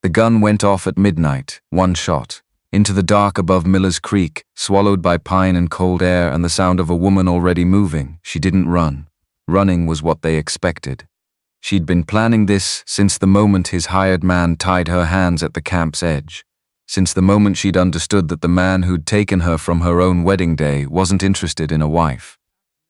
The gun went off at midnight, one shot, into the dark above Miller's Creek, swallowed by pine and cold air and the sound of a woman already moving. She didn't run. Running was what they expected. She'd been planning this since the moment his hired man tied her hands at the camp's edge, since the moment she'd understood that the man who'd taken her from her own wedding day wasn't interested in a wife.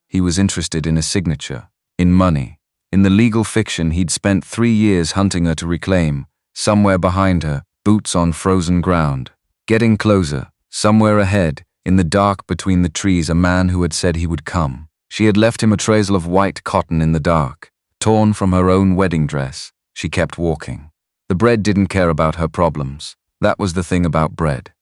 He was interested in a signature, in money, in the legal fiction he'd spent 3 years hunting her to reclaim, somewhere behind her, boots on frozen ground. Getting closer, somewhere ahead, in the dark between the trees, a man who had said he would come. She had left him a trail of white cotton in the dark, torn from her own wedding dress. She kept walking. The bread didn't care about her problems. That was the thing about bread.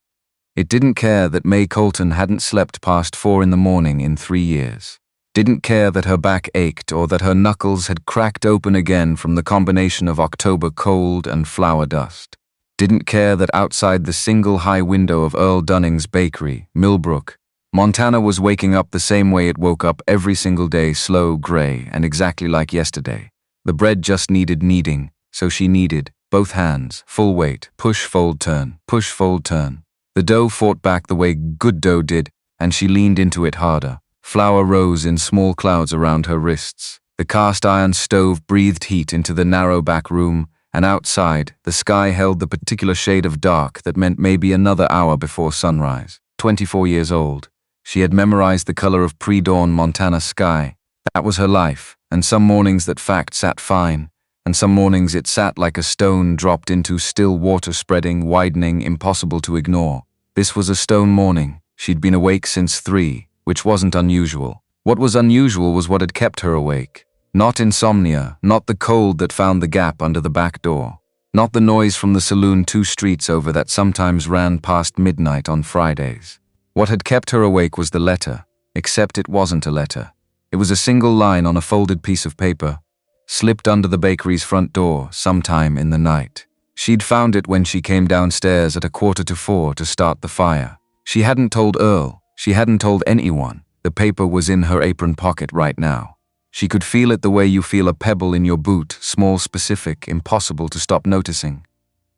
It didn't care that May Colton hadn't slept past 4 in the morning in 3 years. Didn't care that her back ached or that her knuckles had cracked open again from the combination of October cold and flour dust. Didn't care that outside the single high window of Earl Dunning's bakery, Millbrook, Montana was waking up the same way it woke up every single day, slow, gray, and exactly like yesterday. The bread just needed kneading, so she kneaded, both hands, full weight, push, fold, turn, push, fold, turn. The dough fought back the way good dough did, and she leaned into it harder. Flour rose in small clouds around her wrists. The cast-iron stove breathed heat into the narrow back room, and outside, the sky held the particular shade of dark that meant maybe another hour before sunrise. 24 years old. She had memorized the color of pre-dawn Montana sky. That was her life, and some mornings that fact sat fine, and some mornings it sat like a stone dropped into still water, spreading, widening, impossible to ignore. This was a stone morning. She'd been awake since 3, which wasn't unusual. What was unusual was what had kept her awake. Not insomnia, not the cold that found the gap under the back door, not the noise from the saloon 2 streets over that sometimes ran past midnight on Fridays. What had kept her awake was the letter, except it wasn't a letter. It was a single line on a folded piece of paper, slipped under the bakery's front door sometime in the night. She'd found it when she came downstairs at 3:45 to start the fire. She hadn't told Earl, she hadn't told anyone. The paper was in her apron pocket right now. She could feel it the way you feel a pebble in your boot, small, specific, impossible to stop noticing.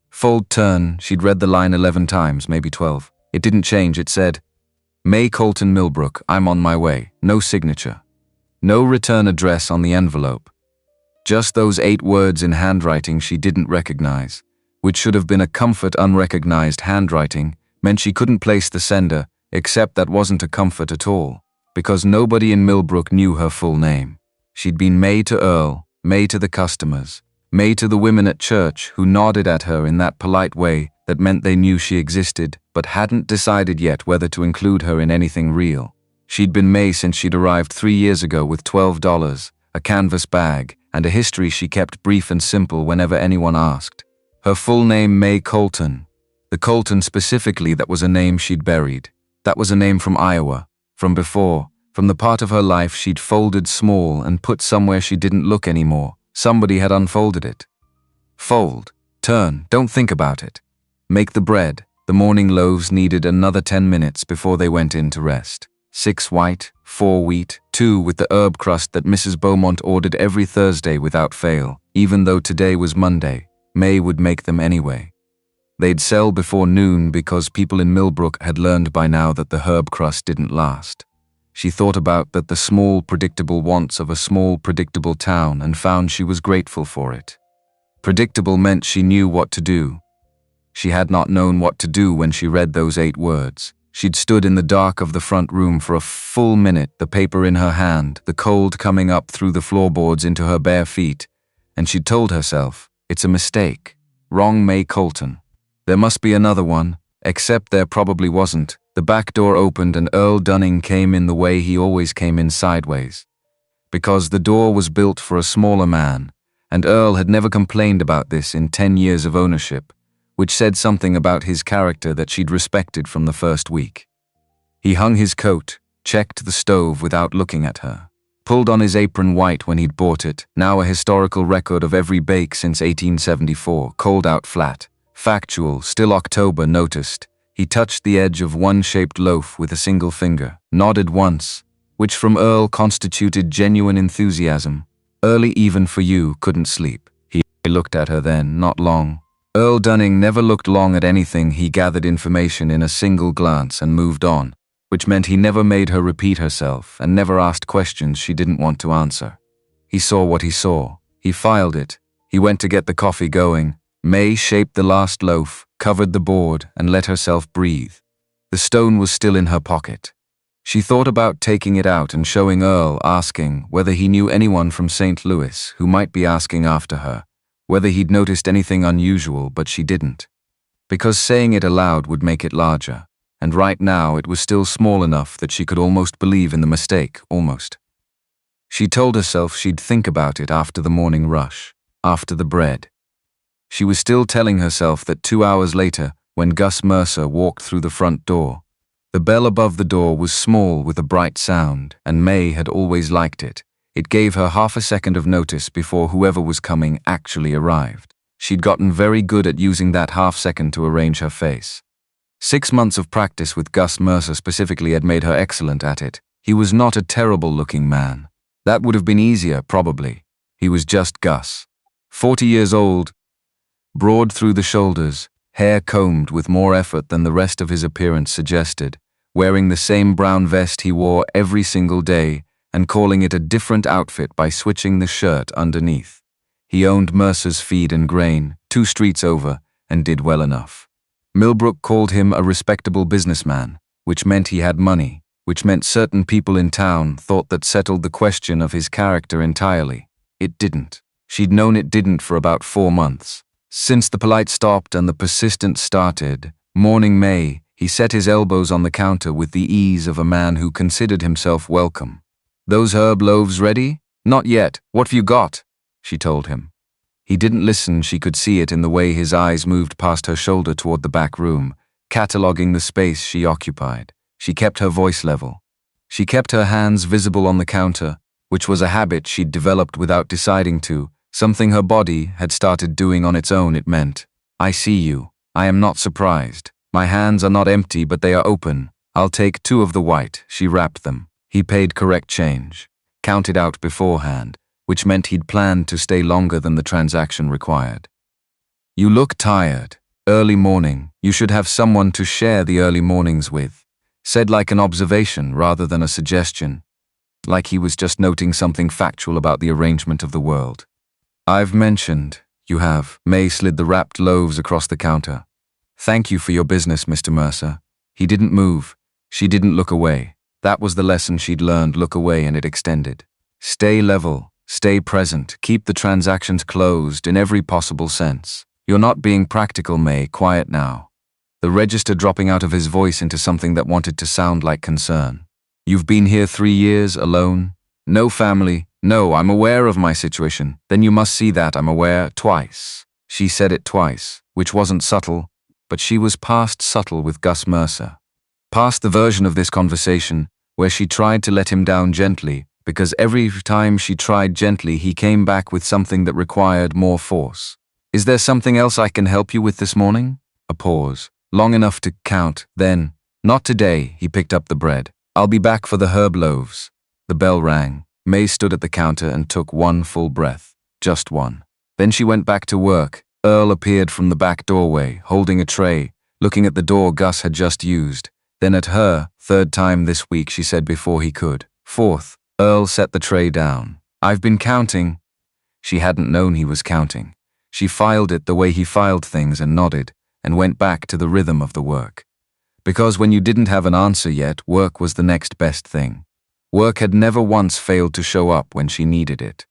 Fold, turn, she'd read the line 11 times, maybe 12. It didn't change. It said, May Colton Millbrook, I'm on my way. No signature. No return address on the envelope. Just those 8 words in handwriting she didn't recognize, which should have been a comfort. Unrecognized handwriting meant she couldn't place the sender, except that wasn't a comfort at all, because nobody in Millbrook knew her full name. She'd been May to Earl, May to the customers, May to the women at church who nodded at her in that polite way that meant they knew she existed, but hadn't decided yet whether to include her in anything real. She'd been May since she'd arrived 3 years ago with $12, a canvas bag, and a history she kept brief and simple whenever anyone asked. Her full name, May Colton. The Colton specifically, that was a name she'd buried. That was a name from Iowa, from before, from the part of her life she'd folded small and put somewhere she didn't look anymore. Somebody had unfolded it. Fold, turn, don't think about it. Make the bread. The morning loaves needed another 10 minutes before they went in to rest. 6 white, 4 wheat, 2 with the herb crust that Mrs. Beaumont ordered every Thursday without fail. Even though today was Monday, May would make them anyway. They'd sell before noon because people in Millbrook had learned by now that the herb crust didn't last. She thought about that, the small, predictable wants of a small, predictable town, and found she was grateful for it. Predictable meant she knew what to do. She had not known what to do when she read those 8 words. She'd stood in the dark of the front room for a full minute, the paper in her hand, the cold coming up through the floorboards into her bare feet, and she'd told herself, it's a mistake. Wrong May Colton. There must be another one, except there probably wasn't. The back door opened and Earl Dunning came in the way he always came in, sideways. Because the door was built for a smaller man, and Earl had never complained about this in 10 years of ownership, which said something about his character that she'd respected from the first week. He hung his coat, checked the stove without looking at her, pulled on his apron white when he'd bought it, now a historical record of every bake since 1874, cold out flat, factual, still October, noticed. He touched the edge of one shaped loaf with a single finger, nodded once, which from Earl constituted genuine enthusiasm. Early even for you, couldn't sleep. He looked at her then, not long. Earl Dunning never looked long at anything. He gathered information in a single glance and moved on, which meant he never made her repeat herself and never asked questions she didn't want to answer. He saw what he saw. He filed it. He went to get the coffee going. May shaped the last loaf, covered the board, and let herself breathe. The stone was still in her pocket. She thought about taking it out and showing Earl, asking whether he knew anyone from St. Louis who might be asking after her, whether he'd noticed anything unusual, but she didn't. Because saying it aloud would make it larger, and right now it was still small enough that she could almost believe in the mistake, almost. She told herself she'd think about it after the morning rush, after the bread. She was still telling herself that 2 hours later, when Gus Mercer walked through the front door, the bell above the door was small with a bright sound, and May had always liked it. It gave her half a second of notice before whoever was coming actually arrived. She'd gotten very good at using that half second to arrange her face. 6 months of practice with Gus Mercer specifically had made her excellent at it. He was not a terrible-looking man. That would have been easier, probably. He was just Gus. 40 years old, broad through the shoulders, hair combed with more effort than the rest of his appearance suggested, wearing the same brown vest he wore every single day and calling it a different outfit by switching the shirt underneath. He owned Mercer's Feed and Grain, 2 streets over, and did well enough. Millbrook called him a respectable businessman, which meant he had money, which meant certain people in town thought that settled the question of his character entirely. It didn't. She'd known it didn't for about 4 months. Since the polite stopped and the persistent started, morning May, he set his elbows on the counter with the ease of a man who considered himself welcome. "Those herb loaves ready?" "Not yet. What have you got?" she told him. He didn't listen. She could see it in the way his eyes moved past her shoulder toward the back room, cataloging the space she occupied. She kept her voice level. She kept her hands visible on the counter, which was a habit she'd developed without deciding to, something her body had started doing on its own. It meant, "I see you. I am not surprised. My hands are not empty, but they are open. I'll take 2 of the white." She wrapped them. He paid correct change, counted out beforehand, which meant he'd planned to stay longer than the transaction required. "You look tired. Early morning. You should have someone to share the early mornings with," said like an observation rather than a suggestion, like he was just noting something factual about the arrangement of the world. "I've mentioned, you have." May slid the wrapped loaves across the counter. "Thank you for your business, Mr. Mercer." He didn't move. She didn't look away. That was the lesson she'd learned. Look away and it extended. Stay level, stay present, keep the transactions closed in every possible sense. "You're not being practical, May. Quiet now." The register dropping out of his voice into something that wanted to sound like concern. "You've been here 3 years, alone? No family?" "No, I'm aware of my situation." "Then you must see that I'm aware." Twice. She said it twice, which wasn't subtle, but she was past subtle with Gus Mercer. Past the version of this conversation where she tried to let him down gently, because every time she tried gently he came back with something that required more force. "Is there something else I can help you with this morning?" A pause, long enough to count, then, "Not today." He picked up the bread. "I'll be back for the herb loaves." The bell rang. May stood at the counter and took 1 full breath. Just 1. Then she went back to work. Earl appeared from the back doorway, holding a tray, looking at the door Gus had just used. Then at her, 3rd time this week, she said before he could. 4th. Earl set the tray down. "I've been counting." She hadn't known he was counting. She filed it the way he filed things and nodded, and went back to the rhythm of the work. Because when you didn't have an answer yet, work was the next best thing. Work had never once failed to show up when she needed it.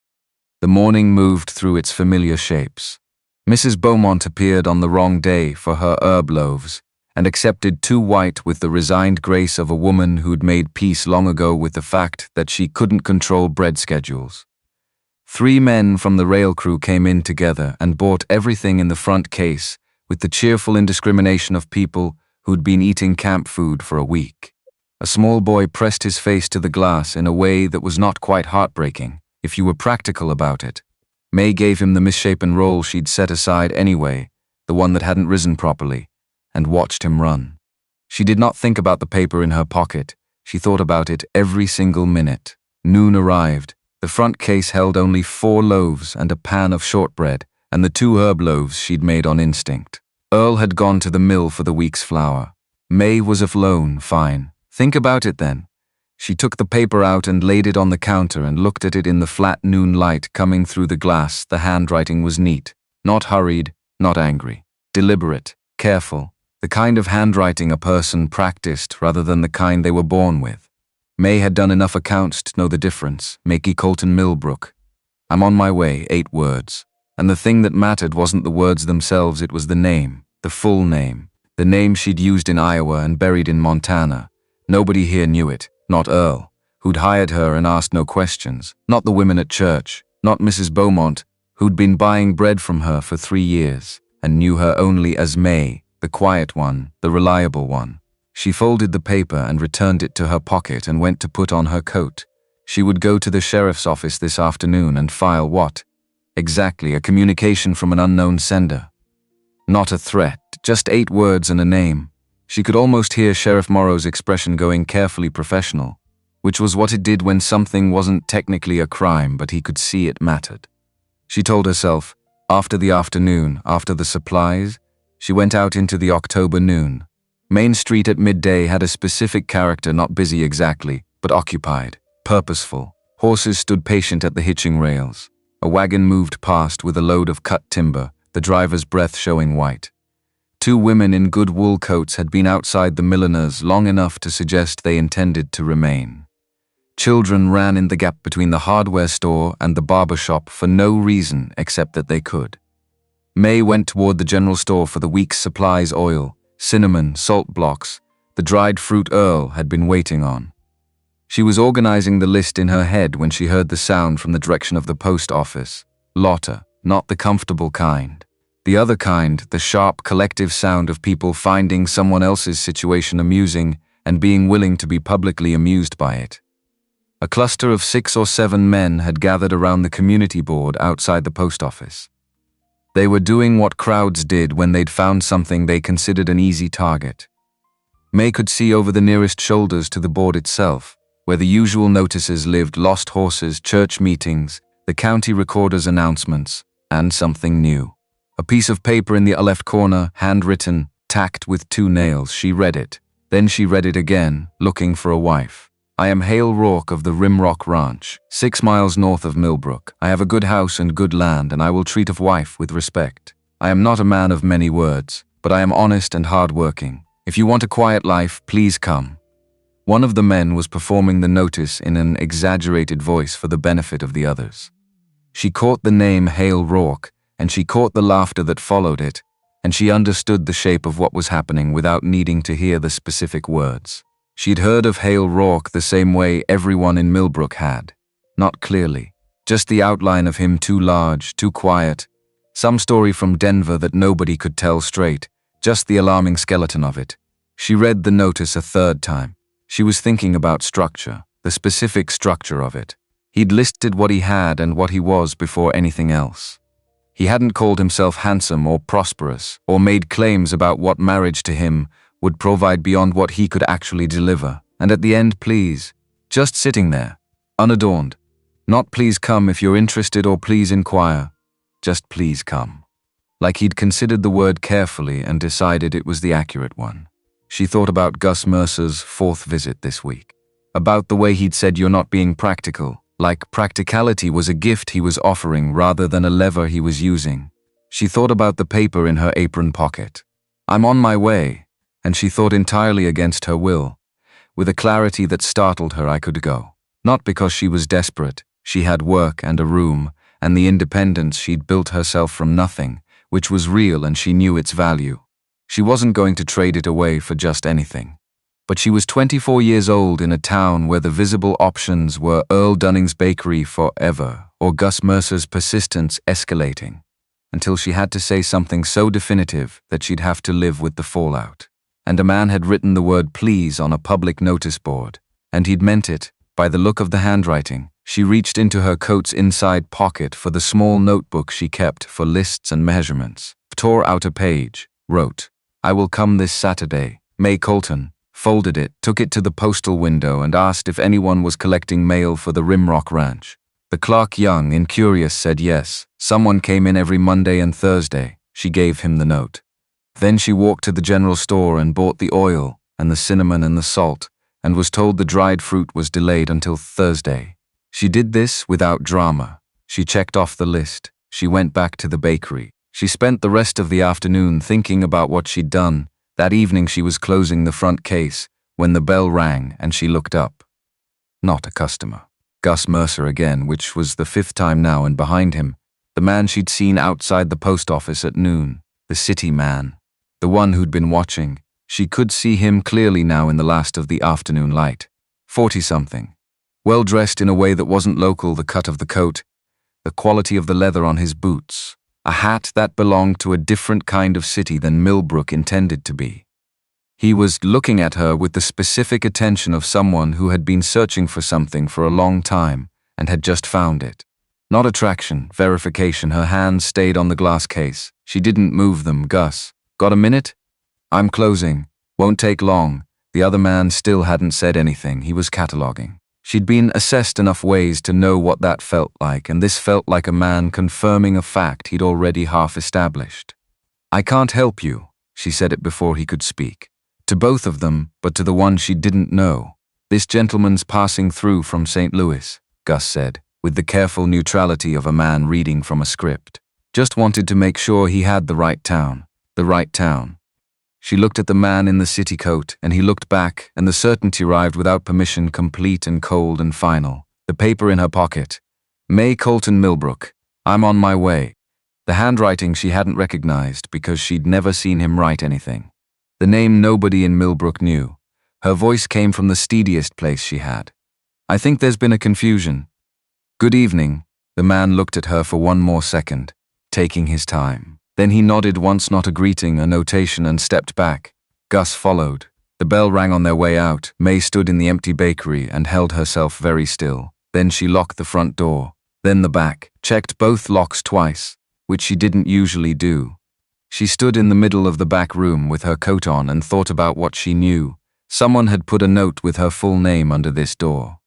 The morning moved through its familiar shapes. Mrs. Beaumont appeared on the wrong day for her herb loaves, and accepted 2 white with the resigned grace of a woman who'd made peace long ago with the fact that she couldn't control bread schedules. 3 men from the rail crew came in together and bought everything in the front case with the cheerful indiscrimination of people who'd been eating camp food for a week. A small boy pressed his face to the glass in a way that was not quite heartbreaking, if you were practical about it. May gave him the misshapen roll she'd set aside anyway, the one that hadn't risen properly, and watched him run. She did not think about the paper in her pocket. She thought about it every single minute. Noon arrived. The front case held only 4 loaves and a pan of shortbread, and the 2 herb loaves she'd made on instinct. Earl had gone to the mill for the week's flour. May was alone, fine. Think about it then. She took the paper out and laid it on the counter and looked at it in the flat noon light coming through the glass. The handwriting was neat, not hurried, not angry. Deliberate, careful, the kind of handwriting a person practiced rather than the kind they were born with. May had done enough accounts to know the difference. Makey Colton Millbrook. I'm on my way, 8 words. And the thing that mattered wasn't the words themselves, it was the name, the full name. The name she'd used in Iowa and buried in Montana. Nobody here knew it, not Earl, who'd hired her and asked no questions. Not the women at church, not Mrs. Beaumont, who'd been buying bread from her for 3 years, and knew her only as May, the quiet one, the reliable one. She folded the paper and returned it to her pocket and went to put on her coat. She would go to the sheriff's office this afternoon and file what? Exactly, a communication from an unknown sender. Not a threat, just 8 words and a name. She could almost hear Sheriff Morrow's expression going carefully professional, which was what it did when something wasn't technically a crime, but he could see it mattered. She told herself, after the afternoon, after the supplies, she went out into the October noon. Main Street at midday had a specific character, not busy exactly, but occupied, purposeful. Horses stood patient at the hitching rails. A wagon moved past with a load of cut timber, the driver's breath showing white. 2 women in good wool coats had been outside the milliner's long enough to suggest they intended to remain. Children ran in the gap between the hardware store and the barber shop for no reason except that they could. May went toward the general store for the week's supplies: oil, cinnamon, salt blocks, the dried fruit Earl had been waiting on. She was organizing the list in her head when she heard the sound from the direction of the post office. Lotta, not the comfortable kind. The other kind, the sharp collective sound of people finding someone else's situation amusing and being willing to be publicly amused by it. A cluster of 6 or 7 men had gathered around the community board outside the post office. They were doing what crowds did when they'd found something they considered an easy target. May could see over the nearest shoulders to the board itself, where the usual notices lived: lost horses, church meetings, the county recorder's announcements, and something new. A piece of paper in the left corner, handwritten, tacked with 2 nails. She read it. Then she read it again, looking for a wife. I am Hale Rourke of the Rimrock Ranch, 6 miles north of Millbrook. I have a good house and good land, and I will treat a wife with respect. I am not a man of many words, but I am honest and hard-working. If you want a quiet life, please come. One of the men was performing the notice in an exaggerated voice for the benefit of the others. She caught the name Hale Rourke, and she caught the laughter that followed it, and she understood the shape of what was happening without needing to hear the specific words. She'd heard of Hale Rourke the same way everyone in Millbrook had. Not clearly, just the outline of him, too large, too quiet. Some story from Denver that nobody could tell straight, just the alarming skeleton of it. She read the notice a 3rd time. She was thinking about structure, the specific structure of it. He'd listed what he had and what he was before anything else. He hadn't called himself handsome or prosperous, or made claims about what marriage to him would provide beyond what he could actually deliver. And at the end, please, just sitting there, unadorned. Not please come if you're interested or please inquire. Just please come. Like he'd considered the word carefully and decided it was the accurate one. She thought about Gus Mercer's 4th visit this week. About the way he'd said you're not being practical, like practicality was a gift he was offering rather than a lever he was using. She thought about the paper in her apron pocket. I'm on my way. And she thought entirely against her will. With a clarity that startled her, I could go. Not because she was desperate. She had work and a room, and the independence she'd built herself from nothing, which was real and she knew its value. She wasn't going to trade it away for just anything. But she was 24 years old in a town where the visible options were Earl Dunning's bakery forever, or Gus Mercer's persistence escalating, until she had to say something so definitive that she'd have to live with the fallout. And a man had written the word please on a public notice board, and he'd meant it. By the look of the handwriting, she reached into her coat's inside pocket for the small notebook she kept for lists and measurements, tore out a page, wrote, I will come this Saturday, May Colton, folded it, took it to the postal window and asked if anyone was collecting mail for the Rimrock Ranch. The clerk, young, incurious, said yes. Someone came in every Monday and Thursday. She gave him the note. Then she walked to the general store and bought the oil and the cinnamon and the salt, and was told the dried fruit was delayed until Thursday. She did this without drama. She checked off the list. She went back to the bakery. She spent the rest of the afternoon thinking about what she'd done. That evening she was closing the front case when the bell rang and she looked up. Not a customer. Gus Mercer again, which was the 5th time now, and behind him, the man she'd seen outside the post office at noon, the city man, the one who'd been watching. She could see him clearly now in the last of the afternoon light. 40-something. Well dressed in a way that wasn't local, the cut of the coat, the quality of the leather on his boots, a hat that belonged to a different kind of city than Millbrook intended to be. He was looking at her with the specific attention of someone who had been searching for something for a long time and had just found it. Not attraction, verification. Her hands stayed on the glass case. She didn't move them. Gus, got a minute? I'm closing. Won't take long. The other man still hadn't said anything. He was cataloging. She'd been assessed enough ways to know what that felt like, and this felt like a man confirming a fact he'd already half established. I can't help you, she said it before he could speak. To both of them, but to the one she didn't know. This gentleman's passing through from St. Louis, Gus said, with the careful neutrality of a man reading from a script. Just wanted to make sure he had the right town. The right town. She looked at the man in the city coat, and he looked back, and the certainty arrived without permission, complete and cold and final. The paper in her pocket. May Colton Millbrook. I'm on my way. The handwriting she hadn't recognized because she'd never seen him write anything. The name nobody in Millbrook knew. Her voice came from the steadiest place she had. I think there's been a confusion. Good evening. The man looked at her for one more second, taking his time. Then he nodded once, not a greeting, a notation, and stepped back. Gus followed. The bell rang on their way out. May stood in the empty bakery and held herself very still. Then she locked the front door. Then the back, checked both locks twice, which she didn't usually do. She stood in the middle of the back room with her coat on and thought about what she knew. Someone had put a note with her full name under this door.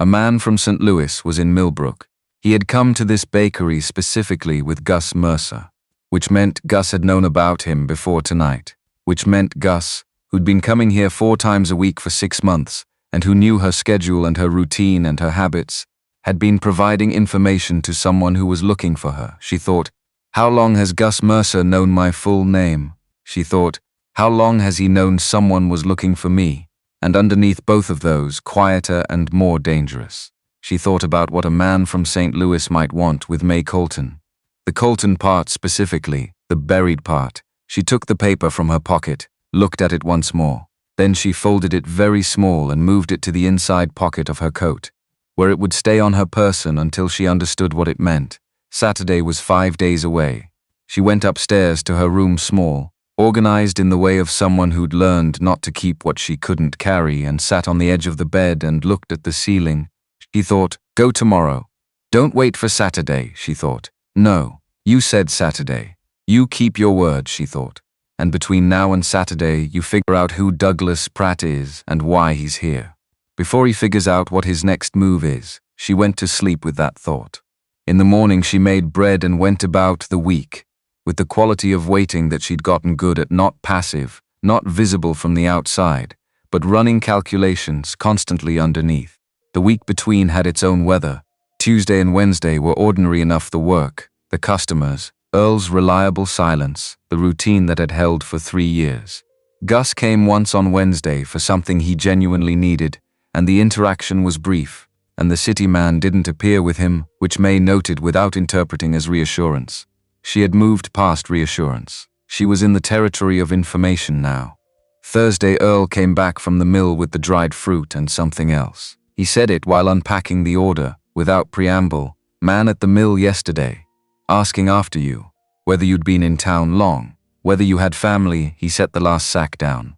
A man from St. Louis was in Millbrook. He had come to this bakery specifically with Gus Mercer, which meant Gus had known about him before tonight, which meant Gus, who'd been coming here 4 times a week for 6 months, and who knew her schedule and her routine and her habits, had been providing information to someone who was looking for her. She thought, how long has Gus Mercer known my full name? She thought, how long has he known someone was looking for me? And underneath both of those, quieter and more dangerous, she thought about what a man from St. Louis might want with May Colton. The Colton part specifically, the buried part. She took the paper from her pocket, looked at it once more. Then she folded it very small and moved it to the inside pocket of her coat, where it would stay on her person until she understood what it meant. Saturday was 5 days away. She went upstairs to her room, small, organized in the way of someone who'd learned not to keep what she couldn't carry, and sat on the edge of the bed and looked at the ceiling. She thought, go tomorrow. Don't wait for Saturday, she thought. No, you said Saturday. You keep your word, she thought. And between now and Saturday, you figure out who Douglas Pratt is and why he's here. Before he figures out what his next move is, she went to sleep with that thought. In the morning she made bread and went about the week, with the quality of waiting that she'd gotten good at, not passive, not visible from the outside, but running calculations constantly underneath. The week between had its own weather. Tuesday and Wednesday were ordinary enough, the work, the customers, Earl's reliable silence, the routine that had held for 3 years. Gus came once on Wednesday for something he genuinely needed, and the interaction was brief, and the city man didn't appear with him, which May noted without interpreting as reassurance. She had moved past reassurance. She was in the territory of information now. Thursday, Earl came back from the mill with the dried fruit and something else. He said it while unpacking the order, without preamble. Man at the mill yesterday, asking after you, whether you'd been in town long, whether you had family. He set the last sack down.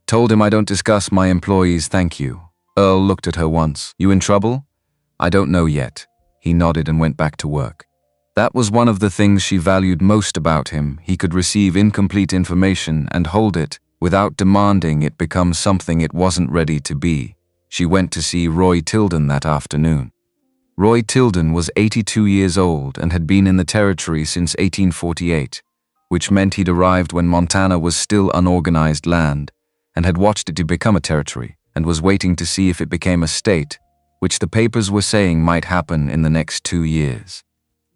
Told him I don't discuss my employees, thank you. Earl looked at her once. You in trouble? I don't know yet. He nodded and went back to work. That was one of the things she valued most about him. He could receive incomplete information and hold it without demanding it become something it wasn't ready to be. She went to see Roy Tilden that afternoon. Roy Tilden was 82 years old and had been in the territory since 1848, which meant he'd arrived when Montana was still unorganized land, and had watched it to become a territory, and was waiting to see if it became a state, which the papers were saying might happen in the next 2 years.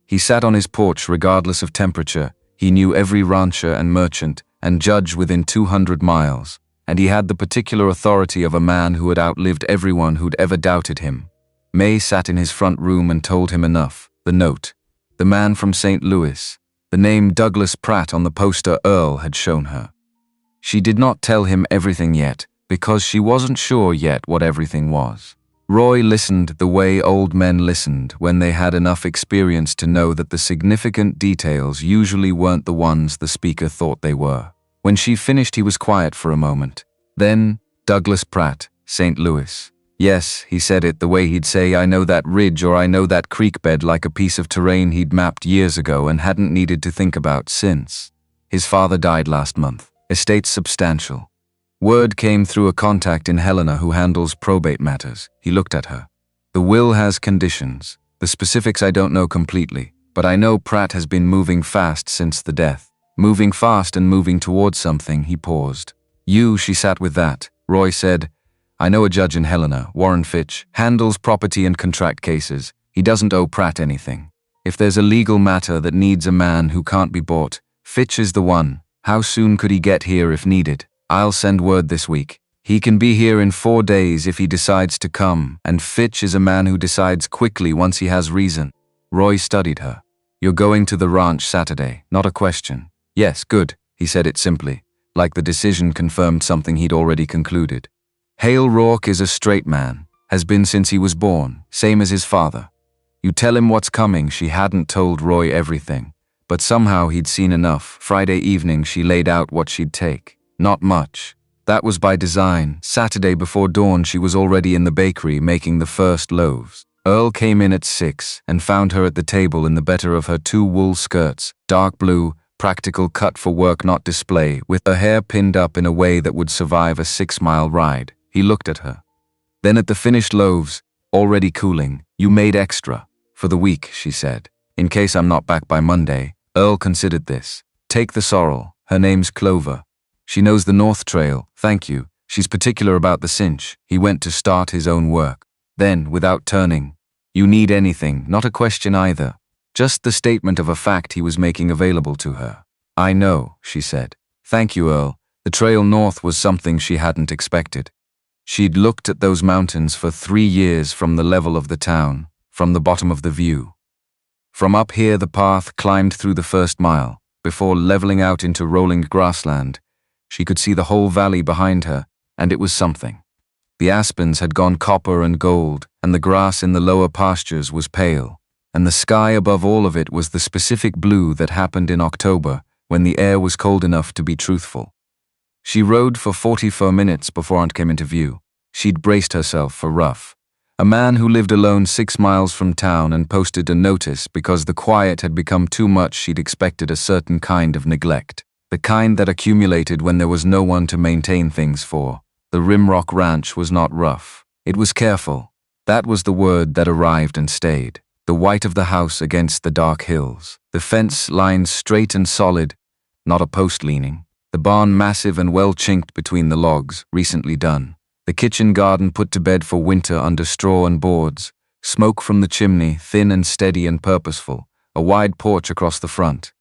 He sat on his porch regardless of temperature. He knew every rancher and merchant and judge within 200 miles, and he had the particular authority of a man who had outlived everyone who'd ever doubted him. May sat in his front room and told him enough. The note. The man from St. Louis. The name Douglas Pratt on the poster Earl had shown her. She did not tell him everything yet, because she wasn't sure yet what everything was. Roy listened the way old men listened when they had enough experience to know that the significant details usually weren't the ones the speaker thought they were. When she finished, he was quiet for a moment. Then, Douglas Pratt, St. Louis. Yes, he said it the way he'd say, I know that ridge or I know that creek bed, like a piece of terrain he'd mapped years ago and hadn't needed to think about since. His father died last month. Estate substantial. Word came through a contact in Helena who handles probate matters. He looked at her. The will has conditions. The specifics I don't know completely, but I know Pratt has been moving fast since the death. Moving fast and moving towards something. He paused. She sat with that. Roy said, I know a judge in Helena, Warren Fitch, handles property and contract cases. He doesn't owe Pratt anything. If there's a legal matter that needs a man who can't be bought, Fitch is the one. How soon could he get here if needed? I'll send word this week. He can be here in 4 days if he decides to come, and Fitch is a man who decides quickly once he has reason. Roy studied her. You're going to the ranch Saturday, not a question. Yes, good, he said it simply, like the decision confirmed something he'd already concluded. Hale Rourke is a straight man, has been since he was born, same as his father. You tell him what's coming. She hadn't told Roy everything, but somehow he'd seen enough. Friday evening she laid out what she'd take. Not much. That was by design. Saturday before dawn she was already in the bakery making the first loaves. Earl came in at 6 and found her at the table in the better of her 2 wool skirts, dark blue, practical cut for work not display, with her hair pinned up in a way that would survive a 6-mile ride. He looked at her. Then at the finished loaves, already cooling. You made extra. For the week, she said. In case I'm not back by Monday. Earl considered this. Take the sorrel. Her name's Clover. She knows the North Trail, thank you. She's particular about the cinch. He went to start his own work. Then, without turning, you need anything, not a question either. Just the statement of a fact he was making available to her. I know, she said. Thank you, Earl. The trail north was something she hadn't expected. She'd looked at those mountains for 3 years from the level of the town, from the bottom of the view. From up here the path climbed through the first mile, before leveling out into rolling grassland. She could see the whole valley behind her, and it was something. The aspens had gone copper and gold, and the grass in the lower pastures was pale, and the sky above all of it was the specific blue that happened in October, when the air was cold enough to be truthful. She rode for 44 minutes before Aunt came into view. She'd braced herself for Ruff, a man who lived alone 6 miles from town and posted a notice because the quiet had become too much. She'd expected a certain kind of neglect. The kind that accumulated when there was no one to maintain things for. The Rimrock Ranch was not rough. It was careful. That was the word that arrived and stayed. The white of the house against the dark hills. The fence lined straight and solid, not a post leaning. The barn massive and well chinked between the logs, recently done. The kitchen garden put to bed for winter under straw and boards. Smoke from the chimney, thin and steady and purposeful. A wide porch across the front.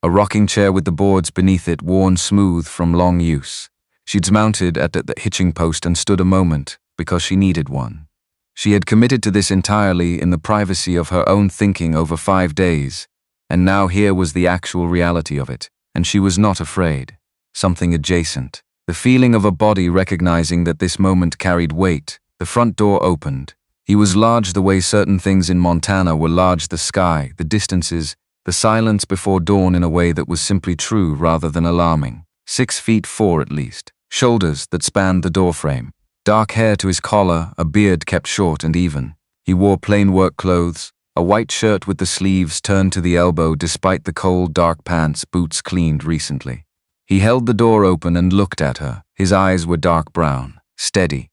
A rocking chair with the boards beneath it worn smooth from long use. She'd mounted at the hitching post and stood a moment, because she needed one. She had committed to this entirely in the privacy of her own thinking over 5 days, and now here was the actual reality of it, and she was not afraid. Something adjacent. The feeling of a body recognizing that this moment carried weight. The front door opened. He was large the way certain things in Montana were large: the sky, the distances, the silence before dawn, in a way that was simply true rather than alarming. 6'4" at least. Shoulders that spanned the doorframe. Dark hair to his collar, a beard kept short and even. He wore plain work clothes, a white shirt with the sleeves turned to the elbow despite the cold dark pants, boots cleaned recently. He held the door open and looked at her. His eyes were dark brown, steady,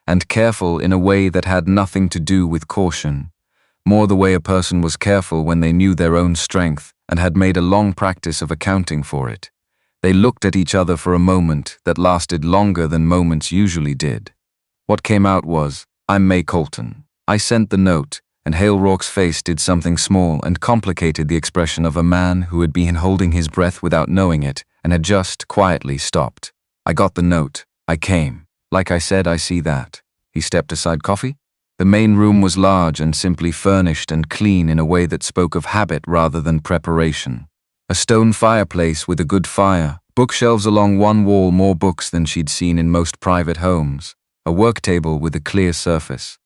and careful in a way that had nothing to do with caution, more the way a person was careful when they knew their own strength and had made a long practice of accounting for it. They looked at each other for a moment that lasted longer than moments usually did. What came out was, "I'm May Colton. I sent the note," and Hale Rourke's face did something small and complicated the expression of a man who had been holding his breath without knowing it and had just quietly stopped. "I got the note. I came. Like I said, I see that." He stepped aside. "Coffee?" The main room was large and simply furnished and clean in a way that spoke of habit rather than preparation. A stone fireplace with a good fire, bookshelves along one wall, more books than she'd seen in most private homes, a work table with a clear surface.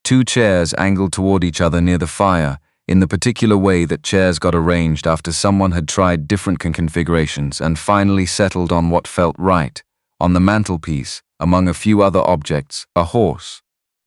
2 chairs angled toward each other near the fire, in the particular way that chairs got arranged after someone had tried different configurations and finally settled on what felt right. On the mantelpiece, among a few other objects, a horse,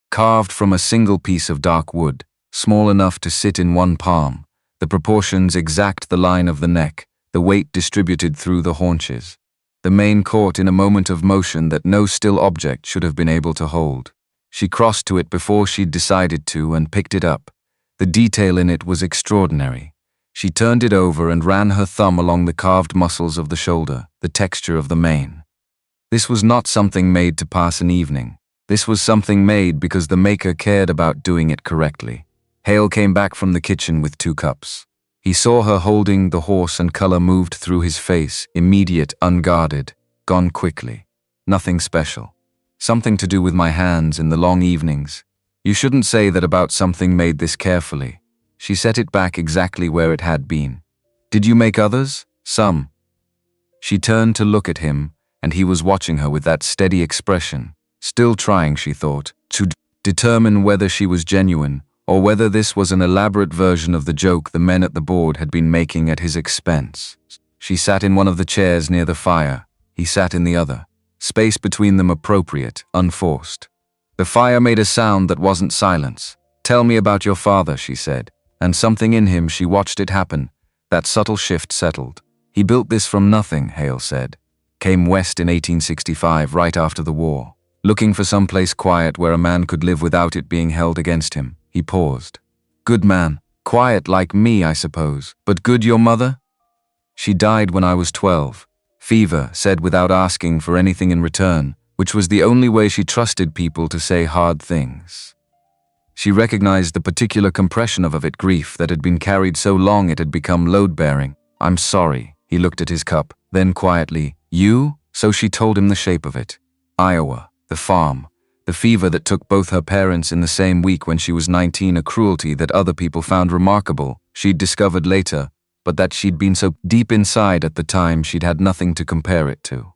carved from a single piece of dark wood, small enough to sit in one palm, the proportions exact, the line of the neck, the weight distributed through the haunches. The mane caught in a moment of motion that no still object should have been able to hold. She crossed to it before she'd decided to and picked it up. The detail in it was extraordinary. She turned it over and ran her thumb along the carved muscles of the shoulder, the texture of the mane. This was not something made to pass an evening. This was something made because the maker cared about doing it correctly. Hale came back from the kitchen with 2 cups. He saw her holding the horse and color moved through his face, immediate, unguarded, gone quickly. Nothing special. Something to do with my hands in the long evenings. You shouldn't say that about something made this carefully. She set it back exactly where it had been. Did you make others? Some. She turned to look at him, and he was watching her with that steady expression, still trying, she thought, to determine whether she was genuine, or whether this was an elaborate version of the joke the men at the board had been making at his expense. She sat in one of the chairs near the fire. He sat in the other. Space between them appropriate, unforced. The fire made a sound that wasn't silence. "Tell me about your father," she said, and something in him, she watched it happen. That subtle shift settled. "He built this from nothing," Hale said. "Came west in 1865, right after the war. Looking for some place quiet where a man could live without it being held against him." He paused. "Good man. Quiet like me, I suppose. But good your mother?" "She died when I was 12. Fever," said without asking for anything in return, which was the only way she trusted people to say hard things. She recognized the particular compression of it, grief that had been carried so long it had become load-bearing. "I'm sorry." He looked at his cup, then quietly, "You?" So she told him the shape of it. Iowa, the farm. The fever that took both her parents in the same week when she was 19, a cruelty that other people found remarkable, she'd discovered later, but that she'd been so deep inside at the time she'd had nothing to compare it to.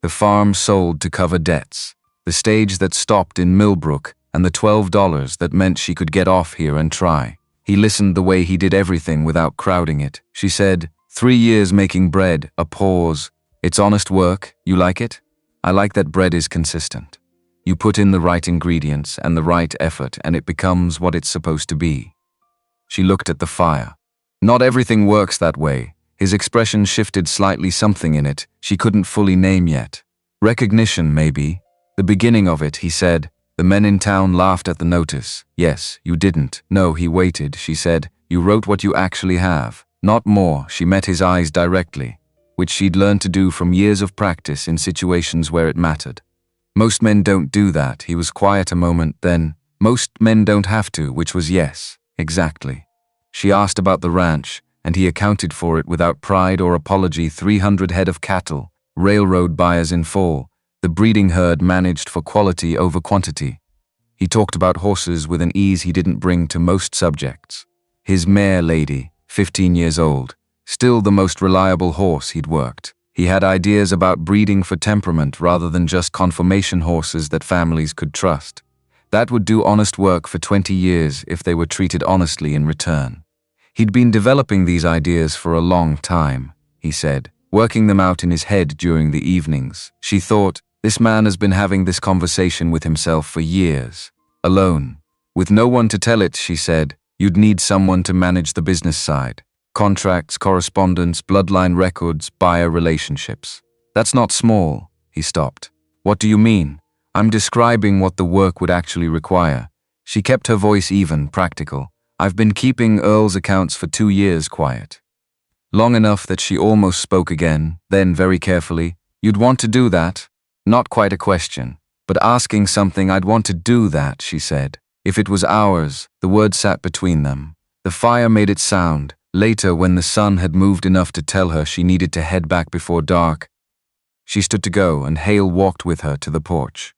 The farm sold to cover debts, the stage that stopped in Millbrook, and the $12 that meant she could get off here and try. He listened the way he did everything without crowding it. She said, 3 years making bread, a pause. "It's honest work. You like it?" "I like that bread is consistent. You put in the right ingredients and the right effort and it becomes what it's supposed to be." She looked at the fire. "Not everything works that way." His expression shifted slightly, something in it she couldn't fully name yet. "Recognition, maybe. The beginning of it," he said. "The men in town laughed at the notice." "Yes, you didn't." "No," he waited, she said. "You wrote what you actually have. Not more." She met his eyes directly, which she'd learned to do from years of practice in situations where it mattered. "Most men don't do that." He was quiet a moment, then, "Most men don't have to," which was yes, exactly. She asked about the ranch, and he accounted for it without pride or apology. 300 head of cattle, railroad buyers in full, the breeding herd managed for quality over quantity. He talked about horses with an ease he didn't bring to most subjects. His mare lady, 15 years old, still the most reliable horse he'd worked. He had ideas about breeding for temperament rather than just conformation horses that families could trust. That would do honest work for 20 years if they were treated honestly in return. He'd been developing these ideas for a long time, he said, working them out in his head during the evenings. She thought, this man has been having this conversation with himself for years. Alone. With no one to tell it, she said. You'd need someone to manage the business side. Contracts, correspondence, bloodline records, buyer relationships. That's not small, he stopped. What do you mean? I'm describing what the work would actually require. She kept her voice even, practical. I've been keeping Earl's accounts for 2 years quiet. Long enough that she almost spoke again, then very carefully, "You'd want to do that?" Not quite a question, but asking something. "I'd want to do that," she said. "If it was ours." The word sat between them. The fire made it sound. Later, when the sun had moved enough to tell her she needed to head back before dark, she stood to go, and Hale walked with her to the porch.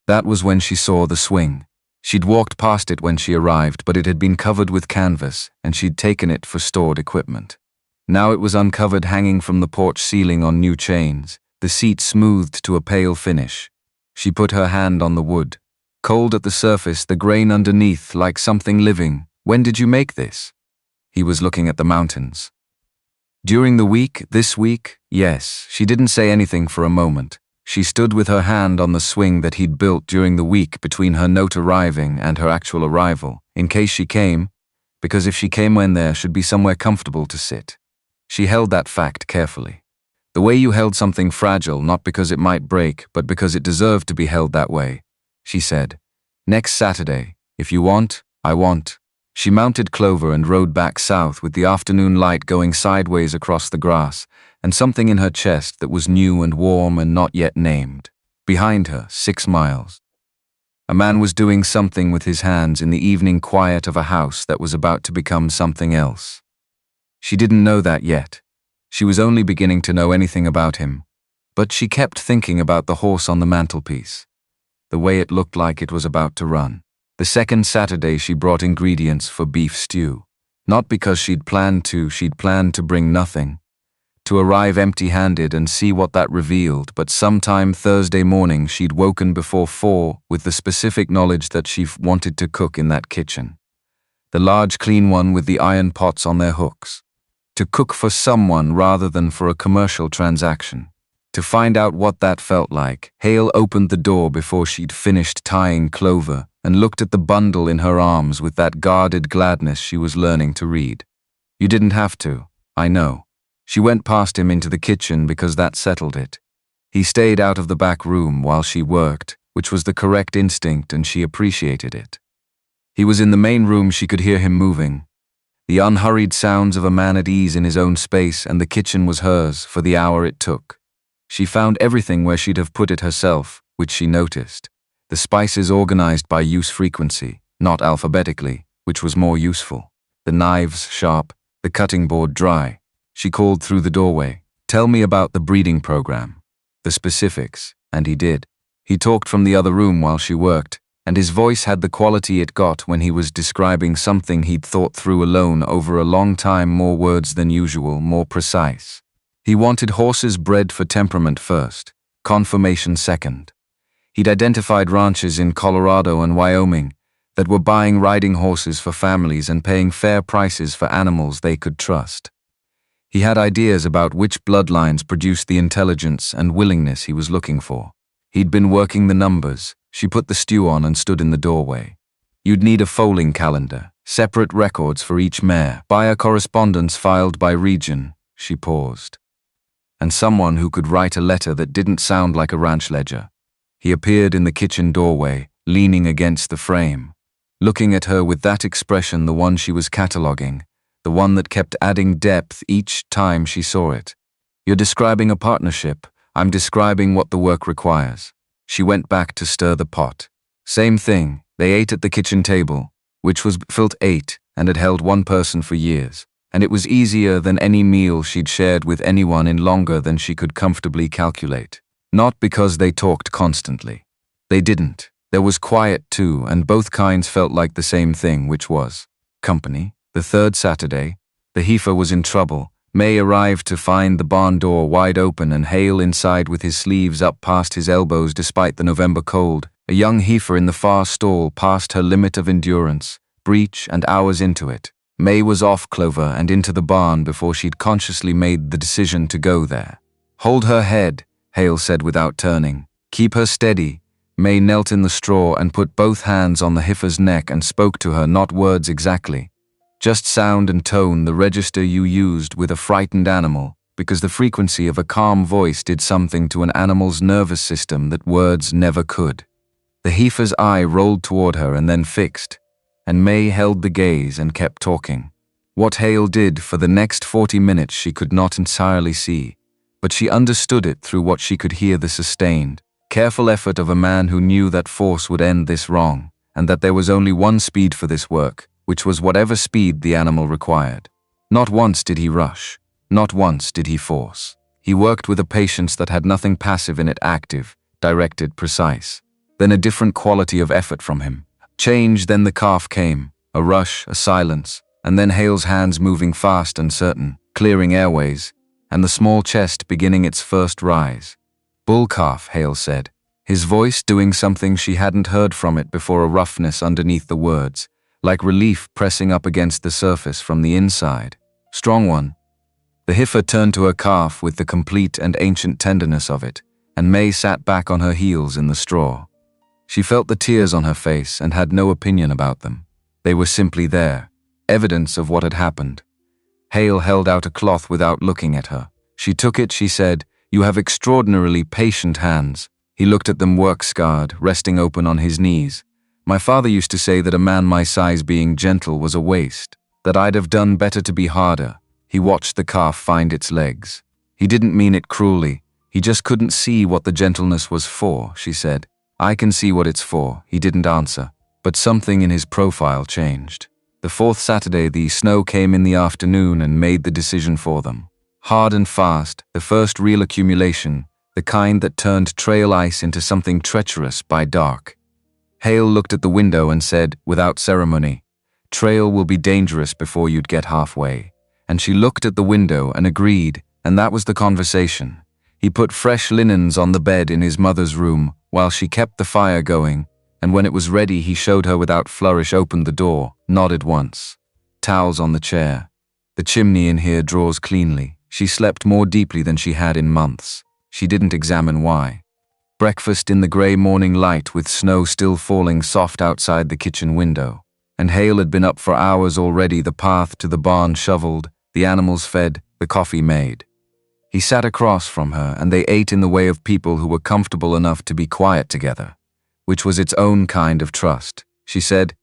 That was when she saw the swing. She'd walked past it when she arrived, but it had been covered with canvas, and she'd taken it for stored equipment. Now it was uncovered, hanging from the porch ceiling on new chains, the seat smoothed to a pale finish. She put her hand on the wood. Cold at the surface, the grain underneath like something living. "When did you make this?" He was looking at the mountains. "During the week, this week?" "Yes." She didn't say anything for a moment. She stood with her hand on the swing that he'd built during the week between her note arriving and her actual arrival, in case she came, because if she came when there should be somewhere comfortable to sit. She held that fact carefully. The way you held something fragile, not because it might break, but because it deserved to be held that way. She said, "Next Saturday, if you want, I want." She mounted Clover and rode back south with the afternoon light going sideways across the grass, and something in her chest that was new and warm and not yet named. Behind her, 6 miles. A man was doing something with his hands in the evening quiet of a house that was about to become something else. She didn't know that yet. She was only beginning to know anything about him. But she kept thinking about the horse on the mantelpiece. The way it looked like it was about to run. The second Saturday she brought ingredients for beef stew. Not because she'd planned to bring nothing. To arrive empty-handed and see what that revealed, but sometime Thursday morning she'd woken before 4 with the specific knowledge that she wanted to cook in that kitchen. The large clean one with the iron pots on their hooks. To cook for someone rather than for a commercial transaction. To find out what that felt like, Hale opened the door before she'd finished tying Clover and looked at the bundle in her arms with that guarded gladness she was learning to read. "You didn't have to, I know." She went past him into the kitchen because that settled it. He stayed out of the back room while she worked, which was the correct instinct, and she appreciated it. He was in the main room. She could hear him moving. The unhurried sounds of a man at ease in his own space, and the kitchen was hers for the hour it took. She found everything where she'd have put it herself, which she noticed. The spices organized by use frequency, not alphabetically, which was more useful. The knives sharp, the cutting board dry. She called through the doorway, "Tell me about the breeding program." The specifics, and he did. He talked from the other room while she worked, and his voice had the quality it got when he was describing something he'd thought through alone over a long time, more words than usual, more precise. He wanted horses bred for temperament first, conformation second. He'd identified ranches in Colorado and Wyoming that were buying riding horses for families and paying fair prices for animals they could trust. He had ideas about which bloodlines produced the intelligence and willingness he was looking for. He'd been working the numbers. She put the stew on and stood in the doorway. "You'd need a foaling calendar, separate records for each mare, buyer correspondence filed by region." She paused. "And someone who could write a letter that didn't sound like a ranch ledger." He appeared in the kitchen doorway, leaning against the frame, looking at her with that expression, the one she was cataloging, the one that kept adding depth each time she saw it. "You're describing a partnership. I'm describing what the work requires." She went back to stir the pot. Same thing, they ate at the kitchen table, which was built 8 and had held one person for years, and it was easier than any meal she'd shared with anyone in longer than she could comfortably calculate. Not because they talked constantly. They didn't. There was quiet too, and both kinds felt like the same thing, which was company. The third Saturday, the heifer was in trouble. May arrived to find the barn door wide open and Hale inside with his sleeves up past his elbows despite the November cold. A young heifer in the far stall past her limit of endurance, breech and hours into it. May was off Clover and into the barn before she'd consciously made the decision to go there. "Hold her head," Hale said without turning. "Keep her steady." May knelt in the straw and put both hands on the heifer's neck and spoke to her, not words exactly. Just sound and tone, the register you used with a frightened animal, because the frequency of a calm voice did something to an animal's nervous system that words never could. The heifer's eye rolled toward her and then fixed, and May held the gaze and kept talking. What Hale did for the next 40 minutes she could not entirely see, but she understood it through what she could hear: the sustained, careful effort of a man who knew that force would end this wrong, and that there was only one speed for this work, which was whatever speed the animal required. Not once did he rush. Not once did he force. He worked with a patience that had nothing passive in it: active, directed, precise. Then a different quality of effort from him. Change, then the calf came. A rush, a silence, and then Hale's hands moving fast and certain, clearing airways, and the small chest beginning its first rise. Bull calf, Hale said, his voice doing something she hadn't heard from it before: a roughness underneath the words, like relief pressing up against the surface from the inside. Strong one. The heifer turned to her calf with the complete and ancient tenderness of it, and May sat back on her heels in the straw. She felt the tears on her face and had no opinion about them. They were simply there, evidence of what had happened. Hale held out a cloth without looking at her. She took it. She said, "You have extraordinarily patient hands." He looked at them, work-scarred, resting open on his knees. "My father used to say that a man my size being gentle was a waste, that I'd have done better to be harder." He watched the calf find its legs. He didn't mean it cruelly. He just couldn't see what the gentleness was for, she said. "I can see what it's for." He didn't answer, but something in his profile changed. The fourth Saturday, the snow came in the afternoon and made the decision for them. Hard and fast, the first real accumulation, the kind that turned trail ice into something treacherous by dark. Hale looked at the window and said, without ceremony, "Trail will be dangerous before you'd get halfway." And she looked at the window and agreed, and that was the conversation. He put fresh linens on the bed in his mother's room while she kept the fire going, and when it was ready he showed her without flourish, opened the door, nodded once. Towels on the chair. "The chimney in here draws cleanly." She slept more deeply than she had in months. She didn't examine why. Breakfast in the grey morning light with snow still falling soft outside the kitchen window. And Hale had been up for hours already, the path to the barn shoveled, the animals fed, the coffee made. He sat across from her and they ate in the way of people who were comfortable enough to be quiet together, which was its own kind of trust. She said,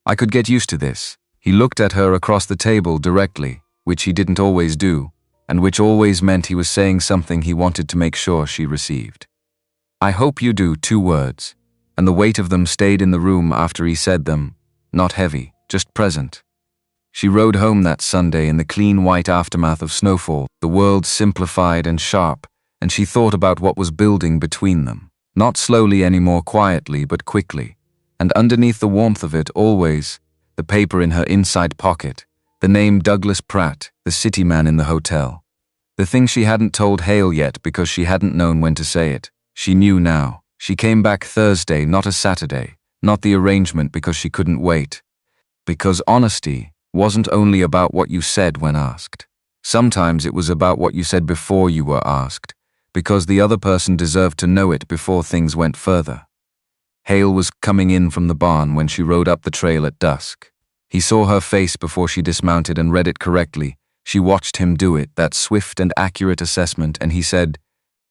"I could get used to this." He looked at her across the table directly, which he didn't always do, and which always meant he was saying something he wanted to make sure she received. "I hope you do," 2 words, and the weight of them stayed in the room after he said them, not heavy, just present. She rode home that Sunday in the clean white aftermath of snowfall, the world simplified and sharp, and she thought about what was building between them. Not slowly anymore, quietly, but quickly. And underneath the warmth of it, always, the paper in her inside pocket, the name Douglas Pratt, the city man in the hotel. The thing she hadn't told Hale yet because she hadn't known when to say it. She knew now. She came back Thursday, not a Saturday, not the arrangement, because she couldn't wait. Because honesty wasn't only about what you said when asked. Sometimes it was about what you said before you were asked, because the other person deserved to know it before things went further. Hale was coming in from the barn when she rode up the trail at dusk. He saw her face before she dismounted and read it correctly. She watched him do it, that swift and accurate assessment, and he said,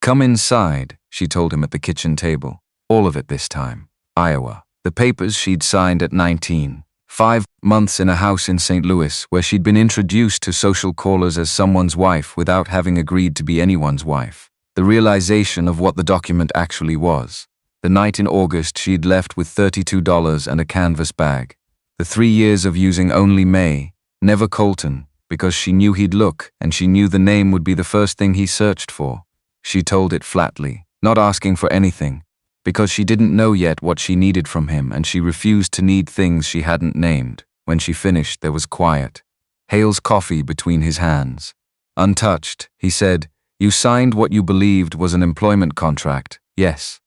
"Come inside," she told him at the kitchen table. All of it this time. Iowa. The papers she'd signed at 19. 5 months in a house in St. Louis where she'd been introduced to social callers as someone's wife without having agreed to be anyone's wife. The realization of what the document actually was. The night in August she'd left with $32 and a canvas bag. The 3 years of using only May, never Colton, because she knew he'd look and she knew the name would be the first thing he searched for. She told it flatly, not asking for anything, because she didn't know yet what she needed from him and she refused to need things she hadn't named. When she finished, there was quiet. Hale's coffee between his hands. Untouched, he said, "You signed what you believed was an employment contract, yes."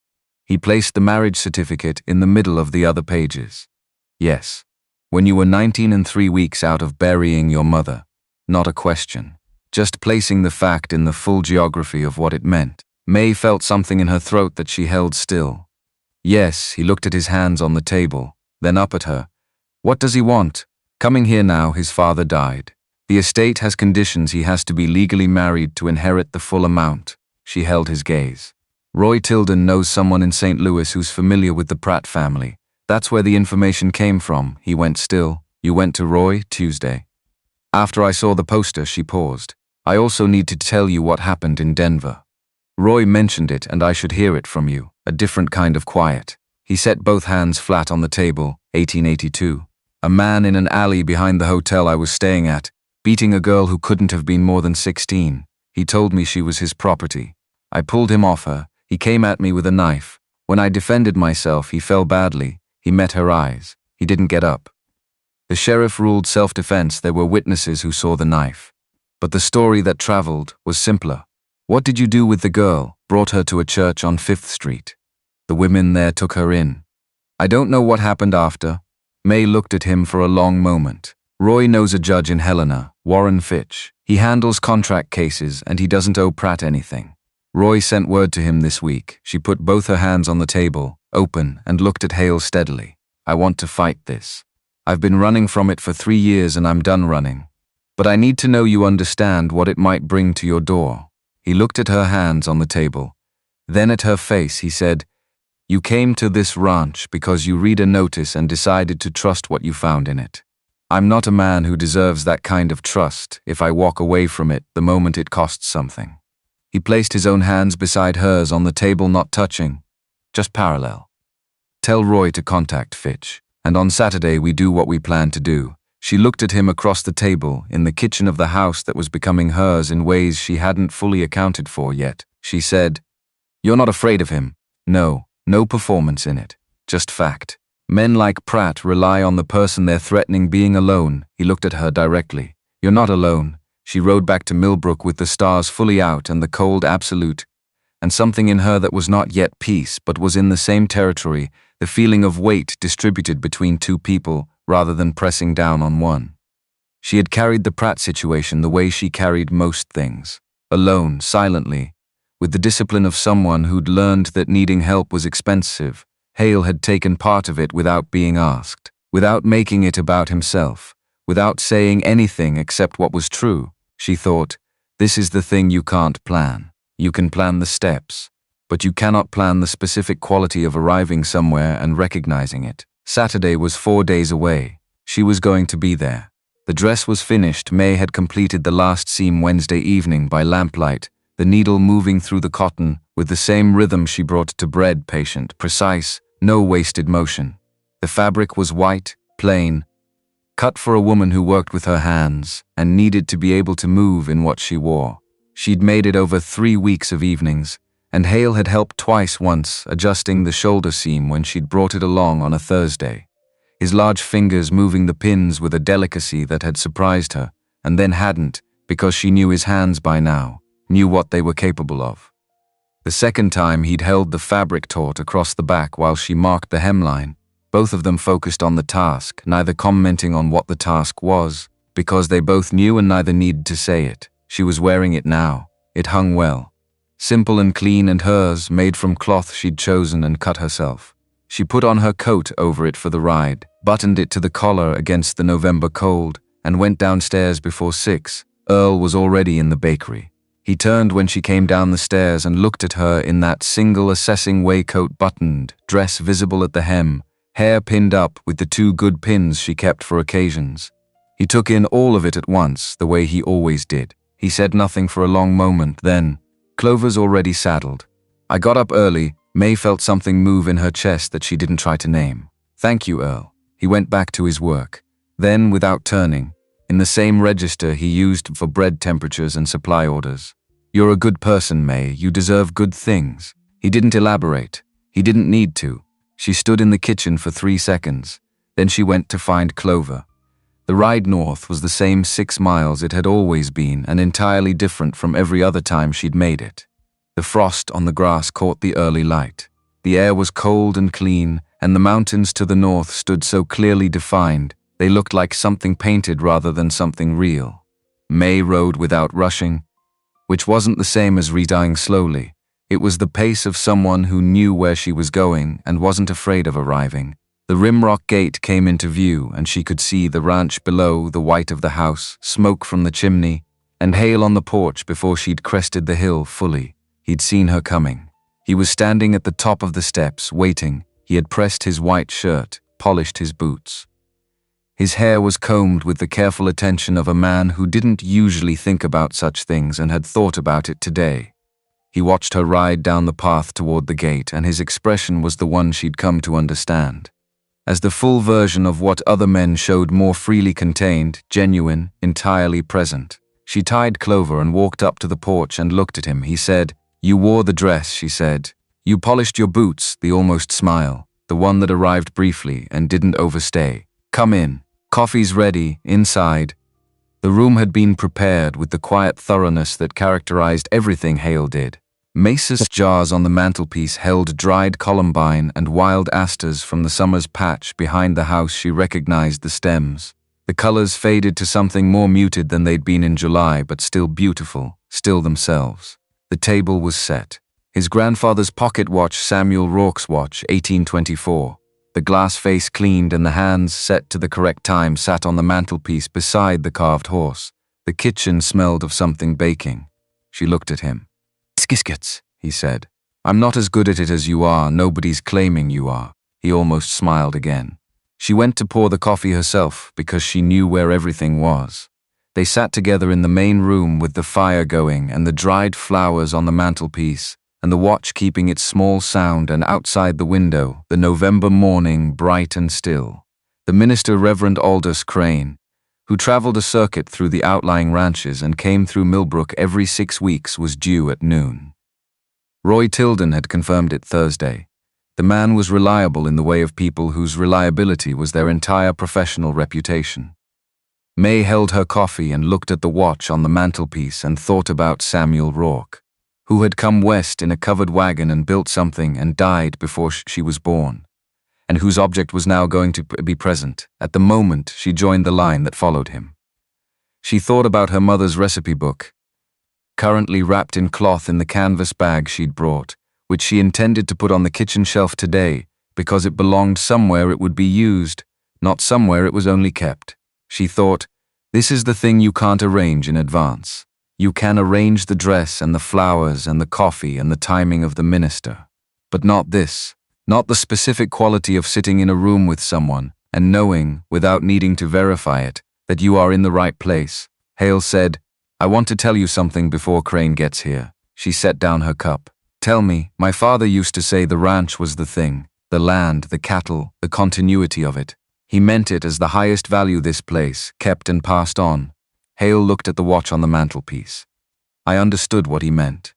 He placed the marriage certificate in the middle of the other pages. "Yes. When you were 19 and 3 weeks out of burying your mother." Not a question. Just placing the fact in the full geography of what it meant. May felt something in her throat that she held still. "Yes," he looked at his hands on the table, then up at her. "What does he want?" "Coming here now, his father died. The estate has conditions. He has to be legally married to inherit the full amount." She held his gaze. "Roy Tilden knows someone in St. Louis who's familiar with the Pratt family. That's where the information came from. He went still. You went to Roy, Tuesday. After I saw the poster, she paused. I also need to tell you what happened in Denver. Roy mentioned it and I should hear it from you, a different kind of quiet. He set both hands flat on the table, 1882. A man in an alley behind the hotel I was staying at, beating a girl who couldn't have been more than 16. He told me she was his property. I pulled him off her. He came at me with a knife. When I defended myself, he fell badly. He met her eyes. He didn't get up. The sheriff ruled self-defense. There were witnesses who saw the knife. But the story that traveled was simpler. What did you do with the girl? Brought her to a church on 5th Street. The women there took her in. I don't know what happened after. May looked at him for a long moment. Roy knows a judge in Helena, Warren Fitch. He handles contract cases and he doesn't owe Pratt anything. Roy sent word to him this week. She put both her hands on the table, open, and looked at Hale steadily. I want to fight this. I've been running from it for 3 years and I'm done running. But I need to know you understand what it might bring to your door. He looked at her hands on the table. Then at her face he said, you came to this ranch because you read a notice and decided to trust what you found in it. I'm not a man who deserves that kind of trust if I walk away from it the moment it costs something. He placed his own hands beside hers on the table, not touching, just parallel. Tell Roy to contact Fitch, and on Saturday we do what we plan to do. She looked at him across the table, in the kitchen of the house that was becoming hers in ways she hadn't fully accounted for yet. She said, you're not afraid of him. No performance in it, just fact. Men like Pratt rely on the person they're threatening being alone. He looked at her directly. You're not alone. She rode back to Millbrook with the stars fully out and the cold absolute, and something in her that was not yet peace but was in the same territory, the feeling of weight distributed between two people rather than pressing down on one. She had carried the Pratt situation the way she carried most things, alone, silently, with the discipline of someone who'd learned that needing help was expensive. Hale had taken part of it without being asked, without making it about himself, without saying anything except what was true. She thought, this is the thing you can't plan. You can plan the steps, but you cannot plan the specific quality of arriving somewhere and recognizing it. Saturday was 4 days away. She was going to be there. The dress was finished. May had completed the last seam Wednesday evening by lamplight, the needle moving through the cotton with the same rhythm she brought to bread, patient, precise, no wasted motion. The fabric was white, plain, cut for a woman who worked with her hands and needed to be able to move in what she wore. She'd made it over 3 weeks of evenings, and Hale had helped twice, once adjusting the shoulder seam when she'd brought it along on a Thursday. His large fingers moving the pins with a delicacy that had surprised her, and then hadn't, because she knew his hands by now, knew what they were capable of. The second time he'd held the fabric taut across the back while she marked the hemline, both of them focused on the task, neither commenting on what the task was, because they both knew and neither needed to say it. She was wearing it now. It hung well. Simple and clean, and hers, made from cloth she'd chosen and cut herself. She put on her coat over it for the ride, buttoned it to the collar against the November cold, and went downstairs before 6. Earl was already in the bakery. He turned when she came down the stairs and looked at her in that single assessing way, coat buttoned, dress visible at the hem, hair pinned up with the 2 good pins she kept for occasions. He took in all of it at once, the way he always did. He said nothing for a long moment, then, Clover's already saddled. I got up early. May felt something move in her chest that she didn't try to name. Thank you, Earl. He went back to his work. Then, without turning, in the same register he used for bread temperatures and supply orders. You're a good person, May. You deserve good things. He didn't elaborate. He didn't need to. She stood in the kitchen for 3 seconds. Then she went to find Clover. The ride north was the same 6 miles it had always been, and entirely different from every other time she'd made it. The frost on the grass caught the early light. The air was cold and clean, and the mountains to the north stood so clearly defined, they looked like something painted rather than something real. May rode without rushing, which wasn't the same as redying slowly. It was the pace of someone who knew where she was going and wasn't afraid of arriving. The Rimrock gate came into view, and she could see the ranch below, the white of the house, smoke from the chimney, and Hale on the porch before she'd crested the hill fully. He'd seen her coming. He was standing at the top of the steps, waiting. He had pressed his white shirt, polished his boots. His hair was combed with the careful attention of a man who didn't usually think about such things and had thought about it today. He watched her ride down the path toward the gate, and his expression was the one she'd come to understand. As the full version of what other men showed, more freely contained, genuine, entirely present. She tied Clover and walked up to the porch and looked at him. He said, "You wore the dress," she said. "You polished your boots," the almost smile, the one that arrived briefly and didn't overstay. "Come in. Coffee's ready, inside." The room had been prepared with the quiet thoroughness that characterized everything Hale did. Mace's jars on the mantelpiece held dried columbine and wild asters from the summer's patch behind the house. She recognized the stems. The colors faded to something more muted than they'd been in July, but still beautiful, still themselves. The table was set. His grandfather's pocket watch, Samuel Rourke's watch, 1824. The glass face cleaned and the hands set to the correct time sat on the mantelpiece beside the carved horse. The kitchen smelled of something baking. She looked at him. "Skiscuits," he said. "I'm not as good at it as you are. Nobody's claiming you are." He almost smiled again. She went to pour the coffee herself because she knew where everything was. They sat together in the main room with the fire going and the dried flowers on the mantelpiece, and the watch keeping its small sound, and outside the window, the November morning bright and still. The minister, Reverend Aldous Crane, who traveled a circuit through the outlying ranches and came through Millbrook every 6 weeks, was due at noon. Roy Tilden had confirmed it Thursday. The man was reliable in the way of people whose reliability was their entire professional reputation. May held her coffee and looked at the watch on the mantelpiece and thought about Samuel Rourke, who had come west in a covered wagon and built something and died before she was born, and whose object was now going to be present at the moment she joined the line that followed him. She thought about her mother's recipe book, currently wrapped in cloth in the canvas bag she'd brought, which she intended to put on the kitchen shelf today because it belonged somewhere it would be used, not somewhere it was only kept. She thought, this is the thing you can't arrange in advance. You can arrange the dress and the flowers and the coffee and the timing of the minister. But not this, not the specific quality of sitting in a room with someone and knowing, without needing to verify it, that you are in the right place. Hale said, "I want to tell you something before Crane gets here." She set down her cup. "Tell me, my father used to say the ranch was the thing, the land, the cattle, the continuity of it. He meant it as the highest value this place, kept and passed on." Hale looked at the watch on the mantelpiece. "I understood what he meant.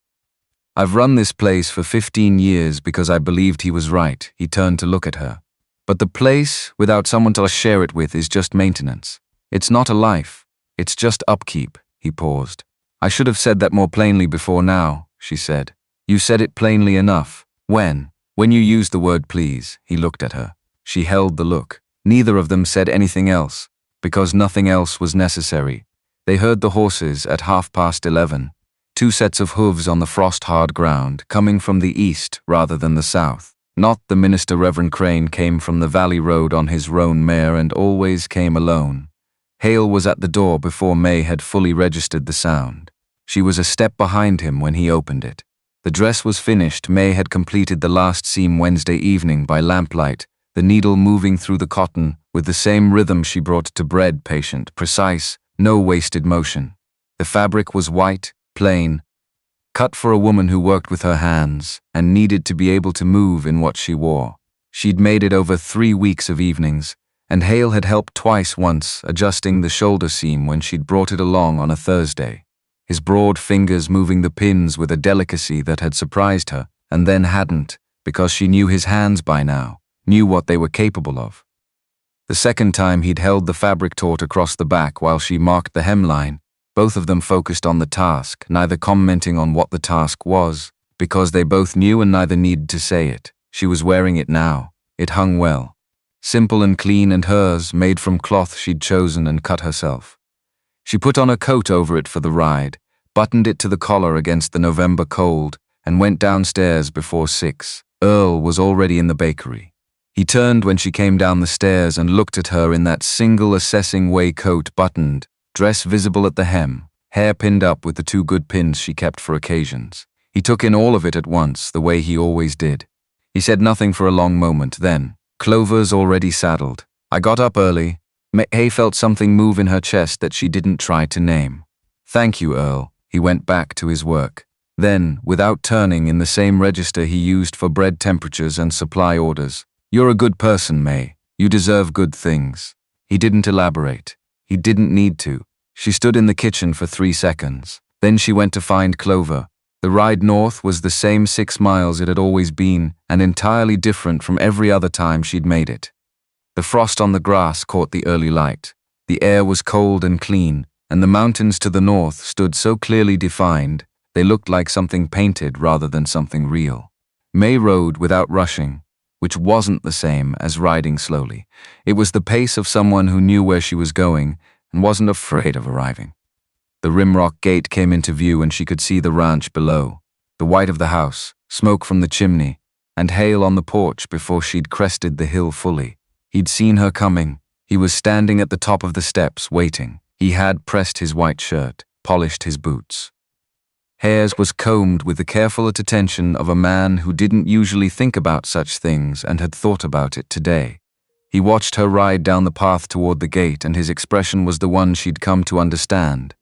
I've run this place for 15 years because I believed he was right." He turned to look at her. "But the place, without someone to share it with, is just maintenance. It's not a life. It's just upkeep." He paused. "I should have said that more plainly before now," she said. "You said it plainly enough. When you used the word please." He looked at her. She held the look. Neither of them said anything else, because nothing else was necessary. They heard the horses at 11:30, 2 sets of hooves on the frost-hard ground, coming from the east rather than the south. Not the minister. Reverend Crane came from the valley road on his roan mare and always came alone. Hale was at the door before May had fully registered the sound. She was a step behind him when he opened it. The dress was finished. May had completed the last seam Wednesday evening by lamplight, the needle moving through the cotton with the same rhythm she brought to bread, patient, precise, no wasted motion. The fabric was white, plain, cut for a woman who worked with her hands and needed to be able to move in what she wore. She'd made it over 3 weeks of evenings, and Hale had helped twice, once adjusting the shoulder seam when she'd brought it along on a Thursday, his broad fingers moving the pins with a delicacy that had surprised her, and then hadn't, because she knew his hands by now, knew what they were capable of. The second time he'd held the fabric taut across the back while she marked the hemline, both of them focused on the task, neither commenting on what the task was, because they both knew and neither needed to say it. She was wearing it now. It hung well. Simple and clean, and hers, made from cloth she'd chosen and cut herself. She put on a coat over it for the ride, buttoned it to the collar against the November cold, and went downstairs before 6. Earl was already in the bakery. He turned when she came down the stairs and looked at her in that single assessing way coat, buttoned, dress visible at the hem, hair pinned up with the 2 good pins she kept for occasions. He took in all of it at once, the way he always did. He said nothing for a long moment, then, "Clover's already saddled. I got up early." May felt something move in her chest that she didn't try to name. "Thank you, Earl." He went back to his work. Then, without turning in the same register he used for bread temperatures and supply orders, "You're a good person, May. You deserve good things." He didn't elaborate. He didn't need to. She stood in the kitchen for 3 seconds. Then she went to find Clover. The ride north was the same 6 miles it had always been, and entirely different from every other time she'd made it. The frost on the grass caught the early light. The air was cold and clean, and the mountains to the north stood so clearly defined, they looked like something painted rather than something real. May rode without rushing, which wasn't the same as riding slowly. It was the pace of someone who knew where she was going and wasn't afraid of arriving. The Rimrock gate came into view and she could see the ranch below, the white of the house, smoke from the chimney, and Hale on the porch before she'd crested the hill fully. He'd seen her coming. He was standing at the top of the steps, waiting. He had pressed his white shirt, polished his boots. Hair's was combed with the careful attention of a man who didn't usually think about such things and had thought about it today. He watched her ride down the path toward the gate, and his expression was the one she'd come to understand,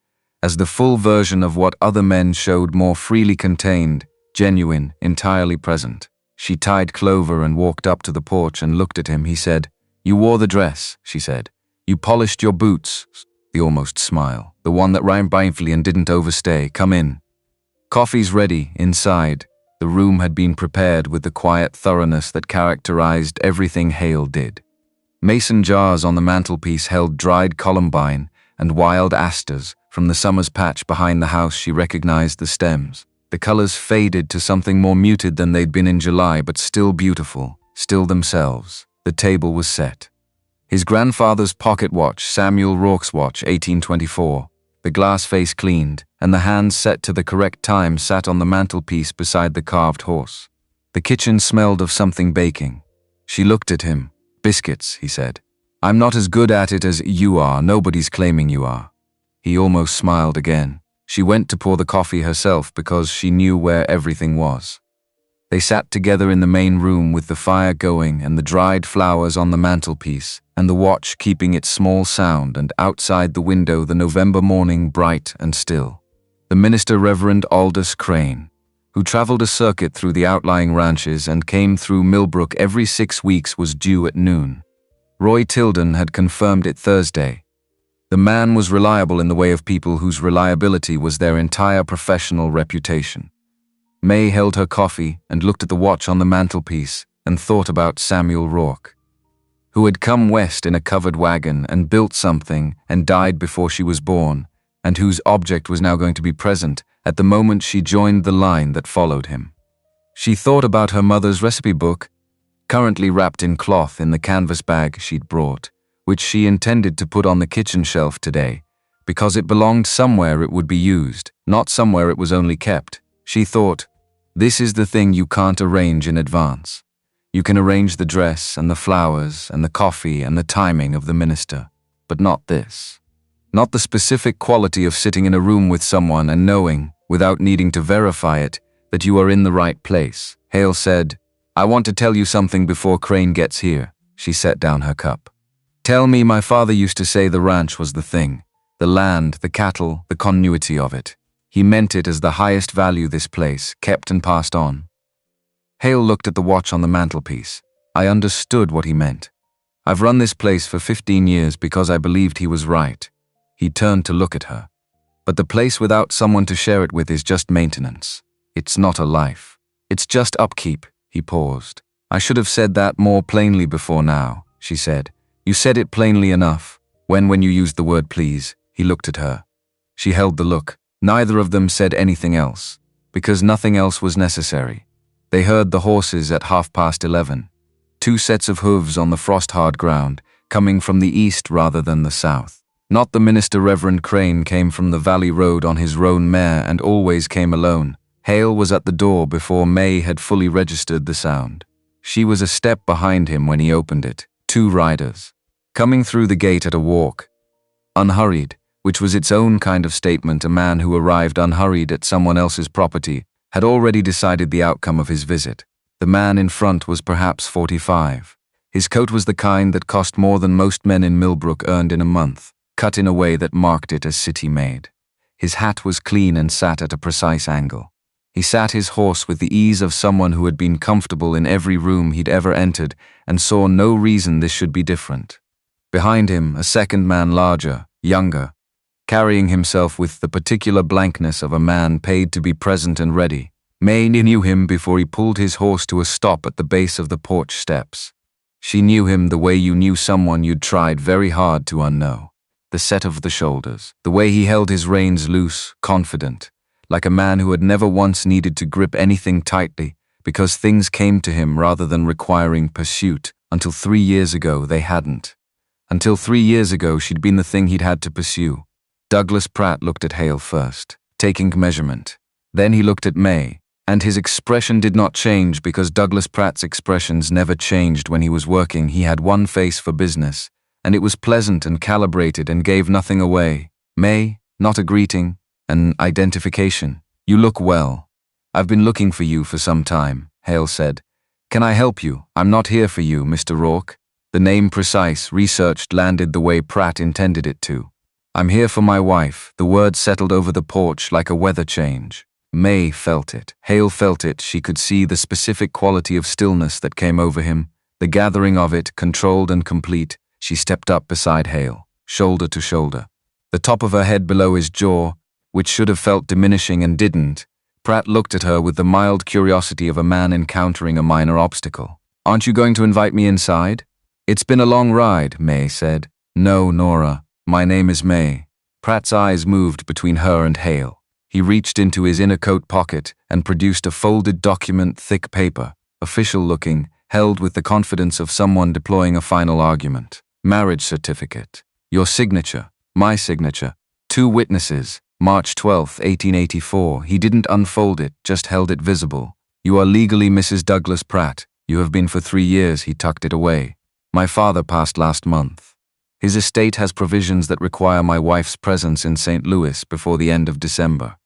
as the full version of what other men showed, more freely contained, genuine, entirely present. She tied Clover and walked up to the porch and looked at him. He said, "You wore the dress," she said. "You polished your boots." The almost smile, the one that rhymed mindfully and didn't overstay. "Come in." "Coffee's ready, inside." The room had been prepared with the quiet thoroughness that characterized everything Hale did. Mason jars on the mantelpiece held dried columbine and wild asters. From the summer's patch behind the house she recognized the stems. The colors faded to something more muted than they'd been in July, but still beautiful, still themselves. The table was set. His grandfather's pocket watch, Samuel Rourke's watch, 1824. The glass face cleaned, and the hands set to the correct time sat on the mantelpiece beside the carved horse. The kitchen smelled of something baking. She looked at him. "Biscuits," he said. "I'm not as good at it as you are. Nobody's claiming you are." He almost smiled again. She went to pour the coffee herself because she knew where everything was. They sat together in the main room with the fire going and the dried flowers on the mantelpiece, and the watch keeping its small sound, and outside the window the November morning bright and still. The minister, Reverend Aldous Crane, who traveled a circuit through the outlying ranches and came through Millbrook every 6 weeks, was due at noon. Roy Tilden had confirmed it Thursday. The man was reliable in the way of people whose reliability was their entire professional reputation. May held her coffee and looked at the watch on the mantelpiece and thought about Samuel Rourke, who had come west in a covered wagon and built something and died before she was born, and whose object was now going to be present at the moment she joined the line that followed him. She thought about her mother's recipe book, currently wrapped in cloth in the canvas bag she'd brought, which she intended to put on the kitchen shelf today, because it belonged somewhere it would be used, not somewhere it was only kept. She thought, this is the thing you can't arrange in advance. You can arrange the dress and the flowers and the coffee and the timing of the minister, but not this. Not the specific quality of sitting in a room with someone and knowing, without needing to verify it, that you are in the right place. Hale said, "I want to tell you something before Crane gets here." She set down her cup. "Tell me, my father used to say the ranch was the thing. The land, the cattle, the continuity of it. He meant it as the highest value this place, kept and passed on." Hale looked at the watch on the mantelpiece. "I understood what he meant. I've run this place for 15 years because I believed he was right." He turned to look at her. "But the place without someone to share it with is just maintenance. It's not a life. It's just upkeep." He paused. "I should have said that more plainly before now," she said. "You said it plainly enough. When you used the word please." He looked at her. She held the look. Neither of them said anything else, because nothing else was necessary. They heard the horses at 11:30. 2 sets of hooves on the frost-hard ground, coming from the east rather than the south. Not the minister. Reverend Crane came from the valley road on his roan mare and always came alone. Hale was at the door before May had fully registered the sound. She was a step behind him when he opened it. 2 riders. Coming through the gate at a walk. Unhurried, which was its own kind of statement. A man who arrived unhurried at someone else's property had already decided the outcome of his visit. The man in front was perhaps 45. His coat was the kind that cost more than most men in Millbrook earned in a month, cut in a way that marked it as city-made. His hat was clean and sat at a precise angle. He sat his horse with the ease of someone who had been comfortable in every room he'd ever entered and saw no reason this should be different. Behind him, a second man larger, younger, carrying himself with the particular blankness of a man paid to be present and ready. May knew him before he pulled his horse to a stop at the base of the porch steps. She knew him the way you knew someone you'd tried very hard to unknow. The set of the shoulders, the way he held his reins loose, confident, like a man who had never once needed to grip anything tightly because things came to him rather than requiring pursuit. Until 3 years ago they hadn't. Until 3 years ago she'd been the thing he'd had to pursue. Douglas Pratt looked at Hale first, taking measurement. Then he looked at May, and his expression did not change because Douglas Pratt's expressions never changed when he was working. He had one face for business, and it was pleasant and calibrated and gave nothing away. May, not a greeting, an identification. "You look well. I've been looking for you for some time," Hale said. "Can I help you? I'm not here for you, Mr. Rourke." The name precise, researched, landed the way Pratt intended it to. "I'm here for my wife." The word settled over the porch like a weather change. May felt it. Hale felt it. She could see the specific quality of stillness that came over him, the gathering of it, controlled and complete. She stepped up beside Hale, shoulder to shoulder. The top of her head below his jaw, which should have felt diminishing and didn't. Pratt looked at her with the mild curiosity of a man encountering a minor obstacle. "Aren't you going to invite me inside?" "It's been a long ride," May said. "No, Nora. My name is May." Pratt's eyes moved between her and Hale. He reached into his inner coat pocket and produced a folded document, thick paper, official-looking, held with the confidence of someone deploying a final argument. "Marriage certificate. Your signature. My signature. 2 witnesses. March 12, 1884. He didn't unfold it, just held it visible. "You are legally Mrs. Douglas Pratt. You have been for 3 years." He tucked it away. "My father passed last month. His estate has provisions that require my wife's presence in St. Louis before the end of December."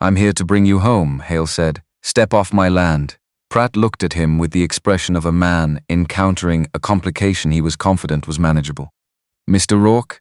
"I'm here to bring you home," Hale said. "Step off my land." Pratt looked at him with the expression of a man encountering a complication he was confident was manageable. "Mr. Rourke,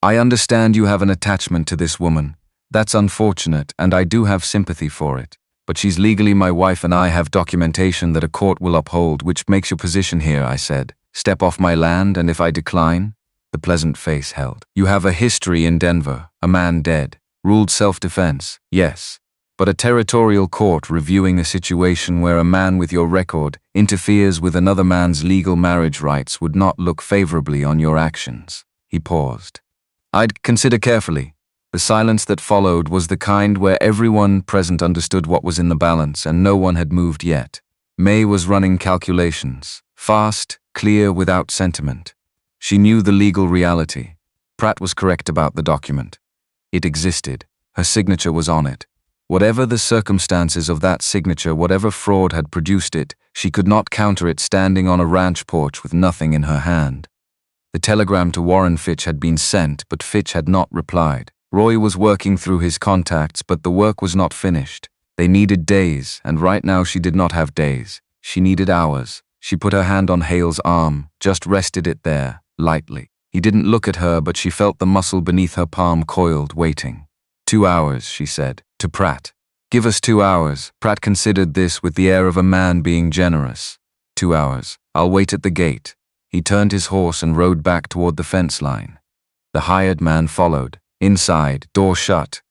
I understand you have an attachment to this woman. That's unfortunate, and I do have sympathy for it. But she's legally my wife and I have documentation that a court will uphold, which makes your position here," I said. "Step off my land, and if I decline?" The pleasant face held. "You have a history in Denver, a man dead. Ruled self-defense, yes. But a territorial court reviewing a situation where a man with your record interferes with another man's legal marriage rights would not look favorably on your actions." He paused. "I'd consider carefully." The silence that followed was the kind where everyone present understood what was in the balance and no one had moved yet. May was running calculations, fast, clear, without sentiment. She knew the legal reality. Pratt was correct about the document. It existed. Her signature was on it. Whatever the circumstances of that signature, whatever fraud had produced it, she could not counter it standing on a ranch porch with nothing in her hand. The telegram to Warren Fitch had been sent, but Fitch had not replied. Roy was working through his contacts, but the work was not finished. They needed days, and right now she did not have days. She needed hours. She put her hand on Hale's arm, just rested it there, lightly. He didn't look at her, but she felt the muscle beneath her palm coiled, waiting. 2 hours, she said, to Pratt. "Give us 2 hours." Pratt considered this with the air of a man being generous. 2 hours. "I'll wait at the gate." He turned his horse and rode back toward the fence line. The hired man followed. Inside, door shut.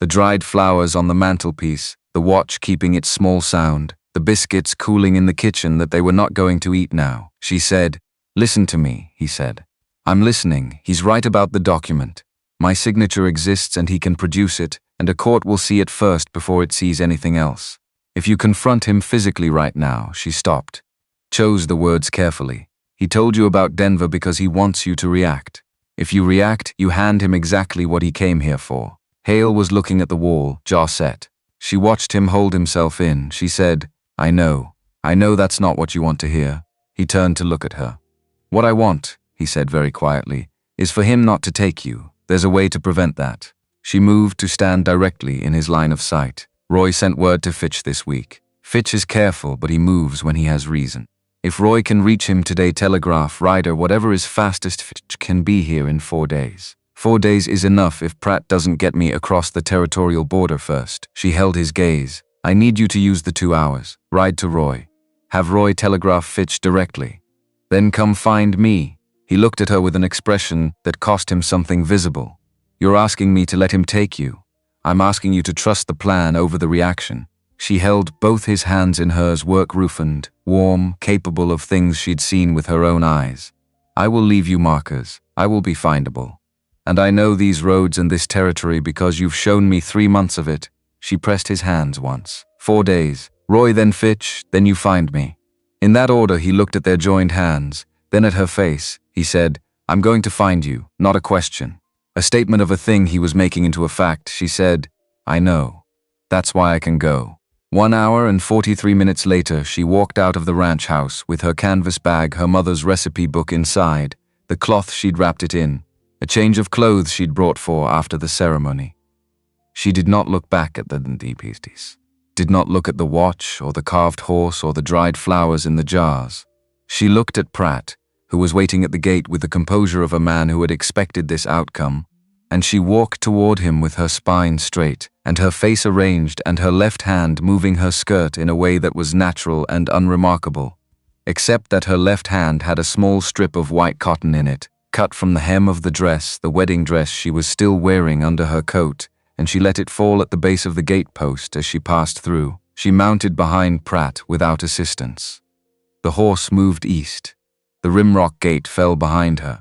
The dried flowers on the mantelpiece, the watch keeping its small sound, the biscuits cooling in the kitchen that they were not going to eat now. She said, "Listen to me," he said. "I'm listening. He's right about the document. My signature exists and he can produce it, and a court will see it first before it sees anything else. If you confront him physically right now," she stopped. Chose the words carefully. "He told you about Denver because he wants you to react. If you react, you hand him exactly what he came here for." Hale was looking at the wall, jaw set. She watched him hold himself in. She said, I know that's not what you want to hear." He turned to look at her. "What I want," he said very quietly, "is for him not to take you. There's a way to prevent that." She moved to stand directly in his line of sight. "Roy sent word to Fitch this week. Fitch is careful, but he moves when he has reason. If Roy can reach him today, telegraph, rider, whatever is fastest, Fitch can be here in 4 days. 4 days is enough if Pratt doesn't get me across the territorial border first. She held his gaze. I need you to use the 2 hours. Ride to Roy. Have Roy telegraph Fitch directly. Then come find me. He looked at her with an expression that cost him something visible. You're asking me to let him take you. I'm asking you to trust the plan over the reaction. She held both his hands in hers, work-roughened, warm, capable of things she'd seen with her own eyes. I will leave you markers. I will be findable. And I know these roads and this territory because you've shown me 3 months of it. She pressed his hands once. 4 days. Roy, then Fitch, then you find me. In that order, he looked at their joined hands, then at her face. He said, I'm going to find you, not a question. A statement of a thing he was making into a fact. She said, I know. That's why I can go. 1 hour and 43 minutes later, she walked out of the ranch house with her canvas bag, her mother's recipe book inside, the cloth she'd wrapped it in, a change of clothes she'd brought for after the ceremony. She did not look back at the DPs, did not look at the watch or the carved horse or the dried flowers in the jars. She looked at Pratt, who was waiting at the gate with the composure of a man who had expected this outcome, and she walked toward him with her spine straight and her face arranged and her left hand moving her skirt in a way that was natural and unremarkable, except that her left hand had a small strip of white cotton in it, cut from the hem of the dress, the wedding dress she was still wearing under her coat, and she let it fall at the base of the gate post as she passed through. She mounted behind Pratt without assistance. The horse moved east. The rimrock gate fell behind her.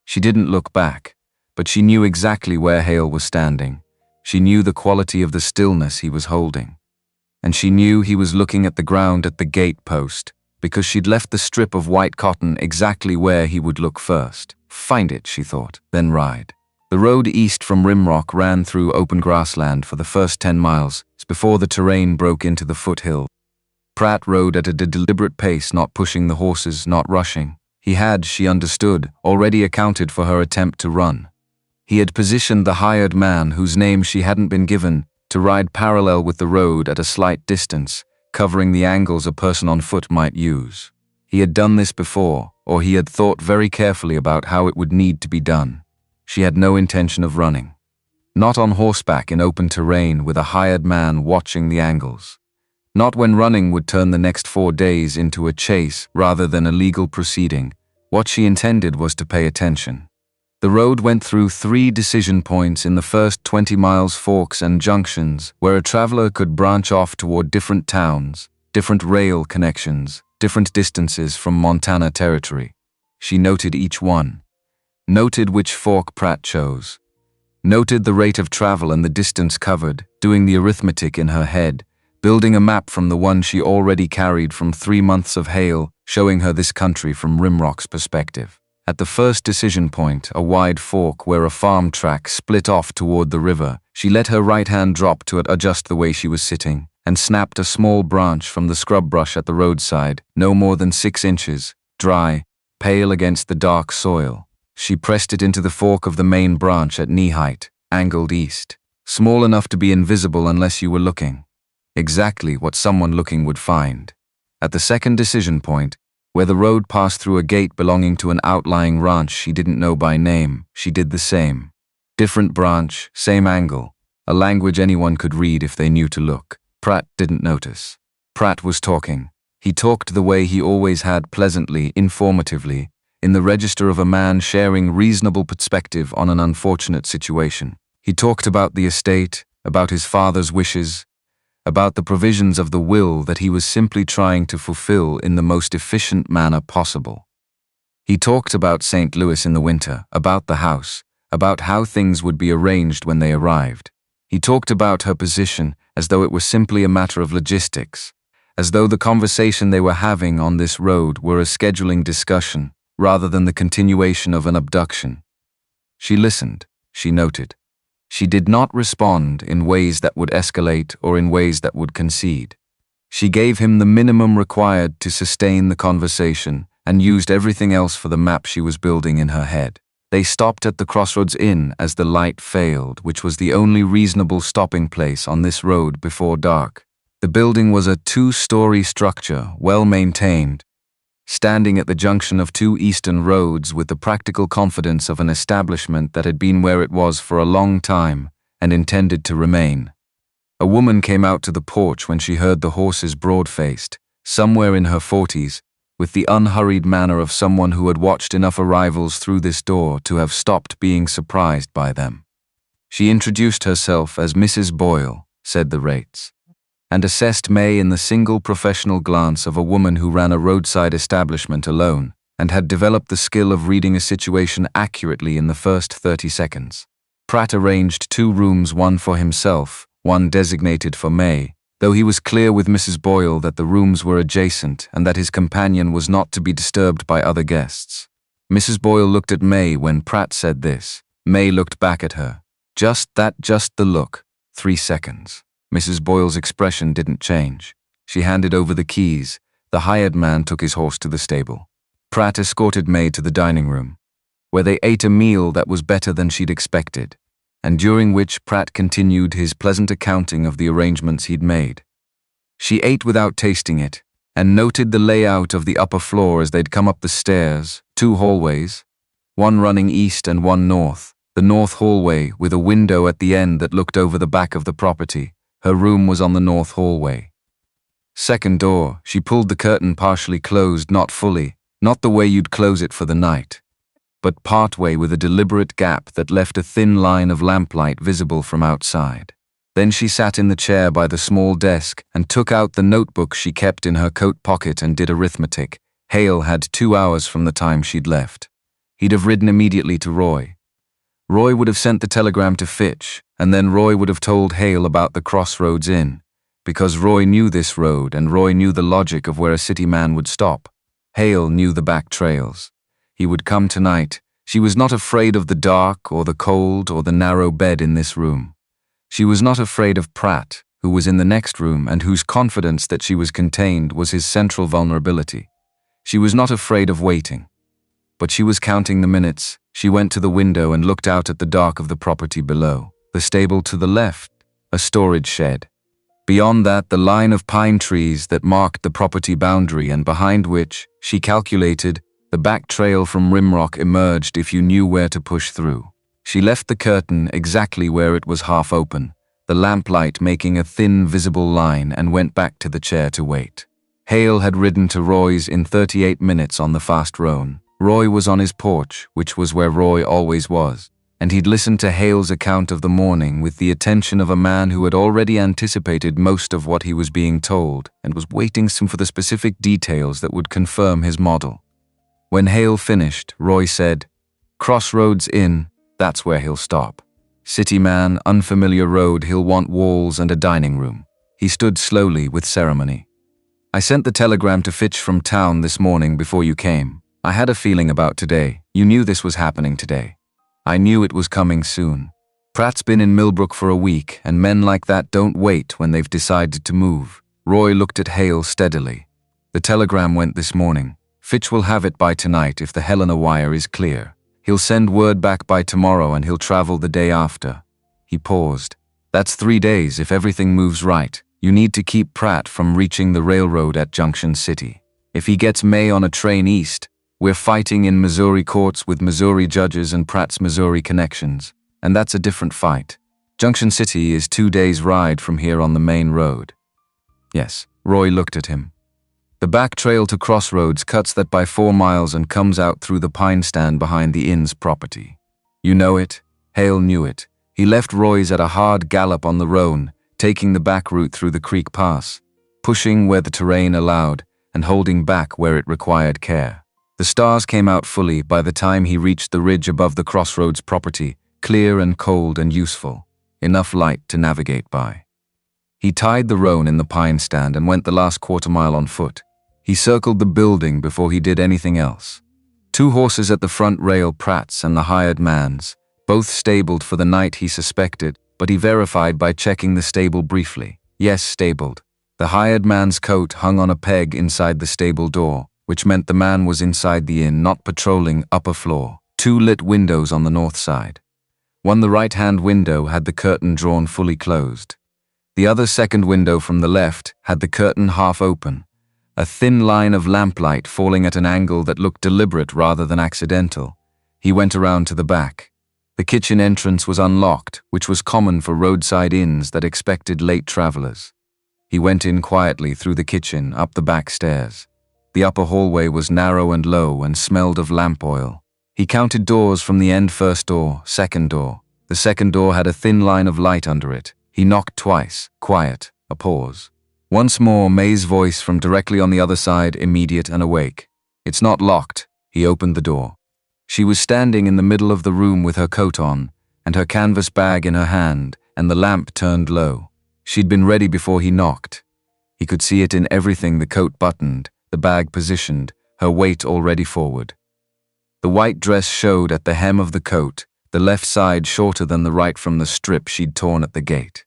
She didn't look back, but she knew exactly where Hale was standing. She knew the quality of the stillness he was holding. And she knew he was looking at the ground at the gate post, because she'd left the strip of white cotton exactly where he would look first. Find it, she thought, then ride. The road east from Rimrock ran through open grassland for the first 10 miles, before the terrain broke into the foothill. Pratt rode at a deliberate pace, not pushing the horses, not rushing. He had, she understood, already accounted for her attempt to run. He had positioned the hired man, whose name she hadn't been given, to ride parallel with the road at a slight distance, covering the angles a person on foot might use. He had done this before, or he had thought very carefully about how it would need to be done. She had no intention of running. Not on horseback in open terrain with a hired man watching the angles. Not when running would turn the next 4 days into a chase rather than a legal proceeding. What she intended was to pay attention. The road went through 3 decision points in the first 20 miles, forks and junctions, where a traveler could branch off toward different towns, different rail connections, different distances from Montana territory. She noted each one. Noted which fork Pratt chose. Noted the rate of travel and the distance covered, doing the arithmetic in her head, building a map from the one she already carried from 3 months of Hale, showing her this country from Rimrock's perspective. At the first decision point, a wide fork where a farm track split off toward the river, she let her right hand drop to adjust the way she was sitting, and snapped a small branch from the scrub brush at the roadside, no more than 6 inches, dry, pale against the dark soil. She pressed it into the fork of the main branch at knee height, angled east, small enough to be invisible unless you were looking. Exactly what someone looking would find. At the second decision point, where the road passed through a gate belonging to an outlying ranch she didn't know by name, she did the same. Different branch, same angle, a language anyone could read if they knew to look. Pratt didn't notice. Pratt was talking. He talked the way he always had, pleasantly, informatively, in the register of a man sharing reasonable perspective on an unfortunate situation. He talked about the estate, about his father's wishes, about the provisions of the will that he was simply trying to fulfill in the most efficient manner possible. He talked about St. Louis in the winter, about the house, about how things would be arranged when they arrived. He talked about her position as though it were simply a matter of logistics, as though the conversation they were having on this road were a scheduling discussion rather than the continuation of an abduction. She listened, she noted. She did not respond in ways that would escalate or in ways that would concede. She gave him the minimum required to sustain the conversation and used everything else for the map she was building in her head. They stopped at the Crossroads Inn as the light failed, which was the only reasonable stopping place on this road before dark. The building was a two-story structure, well-maintained, standing at the junction of two eastern roads with the practical confidence of an establishment that had been where it was for a long time and intended to remain. A woman came out to the porch when she heard the horses broad-faced, somewhere in her 40s, with the unhurried manner of someone who had watched enough arrivals through this door to have stopped being surprised by them. She introduced herself as Mrs. Boyle, said the rates, and assessed May in the single professional glance of a woman who ran a roadside establishment alone and had developed the skill of reading a situation accurately in the first 30 seconds. Pratt arranged 2 rooms, one for himself, one designated for May, though he was clear with Mrs. Boyle that the rooms were adjacent and that his companion was not to be disturbed by other guests. Mrs. Boyle looked at May when Pratt said this. May looked back at her. Just the look. 3 seconds. Mrs. Boyle's expression didn't change. She handed over the keys. The hired man took his horse to the stable. Pratt escorted May to the dining room, where they ate a meal that was better than she'd expected, and during which Pratt continued his pleasant accounting of the arrangements he'd made. She ate without tasting it, and noted the layout of the upper floor as they'd come up the stairs, 2 hallways, one running east and one north. The north hallway with a window at the end that looked over the back of the property. Her room was on the north hallway. Second door, she pulled the curtain partially closed, not fully, not the way you'd close it for the night, but partway with a deliberate gap that left a thin line of lamplight visible from outside. Then she sat in the chair by the small desk and took out the notebook she kept in her coat pocket and did arithmetic. Hale had 2 hours from the time she'd left. He'd have ridden immediately to Roy. Roy would have sent the telegram to Fitch, and then Roy would have told Hale about the Crossroads Inn, because Roy knew this road and Roy knew the logic of where a city man would stop. Hale knew the back trails. He would come tonight. She was not afraid of the dark or the cold or the narrow bed in this room. She was not afraid of Pratt, who was in the next room and whose confidence that she was contained was his central vulnerability. She was not afraid of waiting. But she was counting the minutes. She went to the window and looked out at the dark of the property below. The stable to the left, a storage shed. Beyond that, the line of pine trees that marked the property boundary and behind which, she calculated, the back trail from Rimrock emerged if you knew where to push through. She left the curtain exactly where it was half open, the lamplight making a thin visible line, and went back to the chair to wait. Hale had ridden to Roy's in 38 minutes on the fast roan. Roy was on his porch, which was where Roy always was, and he'd listened to Hale's account of the morning with the attention of a man who had already anticipated most of what he was being told and was waiting for the specific details that would confirm his model. When Hale finished, Roy said, "Crossroads Inn, that's where he'll stop. City man, unfamiliar road, he'll want walls and a dining room." He stood slowly with ceremony. "I sent the telegram to Fitch from town this morning before you came. I had a feeling about today. You knew this was happening today. I knew it was coming soon. Pratt's been in Millbrook for a week, and men like that don't wait when they've decided to move." Roy looked at Hale steadily. "The telegram went this morning. Fitch will have it by tonight if the Helena wire is clear. He'll send word back by tomorrow and he'll travel the day after." He paused. "That's 3 days if everything moves right. You need to keep Pratt from reaching the railroad at Junction City. If he gets May on a train east, we're fighting in Missouri courts with Missouri judges and Pratt's Missouri connections, and that's a different fight. Junction City is 2 days' ride from here on the main road." "Yes." Roy looked at him. "The back trail to Crossroads cuts that by 4 miles and comes out through the pine stand behind the inn's property. You know it?" Hale knew it. He left Roy's at a hard gallop on the roan, taking the back route through the creek pass, pushing where the terrain allowed and holding back where it required care. The stars came out fully by the time he reached the ridge above the Crossroads property, clear and cold and useful, enough light to navigate by. He tied the roan in the pine stand and went the last quarter mile on foot. He circled the building before he did anything else. 2 horses at the front rail, Pratt's and the hired man's, both stabled for the night he suspected, but he verified by checking the stable briefly. Yes, stabled. The hired man's coat hung on a peg inside the stable door, which meant the man was inside the inn, not patrolling upper floor. 2 lit windows on the north side. One, the right-hand window, had the curtain drawn fully closed. The other second window from the left had the curtain half open, a thin line of lamplight falling at an angle that looked deliberate rather than accidental. He went around to the back. The kitchen entrance was unlocked, which was common for roadside inns that expected late travelers. He went in quietly through the kitchen, up the back stairs. The upper hallway was narrow and low and smelled of lamp oil. He counted doors from the end: first door, second door. The second door had a thin line of light under it. He knocked twice, quiet, a pause. Once more, May's voice from directly on the other side, immediate and awake. "It's not locked." He opened the door. She was standing in the middle of the room with her coat on, and her canvas bag in her hand, and the lamp turned low. She'd been ready before he knocked. He could see it in everything: the coat buttoned, the bag positioned, her weight already forward. The white dress showed at the hem of the coat, the left side shorter than the right from the strip she'd torn at the gate.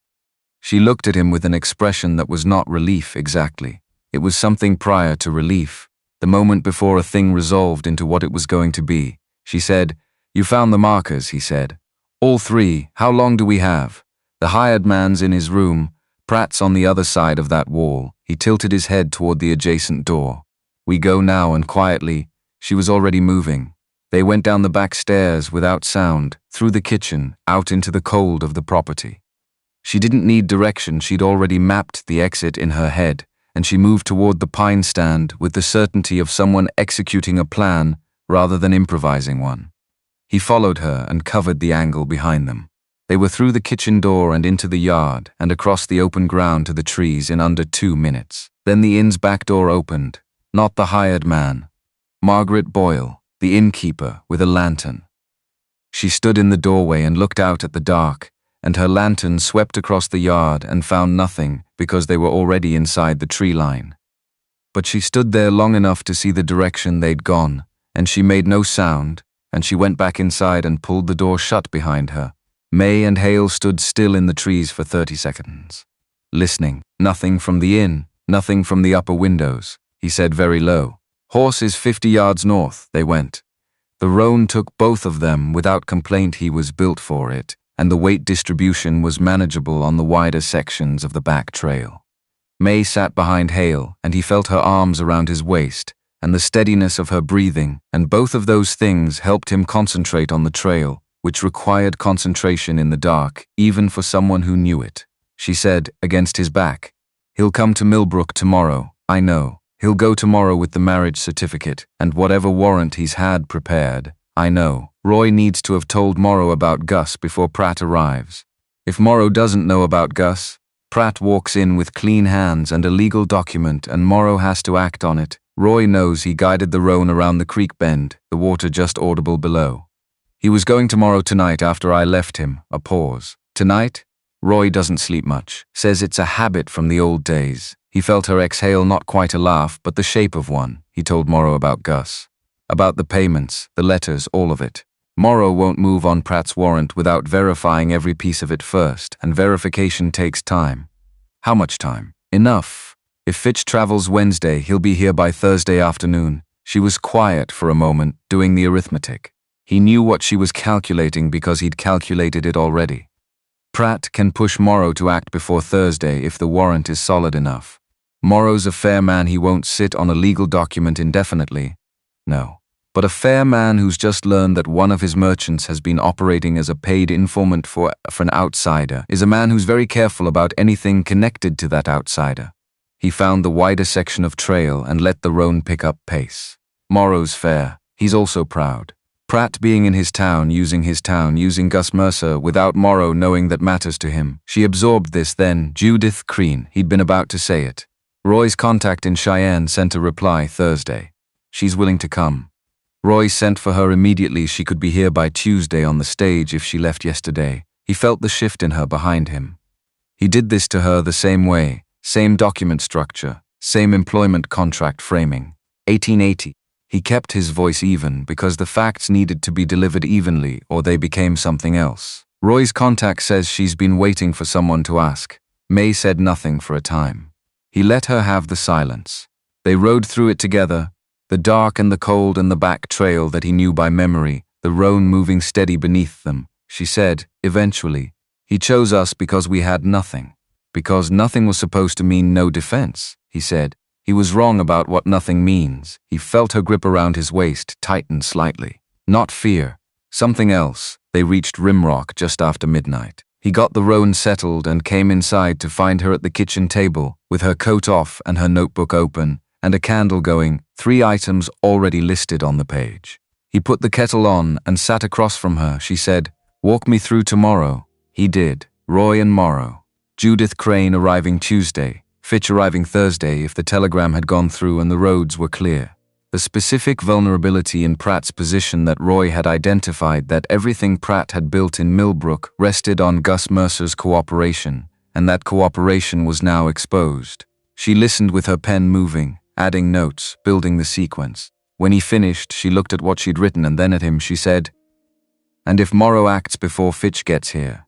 She looked at him with an expression that was not relief exactly. It was something prior to relief, the moment before a thing resolved into what it was going to be. She said, "You found the markers," he said. "All three. How long do we have?" "The hired man's in his room. Pratt's on the other side of that wall." He tilted his head toward the adjacent door. "We go now," and quietly, she was already moving. They went down the back stairs without sound, through the kitchen, out into the cold of the property. She didn't need direction, she'd already mapped the exit in her head, and she moved toward the pine stand with the certainty of someone executing a plan rather than improvising one. He followed her and covered the angle behind them. They were through the kitchen door and into the yard and across the open ground to the trees in under 2 minutes. Then the inn's back door opened. Not the hired man. Margaret Boyle, the innkeeper, with a lantern. She stood in the doorway and looked out at the dark, and her lantern swept across the yard and found nothing because they were already inside the tree line. But she stood there long enough to see the direction they'd gone, and she made no sound, and she went back inside and pulled the door shut behind her. May and Hale stood still in the trees for 30 seconds, listening. "Nothing from the inn, nothing from the upper windows," he said very low. "Horse is 50 yards north." They went. The roan took both of them without complaint. He was built for it, and the weight distribution was manageable on the wider sections of the back trail. May sat behind Hale, and he felt her arms around his waist, and the steadiness of her breathing, and both of those things helped him concentrate on the trail, which required concentration in the dark, even for someone who knew it. She said, against his back, "He'll come to Millbrook tomorrow, I know. He'll go tomorrow with the marriage certificate, and whatever warrant he's had prepared, I know. Roy needs to have told Morrow about Gus before Pratt arrives. If Morrow doesn't know about Gus, Pratt walks in with clean hands and a legal document and Morrow has to act on it. Roy knows he guided the roan around the creek bend, the water just audible below. He was going tomorrow tonight after I left him." A pause. "Tonight? Roy doesn't sleep much. Says it's a habit from the old days." He felt her exhale, not quite a laugh, but the shape of one. He told Morrow about Gus. About the payments, the letters, all of it. Morrow won't move on Pratt's warrant without verifying every piece of it first, and verification takes time. How much time? Enough. If Fitch travels Wednesday, he'll be here by Thursday afternoon. She was quiet for a moment, doing the arithmetic. He knew what she was calculating because he'd calculated it already. Pratt can push Morrow to act before Thursday if the warrant is solid enough. Morrow's a fair man. He won't sit on a legal document indefinitely. No. But a fair man who's just learned that one of his merchants has been operating as a paid informant for an outsider is a man who's very careful about anything connected to that outsider. He found the wider section of trail and let the roan pick up pace. Morrow's fair. He's also proud. Pratt being in his town, using Gus Mercer without Morrow knowing that matters to him. She absorbed this then. Judith Crean, he'd been about to say it. Roy's contact in Cheyenne sent a reply Thursday. She's willing to come. Roy sent for her immediately. She could be here by Tuesday on the stage if she left yesterday. He felt the shift in her behind him. He did this to her the same way, same document structure, same employment contract framing. 1880. He kept his voice even because the facts needed to be delivered evenly or they became something else. Roy's contact says she's been waiting for someone to ask. May said nothing for a time. He let her have the silence. They rode through it together, the dark and the cold and the back trail that he knew by memory, the roan moving steady beneath them. She said, eventually, "He chose us because we had nothing. Because nothing was supposed to mean no defense, he said. He was wrong about what nothing means. He felt her grip around his waist tighten slightly. Not fear. Something else. They reached Rimrock just after midnight. He got the roan settled and came inside to find her at the kitchen table, with her coat off and her notebook open, and a candle going, 3 items already listed on the page. He put the kettle on and sat across from her. She said, "Walk me through tomorrow." He did. Roy and Morrow. Judith Crane arriving Tuesday, Fitch arriving Thursday if the telegram had gone through and the roads were clear. The specific vulnerability in Pratt's position that Roy had identified, that everything Pratt had built in Millbrook rested on Gus Mercer's cooperation, and that cooperation was now exposed. She listened with her pen moving, adding notes, building the sequence. When he finished, she looked at what she'd written and then at him. She said, "And if Morrow acts before Fitch gets here?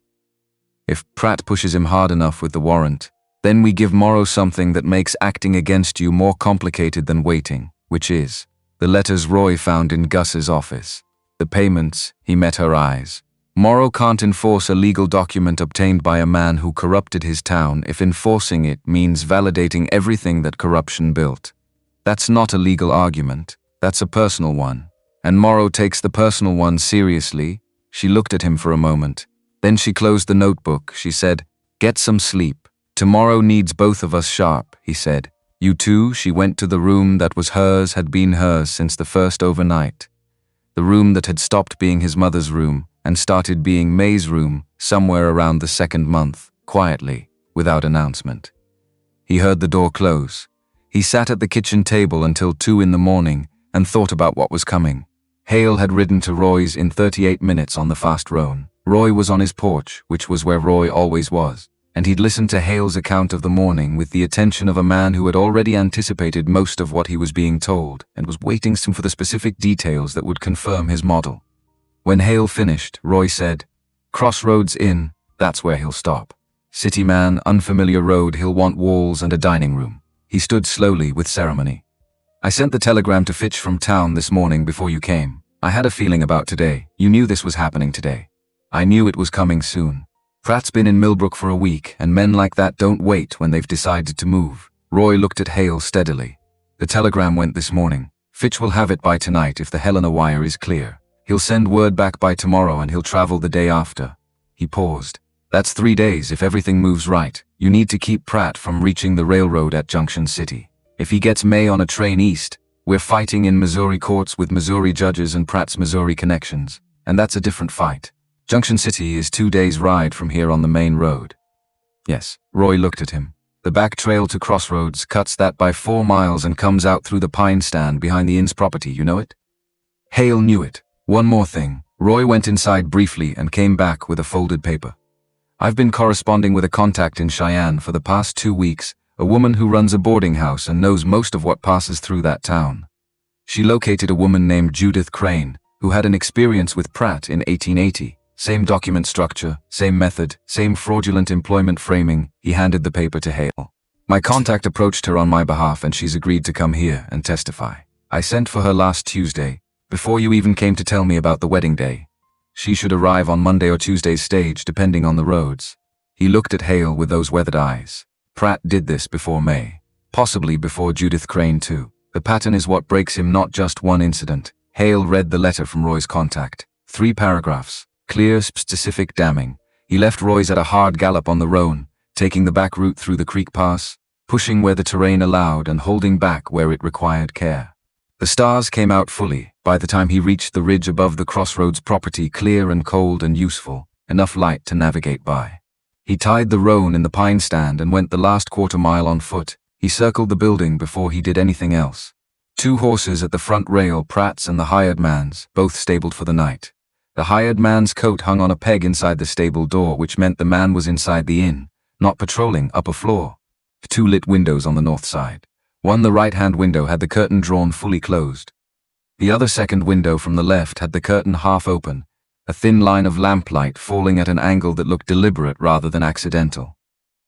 If Pratt pushes him hard enough with the warrant, then we give Morrow something that makes acting against you more complicated than waiting, which is the letters Roy found in Gus's office. The payments." He met her eyes. "Morrow can't enforce a legal document obtained by a man who corrupted his town if enforcing it means validating everything that corruption built. That's not a legal argument, that's a personal one. And Morrow takes the personal one seriously." She looked at him for a moment. Then she closed the notebook. She said, "Get some sleep. Tomorrow needs both of us sharp," he said. "You too." She went to the room that was hers, had been hers since the first overnight. The room that had stopped being his mother's room and started being May's room somewhere around the 2nd month, quietly, without announcement. He heard the door close. He sat at the kitchen table until 2 in the morning and thought about what was coming. Hale had ridden to Roy's in 38 minutes on the fast roan. Roy was on his porch, which was where Roy always was, and he'd listened to Hale's account of the morning with the attention of a man who had already anticipated most of what he was being told and was waiting for the specific details that would confirm his model. When Hale finished, Roy said, "Crossroads Inn, that's where he'll stop. City man, unfamiliar road, he'll want walls and a dining room." He stood slowly with ceremony. "I sent the telegram to Fitch from town this morning before you came. I had a feeling about today. You knew this was happening today. I knew it was coming soon. Pratt's been in Millbrook for a week, and men like that don't wait when they've decided to move." Roy looked at Hale steadily. "The telegram went this morning. Fitch will have it by tonight if the Helena wire is clear. He'll send word back by tomorrow and he'll travel the day after." He paused. "That's 3 days if everything moves right. You need to keep Pratt from reaching the railroad at Junction City. If he gets May on a train east, we're fighting in Missouri courts with Missouri judges and Pratt's Missouri connections, and that's a different fight. Junction City is 2 days' ride from here on the main road." "Yes." Roy looked at him. "The back trail to Crossroads cuts that by 4 miles and comes out through the pine stand behind the inn's property, you know it?" Hale knew it. "One more thing." Roy went inside briefly and came back with a folded paper. "I've been corresponding with a contact in Cheyenne for the past 2 weeks, a woman who runs a boarding house and knows most of what passes through that town. She located a woman named Judith Crane, who had an experience with Pratt in 1880. Same document structure, same method, same fraudulent employment framing." He handed the paper to Hale. "My contact approached her on my behalf and she's agreed to come here and testify. I sent for her last Tuesday, before you even came to tell me about the wedding day. She should arrive on Monday or Tuesday's stage depending on the roads." He looked at Hale with those weathered eyes. "Pratt did this before May. Possibly before Judith Crane too. The pattern is what breaks him, not just one incident." Hale read the letter from Roy's contact. 3 paragraphs. Clear, specific, damning. He left Roy's at a hard gallop on the roan, taking the back route through the creek pass, pushing where the terrain allowed and holding back where it required care. The stars came out fully by the time he reached the ridge above the Crossroads property, clear and cold and useful, enough light to navigate by. He tied the roan in the pine stand and went the last 1/4 mile on foot. He circled the building before he did anything else. 2 horses at the front rail, Pratt's and the hired man's, both stabled for the night. The hired man's coat hung on a peg inside the stable door, which meant the man was inside the inn, not patrolling upper floor. 2 lit windows on the north side. One, the right-hand window, had the curtain drawn fully closed. The other, second window from the left, had the curtain half open, a thin line of lamplight falling at an angle that looked deliberate rather than accidental.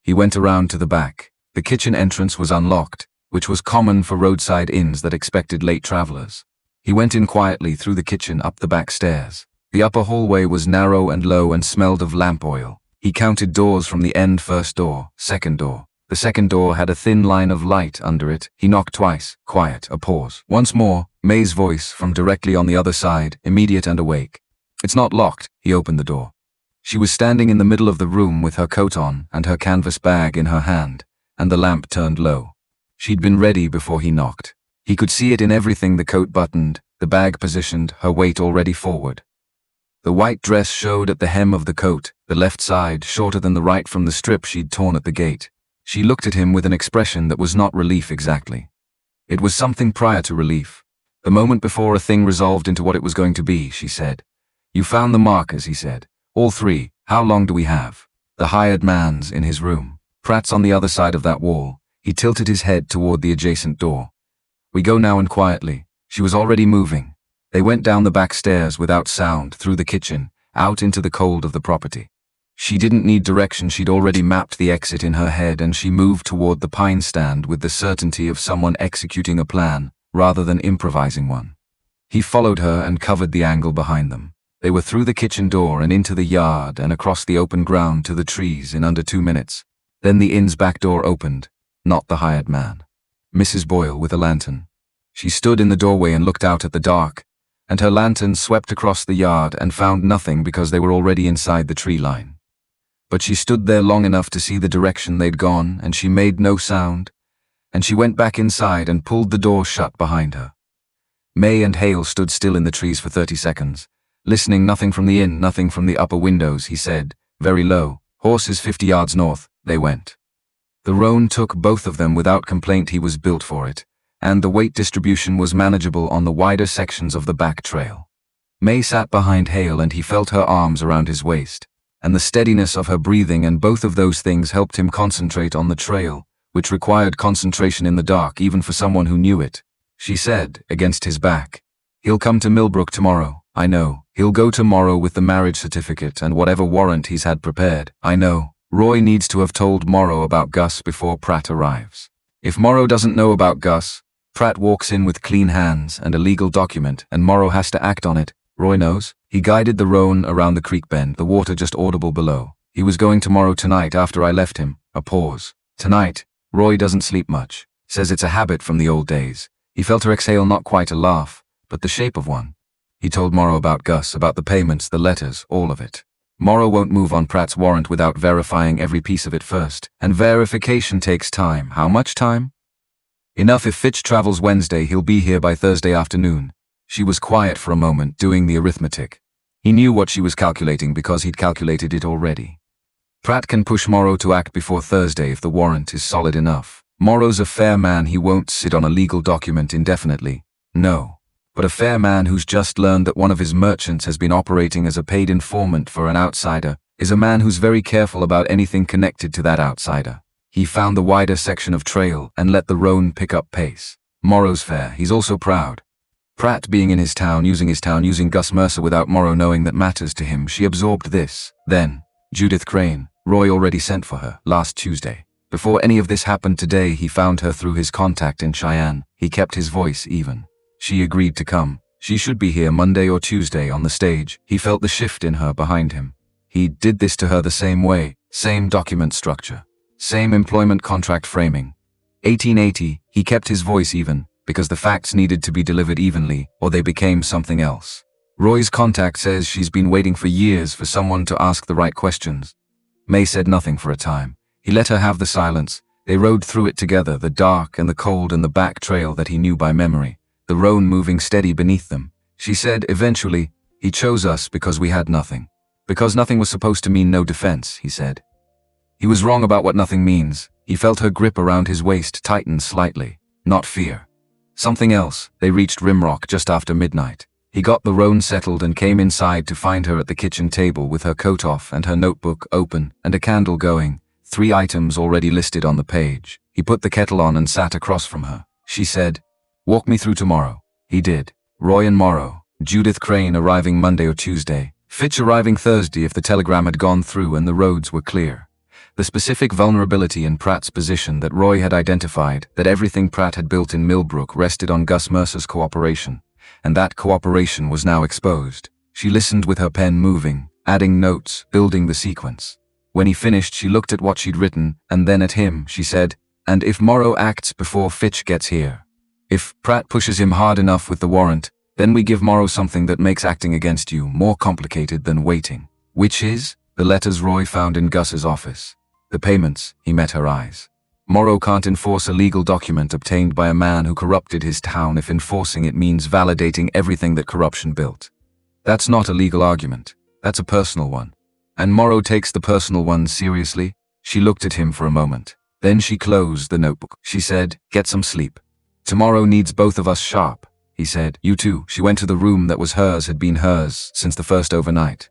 He went around to the back. The kitchen entrance was unlocked, which was common for roadside inns that expected late travelers. He went in quietly through the kitchen up the back stairs. The upper hallway was narrow and low and smelled of lamp oil. He counted doors from the end: first door, second door. The second door had a thin line of light under it. He knocked twice. Quiet, a pause. Once more, May's voice from directly on the other side, immediate and awake. "It's not locked." He opened the door. She was standing in the middle of the room with her coat on and her canvas bag in her hand, and the lamp turned low. She'd been ready before he knocked. He could see it in everything: the coat buttoned, the bag positioned, her weight already forward. The white dress showed at the hem of the coat, the left side shorter than the right from the strip she'd torn at the gate. She looked at him with an expression that was not relief exactly. It was something prior to relief. The moment before a thing resolved into what it was going to be, she said. "You found the markers," he said. "All three. How long do we have?" The hired man's in his room. Pratt's on the other side of that wall. He tilted his head toward the adjacent door. "We go now," and quietly. She was already moving. They went down the back stairs without sound, through the kitchen, out into the cold of the property. She didn't need direction. She'd already mapped the exit in her head, and she moved toward the pine stand with the certainty of someone executing a plan rather than improvising one. He followed her and covered the angle behind them. They were through the kitchen door and into the yard and across the open ground to the trees in under 2 minutes. Then the inn's back door opened. Not the hired man. Mrs. Boyle with a lantern. She stood in the doorway and looked out at the dark, and her lantern swept across the yard and found nothing because they were already inside the tree line. But she stood there long enough to see the direction they'd gone, and she made no sound, and she went back inside and pulled the door shut behind her. May and Hale stood still in the trees for 30 seconds, listening. "Nothing from the inn, nothing from the upper windows," he said, very low. "Horses 50 yards north." They went. The roan took both of them without complaint. He was built for it, and the weight distribution was manageable on the wider sections of the back trail. May sat behind Hale and he felt her arms around his waist, and the steadiness of her breathing, and both of those things helped him concentrate on the trail, which required concentration in the dark even for someone who knew it. She said, against his back, "He'll come to Millbrook tomorrow. I know. He'll go tomorrow with the marriage certificate and whatever warrant he's had prepared. I know. Roy needs to have told Morrow about Gus before Pratt arrives. If Morrow doesn't know about Gus, Pratt walks in with clean hands and a legal document, and Morrow has to act on it. Roy knows." He guided the roan around the creek bend, the water just audible below. "He was going tomorrow tonight after I left him." A pause. "Tonight. Roy doesn't sleep much. Says it's a habit from the old days." He felt her exhale, not quite a laugh, but the shape of one. He told Morrow about Gus, about the payments, the letters, all of it. Morrow won't move on Pratt's warrant without verifying every piece of it first, and verification takes time. How much time? Enough. If Fitch travels Wednesday, he'll be here by Thursday afternoon. She was quiet for a moment, doing the arithmetic. He knew what she was calculating because he'd calculated it already. Pratt can push Morrow to act before Thursday if the warrant is solid enough. Morrow's a fair man. He won't sit on a legal document indefinitely. No. But a fair man who's just learned that one of his merchants has been operating as a paid informant for an outsider is a man who's very careful about anything connected to that outsider. He found the wider section of trail and let the roan pick up pace. Morrow's fair. He's also proud. Pratt being in his town, using Gus Mercer without Morrow knowing that matters to him. She absorbed this. Then, Judith Crane. Roy already sent for her, last Tuesday. Before any of this happened today, he found her through his contact in Cheyenne. He kept his voice even. She agreed to come. She should be here Monday or Tuesday on the stage. He felt the shift in her behind him. He did this to her the same way, same document structure, same employment contract framing. 1880, he kept his voice even, because the facts needed to be delivered evenly, or they became something else. Roy's contact says she's been waiting for years for someone to ask the right questions. May said nothing for a time. He let her have the silence. They rode through it together, the dark and the cold and the back trail that he knew by memory, the roan moving steady beneath them. She said, eventually, "He chose us because we had nothing. Because nothing was supposed to mean no defense," he said. He was wrong about what nothing means. He felt her grip around his waist tighten slightly. Not fear. Something else. They reached Rimrock just after midnight. He got the roan settled and came inside to find her at the kitchen table with her coat off and her notebook open and a candle going, 3 items already listed on the page. He put the kettle on and sat across from her. She said, "Walk me through tomorrow." He did. Roy and Morrow. Judith Crane arriving Monday or Tuesday. Fitch arriving Thursday if the telegram had gone through and the roads were clear. The specific vulnerability in Pratt's position that Roy had identified, that everything Pratt had built in Millbrook rested on Gus Mercer's cooperation, and that cooperation was now exposed. She listened with her pen moving, adding notes, building the sequence. When he finished, she looked at what she'd written, and then at him. She said, "And if Morrow acts before Fitch gets here. If Pratt pushes him hard enough with the warrant, then we give Morrow something that makes acting against you more complicated than waiting." Which is? The letters Roy found in Gus's office. The payments. He met her eyes. Morrow can't enforce a legal document obtained by a man who corrupted his town if enforcing it means validating everything that corruption built. That's not a legal argument. That's a personal one. And Morrow takes the personal one seriously. She looked at him for a moment. Then she closed the notebook. She said, "Get some sleep. Tomorrow needs both of us sharp." He said, "You too." She went to the room that was hers, had been hers since the first overnight.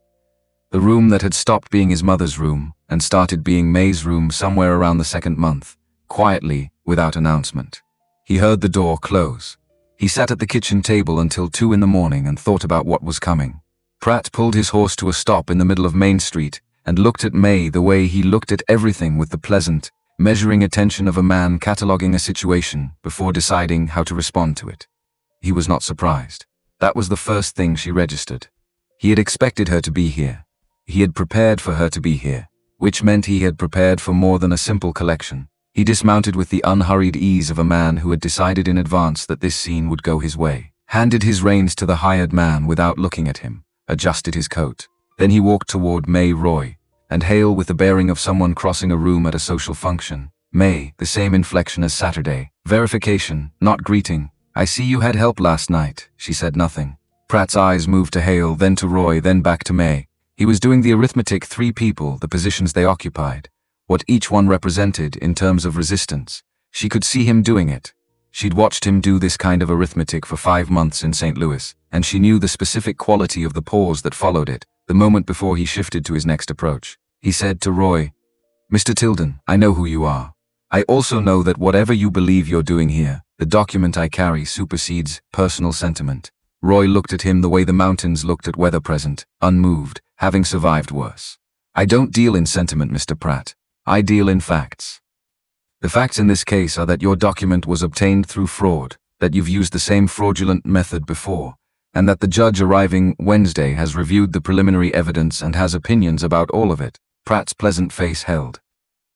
The room that had stopped being his mother's room and started being May's room somewhere around the second month, quietly, without announcement. He heard the door close. He sat at the kitchen table until 2 in the morning and thought about what was coming. Pratt pulled his horse to a stop in the middle of Main Street and looked at May the way he looked at everything, with the pleasant, measuring attention of a man cataloging a situation before deciding how to respond to it. He was not surprised. That was the first thing she registered. He had expected her to be here. He had prepared for her to be here, which meant he had prepared for more than a simple collection. He dismounted with the unhurried ease of a man who had decided in advance that this scene would go his way, handed his reins to the hired man without looking at him, adjusted his coat. Then he walked toward May Roy, and Hale with the bearing of someone crossing a room at a social function. May, the same inflection as Saturday. Verification, not greeting. "I see you had help last night." She said nothing. Pratt's eyes moved to Hale, then to Roy, then back to May. He was doing the arithmetic: 3 people, the positions they occupied, what each one represented in terms of resistance. She could see him doing it. She'd watched him do this kind of arithmetic for 5 months in St. Louis, and she knew the specific quality of the pause that followed it, the moment before he shifted to his next approach. He said to Roy, "Mr. Tilden, I know who you are. I also know that whatever you believe you're doing here, the document I carry supersedes personal sentiment." Roy looked at him the way the mountains looked at weather, present, unmoved, having survived worse. "I don't deal in sentiment, Mr. Pratt. I deal in facts. The facts in this case are that your document was obtained through fraud, that you've used the same fraudulent method before, and that the judge arriving Wednesday has reviewed the preliminary evidence and has opinions about all of it." Pratt's pleasant face held.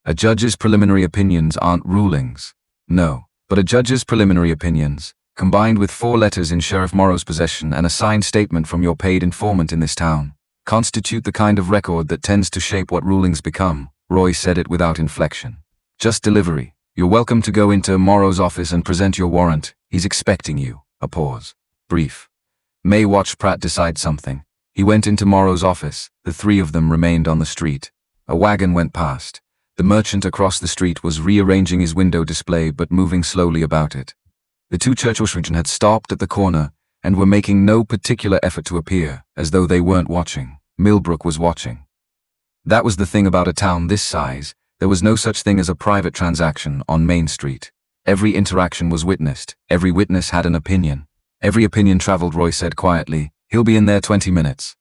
A judge's preliminary opinions aren't rulings. No, but a judge's preliminary opinions, combined with 4 letters in Sheriff Morrow's possession and a signed statement from your paid informant in this town, constitute the kind of record that tends to shape what rulings become. Roy said it without inflection. "Just delivery. You're welcome to go into Morrow's office and present your warrant. He's expecting you." A pause. Brief. May watched Pratt decide something. He went into Morrow's office. The 3 of them remained on the street. A wagon went past. The merchant across the street was rearranging his window display but moving slowly about it. The 2 Churchill's had stopped at the corner and were making no particular effort to appear, as though they weren't watching. Millbrook was watching. That was the thing about a town this size. There was no such thing as a private transaction on Main Street. Every interaction was witnessed. Every witness had an opinion. Every opinion traveled. Roy said quietly, "He'll be in there 20 minutes.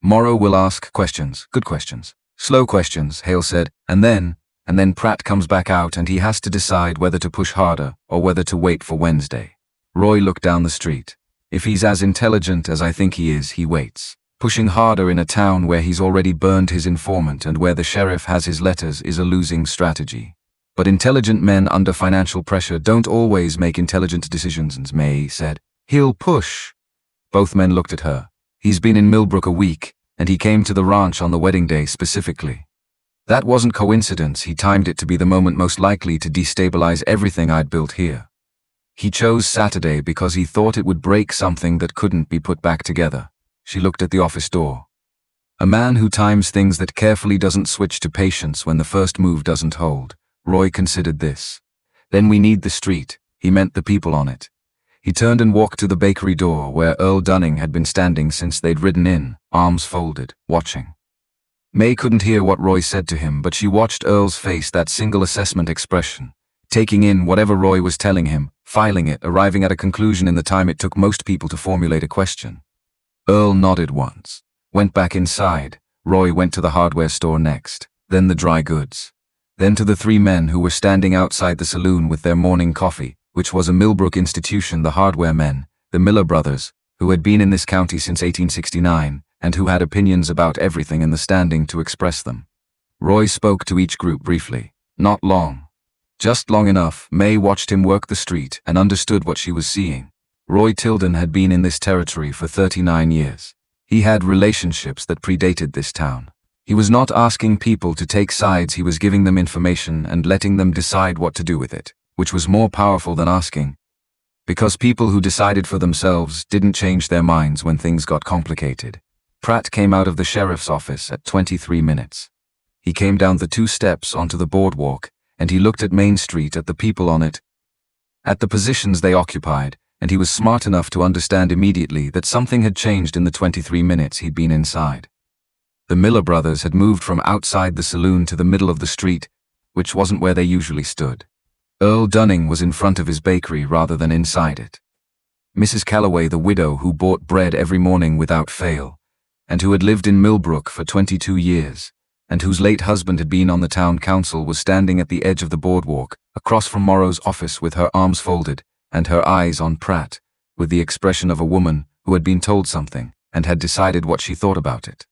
Morrow will ask questions, good questions. Slow questions," Hale said, and then Pratt comes back out and he has to decide whether to push harder or whether to wait for Wednesday." Roy looked down the street. "If he's as intelligent as I think he is, he waits. Pushing harder in a town where he's already burned his informant and where the sheriff has his letters is a losing strategy. But intelligent men under financial pressure don't always make intelligent decisions," May said. "He'll push." Both men looked at her. "He's been in Millbrook a week, and he came to the ranch on the wedding day specifically. That wasn't coincidence. He timed it to be the moment most likely to destabilize everything I'd built here. He chose Saturday because he thought it would break something that couldn't be put back together." She looked at the office door. "A man who times things that carefully doesn't switch to patience when the first move doesn't hold." Roy considered this. "Then we need the street." He meant the people on it. He turned and walked to the bakery door where Earl Dunning had been standing since they'd ridden in, arms folded, watching. May couldn't hear what Roy said to him, but she watched Earl's face, that single assessment expression, taking in whatever Roy was telling him, filing it, arriving at a conclusion in the time it took most people to formulate a question. Earl nodded once, went back inside. Roy went to the hardware store next, then the dry goods, then to the 3 men who were standing outside the saloon with their morning coffee, which was a Millbrook institution. The hardware men, the Miller brothers, who had been in this county since 1869, and who had opinions about everything and the standing to express them. Roy spoke to each group briefly. Not long. Just long enough, May watched him work the street and understood what she was seeing. Roy Tilden had been in this territory for 39 years. He had relationships that predated this town. He was not asking people to take sides, he was giving them information and letting them decide what to do with it, which was more powerful than asking. Because people who decided for themselves didn't change their minds when things got complicated. Pratt came out of the sheriff's office at 23 minutes. He came down the 2 steps onto the boardwalk, and he looked at Main Street, at the people on it, at the positions they occupied, and he was smart enough to understand immediately that something had changed in the 23 minutes he'd been inside. The Miller brothers had moved from outside the saloon to the middle of the street, which wasn't where they usually stood. Earl Dunning was in front of his bakery rather than inside it. Mrs. Calloway, the widow who bought bread every morning without fail, and who had lived in Millbrook for 22 years, and whose late husband had been on the town council, was standing at the edge of the boardwalk, across from Morrow's office with her arms folded and her eyes on Pratt, with the expression of a woman who had been told something and had decided what she thought about it.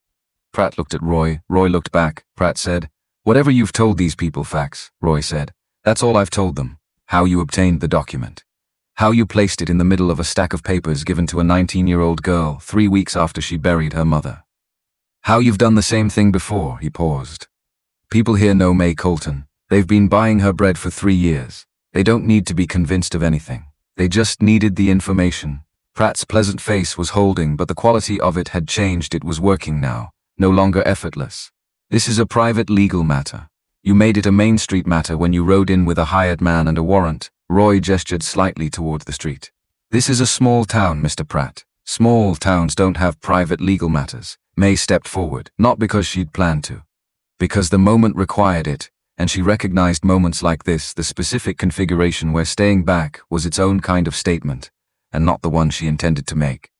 Pratt looked at Roy. Roy looked back. Pratt said, "Whatever you've told these people, facts," Roy said. "That's all I've told them. How you obtained the document. How you placed it in the middle of a stack of papers given to a 19-year-old girl 3 weeks after she buried her mother. How you've done the same thing before." He paused. "People here know May Colton. They've been buying her bread for 3 years. They don't need to be convinced of anything. They just needed the information." Pratt's pleasant face was holding, but the quality of it had changed. It was working now, no longer effortless. "This is a private legal matter. You made it a Main Street matter when you rode in with a hired man and a warrant." Roy gestured slightly toward the street. "This is a small town, Mr. Pratt. Small towns don't have private legal matters." May stepped forward, not because she'd planned to. Because the moment required it, and she recognized moments like this, the specific configuration where staying back was its own kind of statement, and not the one she intended to make.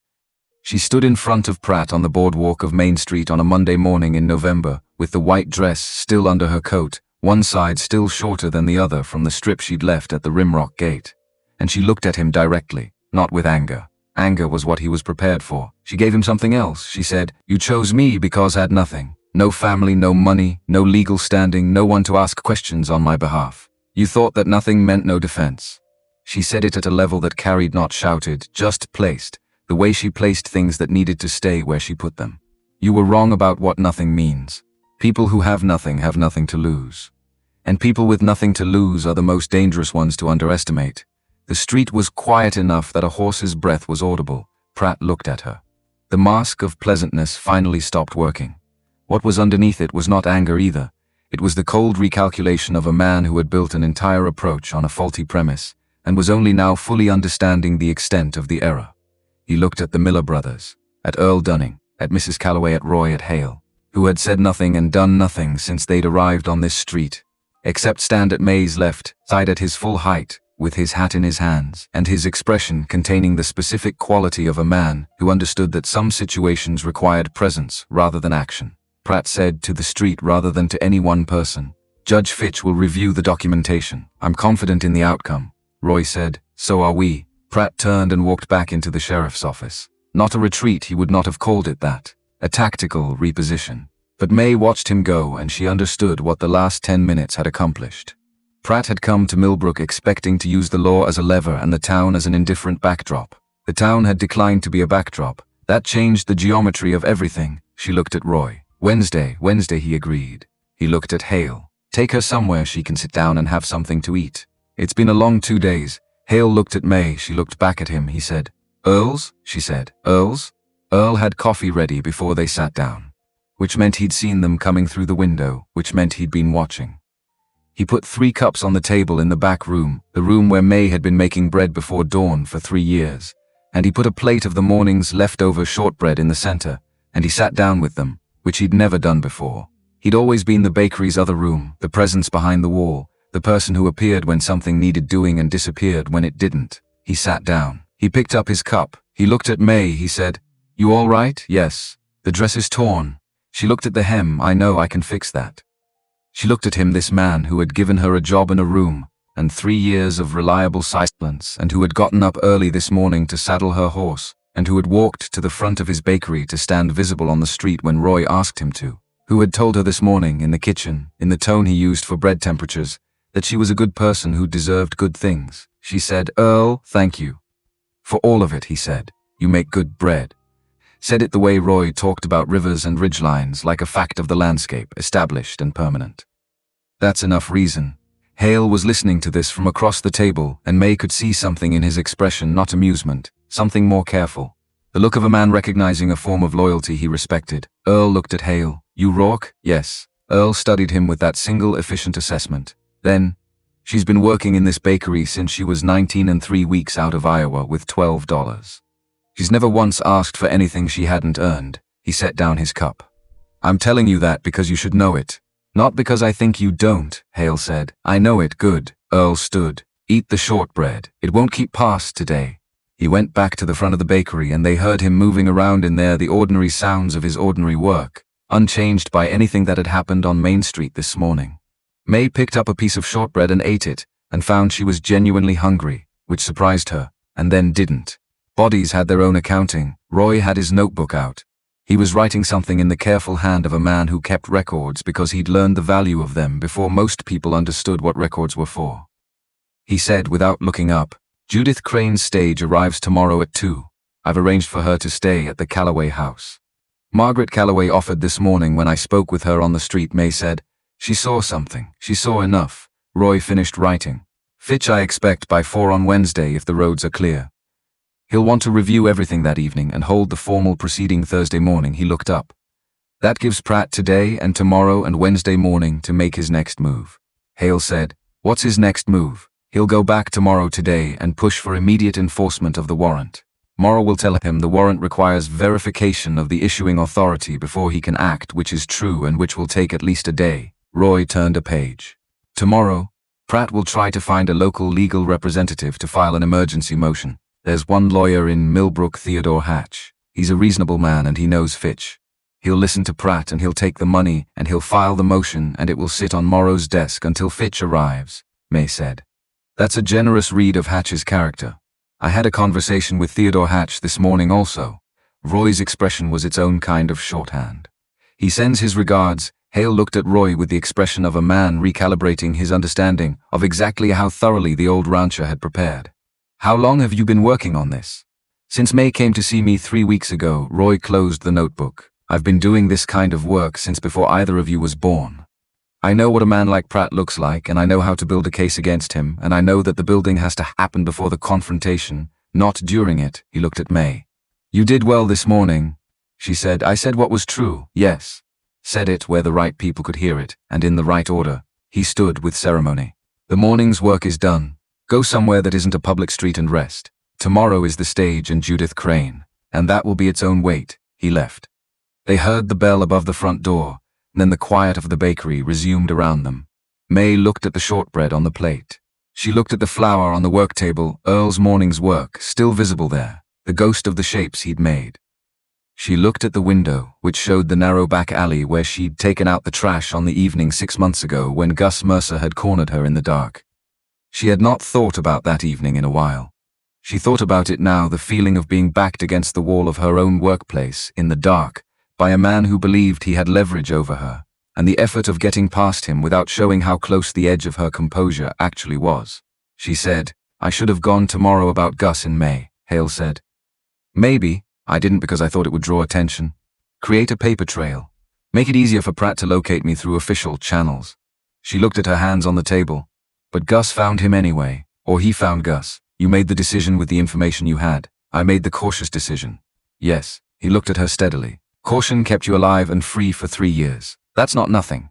She stood in front of Pratt on the boardwalk of Main Street on a Monday morning in November, with the white dress still under her coat, one side still shorter than the other from the strip she'd left at the Rimrock gate. And she looked at him directly, not with anger. Anger was what he was prepared for. She gave him something else. She said, "You chose me because I had nothing. No family, no money, no legal standing, no one to ask questions on my behalf. You thought that nothing meant no defense." She said it at a level that carried, not shouted, just placed, the way she placed things that needed to stay where she put them. "You were wrong about what nothing means. People who have nothing to lose. And people with nothing to lose are the most dangerous ones to underestimate." The street was quiet enough that a horse's breath was audible. Pratt looked at her. The mask of pleasantness finally stopped working. What was underneath it was not anger either. It was the cold recalculation of a man who had built an entire approach on a faulty premise, and was only now fully understanding the extent of the error. He looked at the Miller brothers, at Earl Dunning, at Mrs. Calloway, at Roy, at Hale, who had said nothing and done nothing since they'd arrived on this street, except stand at May's left side at his full height, with his hat in his hands, and his expression containing the specific quality of a man who understood that some situations required presence rather than action. Pratt said to the street rather than to any one person, "Judge Fitch will review the documentation. I'm confident in the outcome." Roy said, "So are we." Pratt turned and walked back into the sheriff's office. Not a retreat, he would not have called it that. A tactical reposition. But May watched him go, and she understood what the last 10 minutes had accomplished. Pratt had come to Millbrook expecting to use the law as a lever and the town as an indifferent backdrop. The town had declined to be a backdrop. That changed the geometry of everything. She looked at Roy. Wednesday, he agreed. He looked at Hale. "Take her somewhere she can sit down and have something to eat. It's been a long 2 days. Hale looked at May. She looked back at him. He said, "Earls?" She said, "Earls?" Earl had coffee ready before they sat down, which meant he'd seen them coming through the window, which meant he'd been watching. He put 3 cups on the table in the back room, the room where May had been making bread before dawn for 3 years, and he put a plate of the morning's leftover shortbread in the center, and he sat down with them, which he'd never done before. He'd always been the bakery's other room, the presence behind the wall, the person who appeared when something needed doing and disappeared when it didn't. He sat down. He picked up his cup. He looked at May. He said, "You all right?" "Yes." "The dress is torn." She looked at the hem. "I know, I can fix that." She looked at him, this man who had given her a job in a room, and 3 years of reliable silence, and who had gotten up early this morning to saddle her horse, and who had walked to the front of his bakery to stand visible on the street when Roy asked him to, who had told her this morning in the kitchen, in the tone he used for bread temperatures, that she was a good person who deserved good things. She said, "Earl, thank you. For all of it," he said. "You make good bread." Said it the way Roy talked about rivers and ridgelines, like a fact of the landscape, established and permanent. That's enough reason. Hale was listening to this from across the table, and May could see something in his expression, not amusement, something more careful. The look of a man recognizing a form of loyalty he respected. Earl looked at Hale. "You Rourke?" "Yes." Earl studied him with that single efficient assessment. Then, "She's been working in this bakery since she was 19 and 3 weeks out of Iowa with $12. She's never once asked for anything she hadn't earned." He set down his cup. "I'm telling you that because you should know it. Not because I think you don't," Hale said. "I know it good." Earl stood. "Eat the shortbread. It won't keep past today." He went back to the front of the bakery, and they heard him moving around in there, the ordinary sounds of his ordinary work, unchanged by anything that had happened on Main Street this morning. May picked up a piece of shortbread and ate it, and found she was genuinely hungry, which surprised her, and then didn't. Bodies had their own accounting. Roy had his notebook out. He was writing something in the careful hand of a man who kept records because he'd learned the value of them before most people understood what records were for. He said, without looking up, "Judith Crane's stage arrives tomorrow at 2. I've arranged for her to stay at the Calloway house. Margaret Calloway offered this morning when I spoke with her on the street," May said. "She saw something. She saw enough." Roy finished writing. "Fitch, I expect by 4 on Wednesday if the roads are clear. He'll want to review everything that evening and hold the formal proceeding Thursday morning." He looked up. "That gives Pratt today and tomorrow and Wednesday morning to make his next move." Hale said, "What's his next move?" "He'll go back tomorrow today and push for immediate enforcement of the warrant. Morrow will tell him the warrant requires verification of the issuing authority before he can act, which is true and which will take at least a day." Roy turned a page. "Tomorrow, Pratt will try to find a local legal representative to file an emergency motion. There's one lawyer in Millbrook, Theodore Hatch. He's a reasonable man and he knows Fitch. He'll listen to Pratt and he'll take the money and he'll file the motion and it will sit on Morrow's desk until Fitch arrives," May said. "That's a generous read of Hatch's character. I had a conversation with Theodore Hatch this morning also." Roy's expression was its own kind of shorthand. "He sends his regards." Hale looked at Roy with the expression of a man recalibrating his understanding of exactly how thoroughly the old rancher had prepared. "How long have you been working on this?" "Since May came to see me 3 weeks ago." Roy closed the notebook. "I've been doing this kind of work since before either of you was born. I know what a man like Pratt looks like, and I know how to build a case against him, and I know that the building has to happen before the confrontation, not during it." He looked at May. "You did well this morning," she said. "I said what was true, yes. Said it where the right people could hear it, and in the right order." He stood with ceremony. "The morning's work is done. Go somewhere that isn't a public street and rest. Tomorrow is the stage and Judith Crane, and that will be its own weight." He left. They heard the bell above the front door, and then the quiet of the bakery resumed around them. May looked at the shortbread on the plate. She looked at the flour on the work table, Earl's morning's work, still visible there, the ghost of the shapes he'd made. She looked at the window, which showed the narrow back alley where she'd taken out the trash on the evening 6 months ago when Gus Mercer had cornered her in the dark. She had not thought about that evening in a while. She thought about it now, the feeling of being backed against the wall of her own workplace, in the dark, by a man who believed he had leverage over her, and the effort of getting past him without showing how close the edge of her composure actually was. She said, "I should have gone tomorrow about Gus in May," Hale said. "Maybe. I didn't because I thought it would draw attention. Create a paper trail. Make it easier for Pratt to locate me through official channels." She looked at her hands on the table. "But Gus found him anyway, or he found Gus. You made the decision with the information you had. I made the cautious decision." "Yes." He looked at her steadily. "Caution kept you alive and free for 3 years. That's not nothing."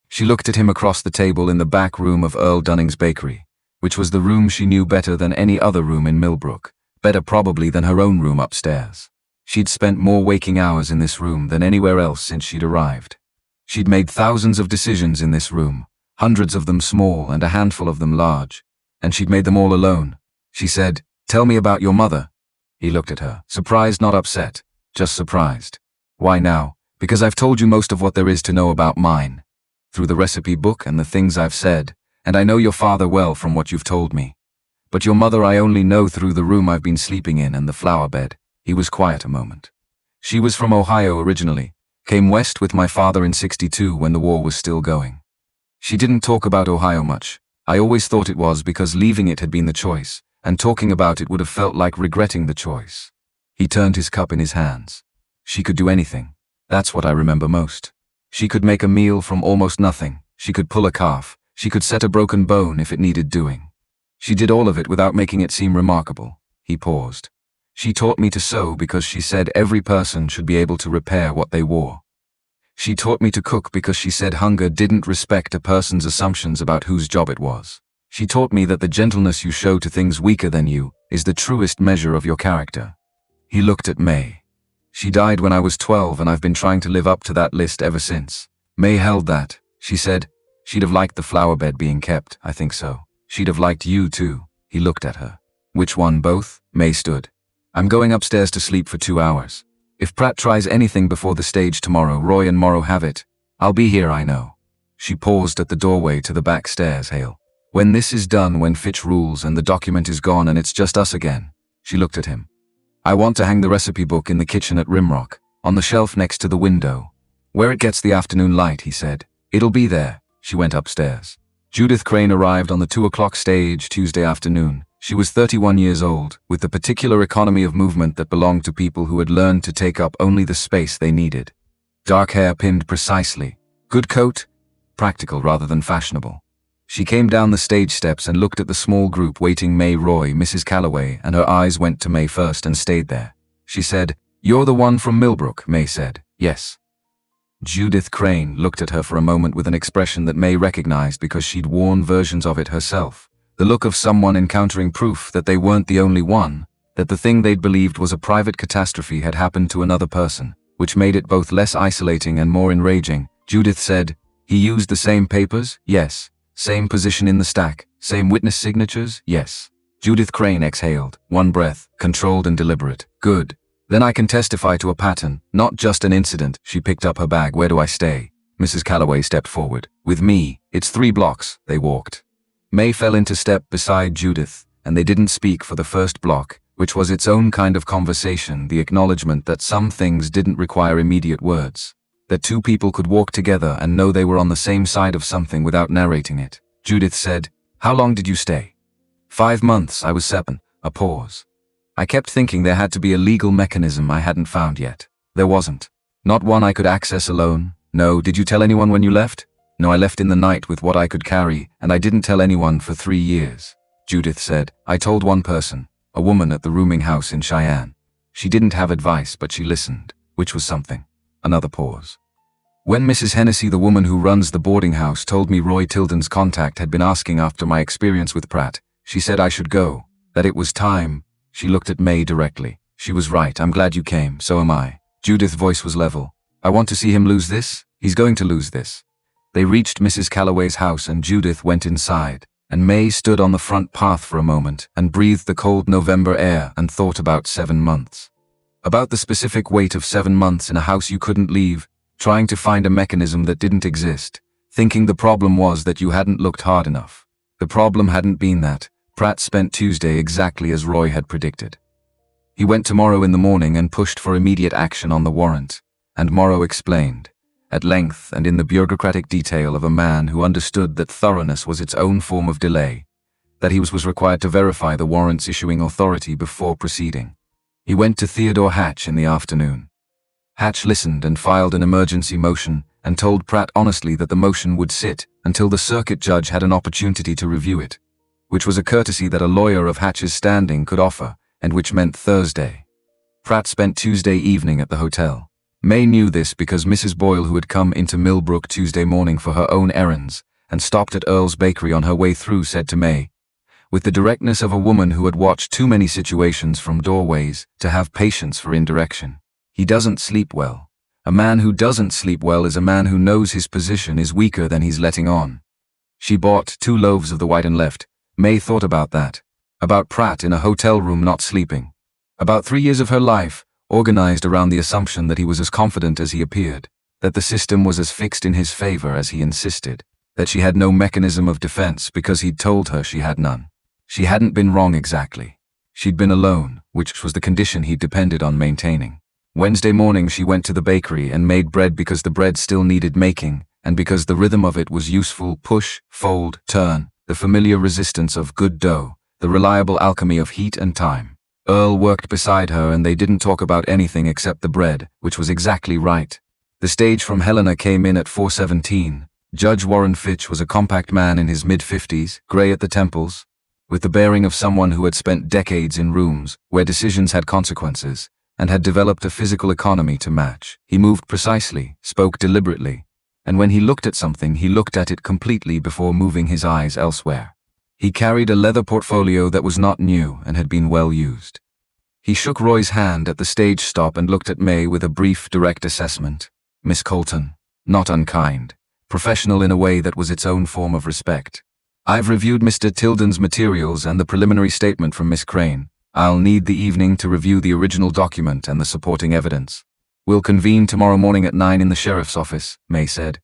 She looked at him across the table in the back room of Earl Dunning's bakery, which was the room she knew better than any other room in Millbrook, better probably than her own room upstairs. She'd spent more waking hours in this room than anywhere else since she'd arrived. She'd made thousands of decisions in this room, hundreds of them small and a handful of them large, and she'd made them all alone. She said, "Tell me about your mother." He looked at her, surprised, not upset, just surprised. "Why now?" "Because I've told you most of what there is to know about mine, through the recipe book and the things I've said, and I know your father well from what you've told me. But your mother I only know through the room I've been sleeping in and the flower bed." He was quiet a moment. "She was from Ohio originally, Came west with my father in '62 when the war was still going. She didn't talk about Ohio much. I always thought it was because leaving it had been the choice, and talking about it would have felt like regretting the choice. He turned his cup in his hands. She could do anything. That's what I remember most. She could make a meal from almost nothing. She could pull a calf. She could set a broken bone if it needed doing. She did all of it without making it seem remarkable. He paused. She taught me to sew because she said every person should be able to repair what they wore. She taught me to cook because she said hunger didn't respect a person's assumptions about whose job it was. She taught me that the gentleness you show to things weaker than you is the truest measure of your character. He looked at May. She died when I was 12 and I've been trying to live up to that list ever since. May held that. She said, she'd have liked the flower bed being kept, I think so. She'd have liked you too. He looked at her. Which one, both? May stood. I'm going upstairs to sleep for 2 hours. If Pratt tries anything before the stage tomorrow, Roy and Morrow have it. I'll be here, I know. She paused at the doorway to the back stairs, Hale. When this is done, when Fitch rules and the document is gone and it's just us again. She looked at him. I want to hang the recipe book in the kitchen at Rimrock, on the shelf next to the window. Where it gets the afternoon light, he said. It'll be there. She went upstairs. Judith Crane arrived on the 2 o'clock stage Tuesday afternoon. She was 31 years old, with the particular economy of movement that belonged to people who had learned to take up only the space they needed. Dark hair pinned precisely. Good coat, practical rather than fashionable. She came down the stage steps and looked at the small group waiting May Roy, Mrs. Calloway, and her eyes went to May first and stayed there. She said, "You're the one from Millbrook," May said. "Yes." Judith Crane looked at her for a moment with an expression that May recognized because she'd worn versions of it herself. The look of someone encountering proof that they weren't the only one, that the thing they'd believed was a private catastrophe had happened to another person, which made it both less isolating and more enraging. Judith said, "He used the same papers?" "Yes." "Same position in the stack? Same witness signatures?" "Yes." Judith Crane exhaled, one breath, controlled and deliberate. "Good. Then I can testify to a pattern, not just an incident." She picked up her bag. "Where do I stay?" Mrs. Calloway stepped forward. "With me. It's 3 blocks. They walked. May fell into step beside Judith, and they didn't speak for the first block, which was its own kind of conversation, the acknowledgement that some things didn't require immediate words, that two people could walk together and know they were on the same side of something without narrating it. Judith said, "How long did you stay?" 5 months, I was 7. A pause. I kept thinking there had to be a legal mechanism I hadn't found yet. There wasn't. Not one I could access alone. No, did you tell anyone when you left? No, I left in the night with what I could carry, and I didn't tell anyone for 3 years. Judith said, "I told one person, a woman at the rooming house in Cheyenne. She didn't have advice, but she listened, which was something." Another pause. "When Mrs. Hennessy, the woman who runs the boarding house, told me Roy Tilden's contact had been asking after my experience with Pratt, she said I should go, that it was time." She looked at May directly. "She was right. I'm glad you came. So am I." Judith's voice was level. "I want to see him lose this. He's going to lose this." They reached Mrs. Calloway's house and Judith went inside, and May stood on the front path for a moment and breathed the cold November air and thought about 7 months. About the specific weight of 7 months in a house you couldn't leave, trying to find a mechanism that didn't exist, thinking the problem was that you hadn't looked hard enough. The problem hadn't been that. Pratt spent Tuesday exactly as Roy had predicted. He went to Morrow in the morning and pushed for immediate action on the warrant, and Morrow explained, at length and in the bureaucratic detail of a man who understood that thoroughness was its own form of delay, that he was required to verify the warrant's issuing authority before proceeding. He went to Theodore Hatch in the afternoon. Hatch listened and filed an emergency motion and told Pratt honestly that the motion would sit until the circuit judge had an opportunity to review it, which was a courtesy that a lawyer of Hatch's standing could offer, and which meant Thursday. Pratt spent Tuesday evening at the hotel. May knew this because Mrs. Boyle, who had come into Millbrook Tuesday morning for her own errands and stopped at Earl's Bakery on her way through, said to May, with the directness of a woman who had watched too many situations from doorways to have patience for indirection, "He doesn't sleep well. A man who doesn't sleep well is a man who knows his position is weaker than he's letting on." She bought 2 loaves of the white and left. May thought about that. About Pratt in a hotel room not sleeping. About 3 years of her life, organized around the assumption that he was as confident as he appeared, that the system was as fixed in his favor as he insisted, that she had no mechanism of defense because he'd told her she had none. She hadn't been wrong exactly. She'd been alone, which was the condition he'd depended on maintaining. Wednesday morning she went to the bakery and made bread because the bread still needed making, and because the rhythm of it was useful: push, fold, turn, the familiar resistance of good dough, the reliable alchemy of heat and time. Earl worked beside her and they didn't talk about anything except the bread, which was exactly right. The stage from Helena came in at 4:17. Judge Warren Fitch was a compact man in his mid-50s, grey at the temples, with the bearing of someone who had spent decades in rooms where decisions had consequences, and had developed a physical economy to match. He moved precisely, spoke deliberately, and when he looked at something, he looked at it completely before moving his eyes elsewhere. He carried a leather portfolio that was not new and had been well used. He shook Roy's hand at the stage stop and looked at May with a brief, direct assessment. Miss Colton, not unkind, professional in a way that was its own form of respect. I've reviewed Mr. Tilden's materials and the preliminary statement from Miss Crane. I'll need the evening to review the original document and the supporting evidence. We'll convene tomorrow morning at 9 in the sheriff's office, May said.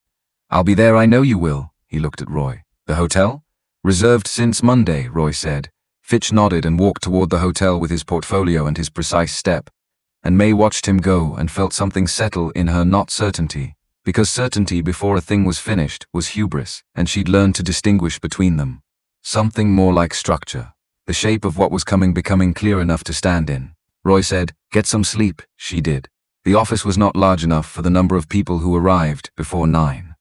I'll be there, I know you will. He looked at Roy. The hotel? Reserved since Monday, Roy said. Fitch nodded and walked toward the hotel with his portfolio and his precise step, and May watched him go and felt something settle in her, not certainty, because certainty before a thing was finished was hubris, and she'd learned to distinguish between them. Something more like structure, the shape of what was coming becoming clear enough to stand in. Roy said, "Get some sleep." She did. The office was not large enough for the number of people who arrived before 9.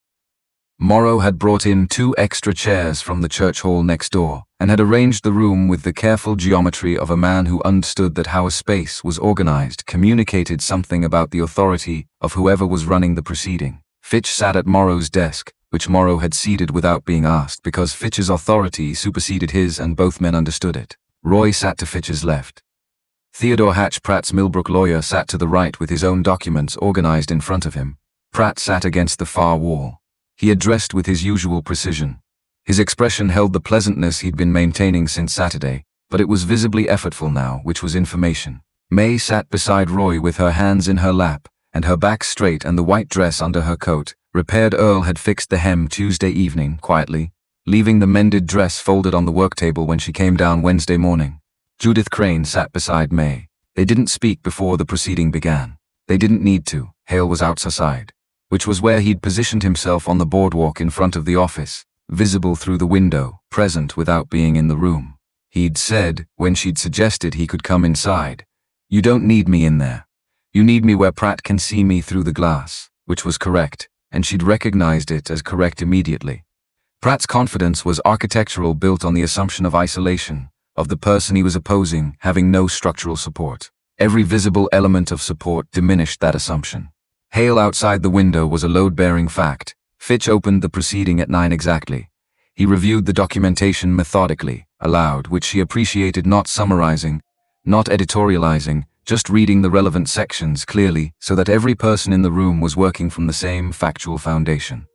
Morrow had brought in 2 extra chairs from the church hall next door, and had arranged the room with the careful geometry of a man who understood that how a space was organized communicated something about the authority of whoever was running the proceeding. Fitch sat at Morrow's desk, which Morrow had ceded without being asked because Fitch's authority superseded his and both men understood it. Roy sat to Fitch's left. Theodore Hatch, Pratt's Millbrook lawyer, sat to the right with his own documents organized in front of him. Pratt sat against the far wall. He had dressed with his usual precision. His expression held the pleasantness he'd been maintaining since Saturday, but it was visibly effortful now, which was information. May sat beside Roy with her hands in her lap, and her back straight and the white dress under her coat. Repaired Earl had fixed the hem Tuesday evening, quietly, leaving the mended dress folded on the work table when she came down Wednesday morning. Judith Crane sat beside May. They didn't speak before the proceeding began. They didn't need to. Hale was outside, which was where he'd positioned himself on the boardwalk in front of the office, visible through the window, present without being in the room. He'd said, when she'd suggested he could come inside, "You don't need me in there. You need me where Pratt can see me through the glass," which was correct, and she'd recognized it as correct immediately. Pratt's confidence was architectural, built on the assumption of isolation, of the person he was opposing having no structural support. Every visible element of support diminished that assumption. Hale outside the window was a load-bearing fact. Fitch opened the proceeding at 9 exactly. He reviewed the documentation methodically, aloud, which she appreciated, not summarizing, not editorializing, just reading the relevant sections clearly so that every person in the room was working from the same factual foundation.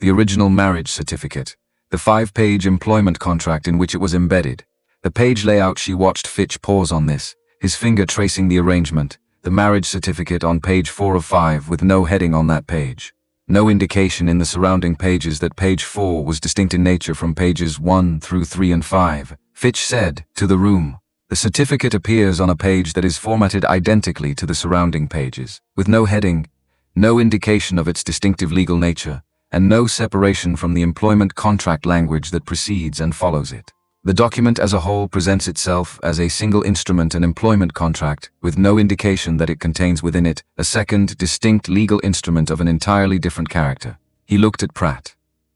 The original marriage certificate, the 5-page employment contract in which it was embedded, the page layout. She watched Fitch pause on this, his finger tracing the arrangement. The marriage certificate on page 4 of 5 with no heading on that page. No indication in the surrounding pages that page 4 was distinct in nature from pages 1 through 3 and 5. Fitch said, to the room, "The certificate appears on a page that is formatted identically to the surrounding pages, with no heading, no indication of its distinctive legal nature, and no separation from the employment contract language that precedes and follows it. The document as a whole presents itself as a single instrument, an employment contract, with no indication that it contains within it a second, distinct legal instrument of an entirely different character." He looked at Pratt.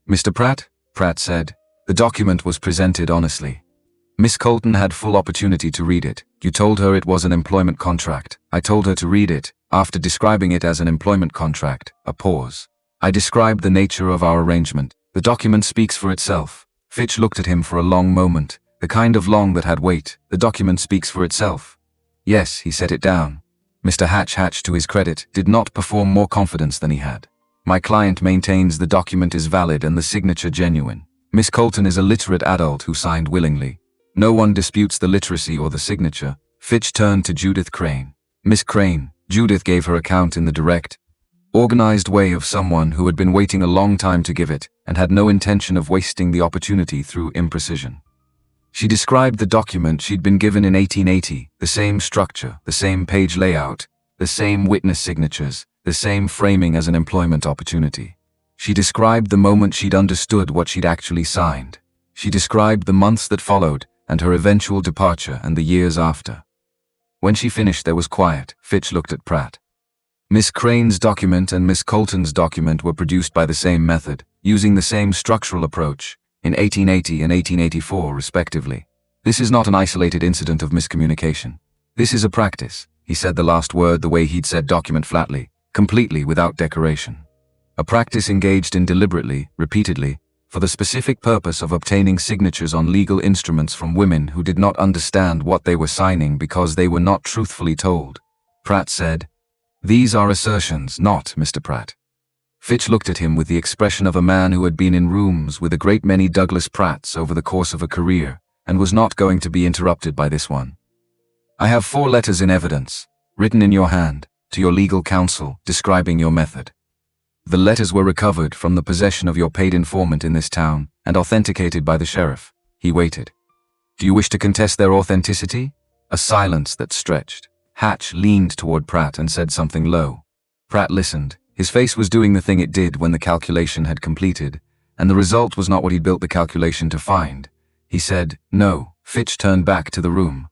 "Mr. Pratt?" Pratt said. The document was presented honestly. "Miss Colton had full opportunity to read it. You told her it was an employment contract. I told her to read it." After describing it as an employment contract, a pause. "I described the nature of our arrangement. The document speaks for itself." Fitch looked at him for a long moment, the kind of long that had weight. "The document speaks for itself." "Yes," he set it down. Mr. Hatch, to his credit, did not perform more confidence than he had. "My client maintains the document is valid and the signature genuine. Miss Colton is a literate adult who signed willingly. No one disputes the literacy or the signature." Fitch turned to Judith Crane. "Miss Crane," Judith gave her account in the direct, organized way of someone who had been waiting a long time to give it and had no intention of wasting the opportunity through imprecision. She described the document she'd been given in 1880, the same structure, the same page layout, the same witness signatures, the same framing as an employment opportunity. She described the moment she'd understood what she'd actually signed. She described the months that followed, and her eventual departure and the years after. When she finished, there was quiet. Fitch looked at Pratt. Miss Crane's document and Miss Colton's document were produced by the same method, using the same structural approach, in 1880 and 1884, respectively. This is not an isolated incident of miscommunication. This is a practice. He said the last word the way he'd said document flatly, completely without decoration. A practice engaged in deliberately, repeatedly, for the specific purpose of obtaining signatures on legal instruments from women who did not understand what they were signing because they were not truthfully told. Pratt said, "These are assertions, not Mr. Pratt." Fitch looked at him with the expression of a man who had been in rooms with a great many Douglas Pratts over the course of a career, and was not going to be interrupted by this one. "I have 4 letters in evidence, written in your hand, to your legal counsel, describing your method. The letters were recovered from the possession of your paid informant in this town, and authenticated by the sheriff." He waited. "Do you wish to contest their authenticity?" A silence that stretched. Hatch leaned toward Pratt and said something low. Pratt listened. His face was doing the thing it did when the calculation had completed, and the result was not what he'd built the calculation to find. He said, "No." Fitch turned back to the room.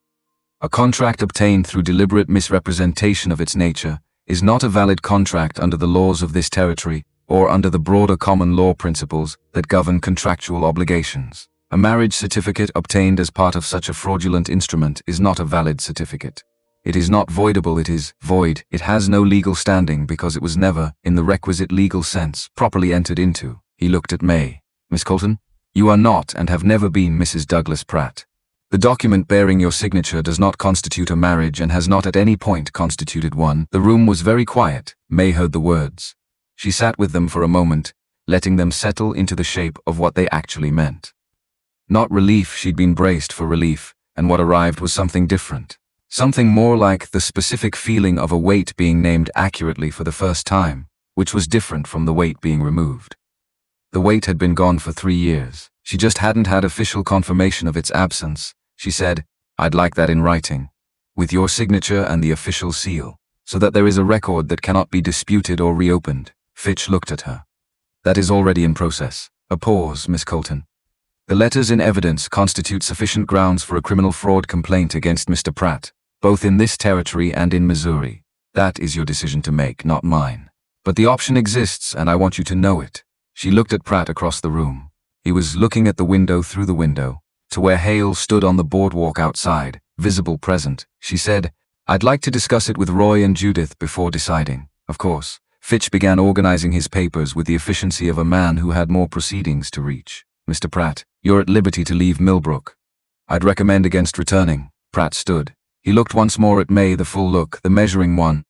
"A contract obtained through deliberate misrepresentation of its nature is not a valid contract under the laws of this territory or under the broader common law principles that govern contractual obligations. A marriage certificate obtained as part of such a fraudulent instrument is not a valid certificate. It is not voidable, it is void. It has no legal standing because it was never, in the requisite legal sense, properly entered into." He looked at May. "Miss Colton, you are not and have never been Mrs. Douglas Pratt. The document bearing your signature does not constitute a marriage and has not at any point constituted one." The room was very quiet. May heard the words. She sat with them for a moment, letting them settle into the shape of what they actually meant. Not relief, she'd been braced for relief, and what arrived was something different. Something more like the specific feeling of a weight being named accurately for the first time, which was different from the weight being removed. The weight had been gone for 3 years. She just hadn't had official confirmation of its absence. She said, "I'd like that in writing, with your signature and the official seal, so that there is a record that cannot be disputed or reopened." Fitch looked at her. "That is already in process." A pause, Miss Colton. "The letters in evidence constitute sufficient grounds for a criminal fraud complaint against Mr. Pratt, both in this territory and in Missouri. That is your decision to make, not mine. But the option exists, and I want you to know it." She looked at Pratt across the room. He was looking at the window through the window, to where Hale stood on the boardwalk outside, visible present. She said, "I'd like to discuss it with Roy and Judith before deciding." Of course. Fitch began organizing his papers with the efficiency of a man who had more proceedings to reach. "Mr. Pratt, you're at liberty to leave Millbrook. I'd recommend against returning." Pratt stood. He looked once more at May, the full look, the measuring one.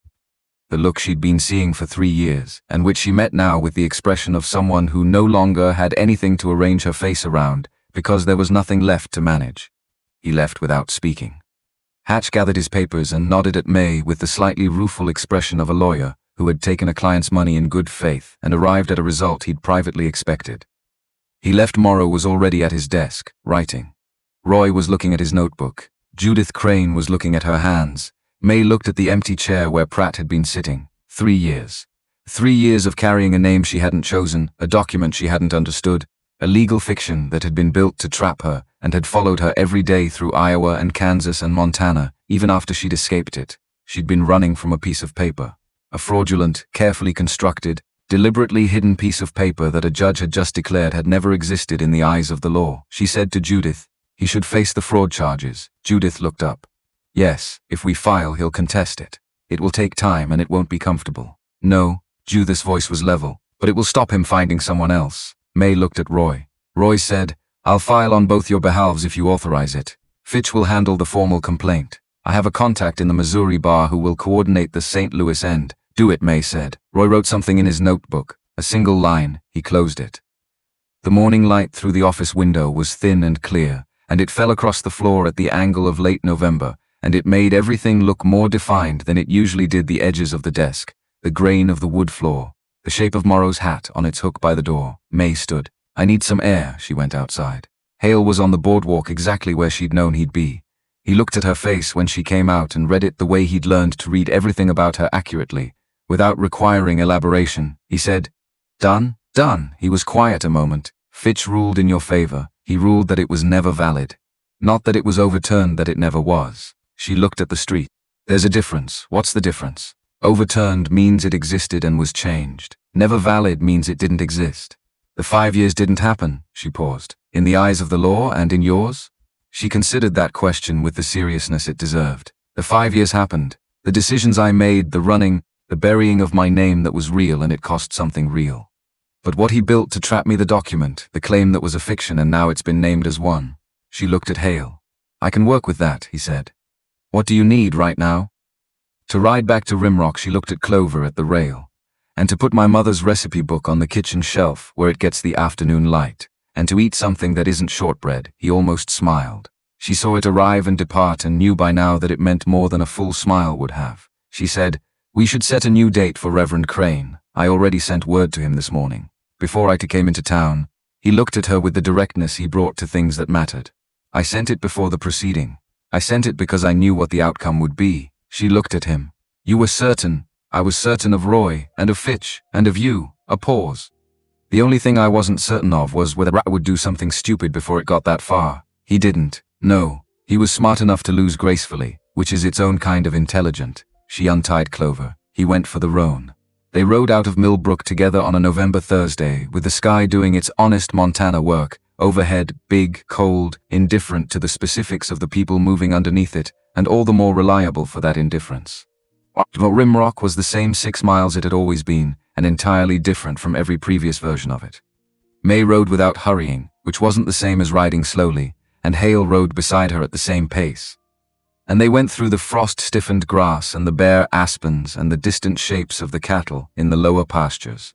The look she'd been seeing for 3 years, and which she met now with the expression of someone who no longer had anything to arrange her face around, because there was nothing left to manage. He left without speaking. Hatch gathered his papers and nodded at May with the slightly rueful expression of a lawyer who had taken a client's money in good faith and arrived at a result he'd privately expected. He left. Morrow was already at his desk, writing. Roy was looking at his notebook. Judith Crane was looking at her hands. May looked at the empty chair where Pratt had been sitting. 3 years. 3 years of carrying a name she hadn't chosen, a document she hadn't understood, a legal fiction that had been built to trap her and had followed her every day through Iowa and Kansas and Montana, even after she'd escaped it. She'd been running from a piece of paper. A fraudulent, carefully constructed, deliberately hidden piece of paper that a judge had just declared had never existed in the eyes of the law. She said to Judith, "He should face the fraud charges." Judith looked up. "Yes, if we file, he'll contest it. It will take time and it won't be comfortable." "No," Judith's voice was level, "but it will stop him finding someone else." May looked at Roy. Roy said, "I'll file on both your behalves if you authorize it. Fitch will handle the formal complaint. I have a contact in the Missouri bar who will coordinate the St. Louis end." "Do it," May said. Roy wrote something in his notebook, a single line. He closed it. The morning light through the office window was thin and clear, and it fell across the floor at the angle of late November, and it made everything look more defined than it usually did: the edges of the desk, the grain of the wood floor, the shape of Morrow's hat on its hook by the door. May stood. "I need some air." She went outside. Hale was on the boardwalk exactly where she'd known he'd be. He looked at her face when she came out and read it the way he'd learned to read everything about her accurately, without requiring elaboration. He said, "Done? Done." He was quiet a moment. "Fitch ruled in your favor. He ruled that it was never valid. Not that it was overturned, that it never was." She looked at the street. "There's a difference." "What's the difference?" "Overturned means it existed and was changed. Never valid means it didn't exist." "The 5 years didn't happen," she paused. "In the eyes of the law and in yours?" She considered that question with the seriousness it deserved. "The 5 years happened. The decisions I made, the running, the burying of my name that was real, and it cost something real. But what he built to trap me, the document, the claim that was a fiction, and now it's been named as one." She looked at Hale. "I can work with that," he said. "What do you need right now?" "To ride back to Rimrock," she looked at Clover at the rail. "And to put my mother's recipe book on the kitchen shelf where it gets the afternoon light. And to eat something that isn't shortbread." He almost smiled. She saw it arrive and depart and knew by now that it meant more than a full smile would have. She said, "We should set a new date for Reverend Crane. I already sent word to him this morning. Before I came into town." He looked at her with the directness he brought to things that mattered. "I sent it before the proceeding. I sent it because I knew what the outcome would be." She looked at him. "You were certain. I was certain of Roy, and of Fitch, and of you." A pause. "The only thing I wasn't certain of was whether Rat would do something stupid before it got that far. He didn't. No. He was smart enough to lose gracefully, which is its own kind of intelligent." She untied Clover. "He went for the roan." They rode out of Millbrook together on a November Thursday, with the sky doing its honest Montana work, overhead, big, cold, indifferent to the specifics of the people moving underneath it, and all the more reliable for that indifference. But Rimrock was the same 6 miles it had always been, and entirely different from every previous version of it. May rode without hurrying, which wasn't the same as riding slowly, and Hale rode beside her at the same pace. And they went through the frost-stiffened grass and the bare aspens and the distant shapes of the cattle in the lower pastures.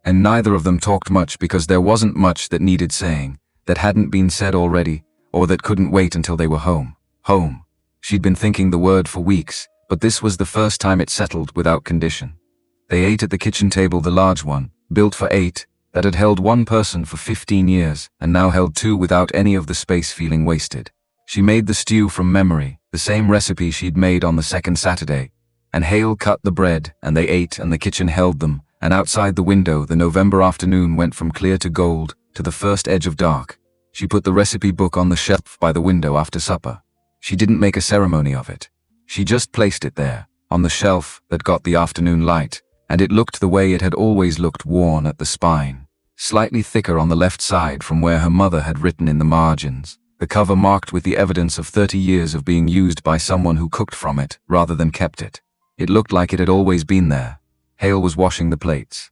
And neither of them talked much because there wasn't much that needed saying, that hadn't been said already, or that couldn't wait until they were home. Home. She'd been thinking the word for weeks, but this was the first time it settled without condition. They ate at the kitchen table, the large one, built for 8, that had held 1 person for 15 years, and now held 2 without any of the space feeling wasted. She made the stew from memory, the same recipe she'd made on the second Saturday, and Hale cut the bread, and they ate, and the kitchen held them, and outside the window the November afternoon went from clear to gold, to the first edge of dark. She put the recipe book on the shelf by the window after supper. She didn't make a ceremony of it. She just placed it there, on the shelf that got the afternoon light, and it looked the way it had always looked, worn at the spine, slightly thicker on the left side from where her mother had written in the margins. The cover marked with the evidence of 30 years of being used by someone who cooked from it, rather than kept it. It looked like it had always been there. Hale was washing the plates.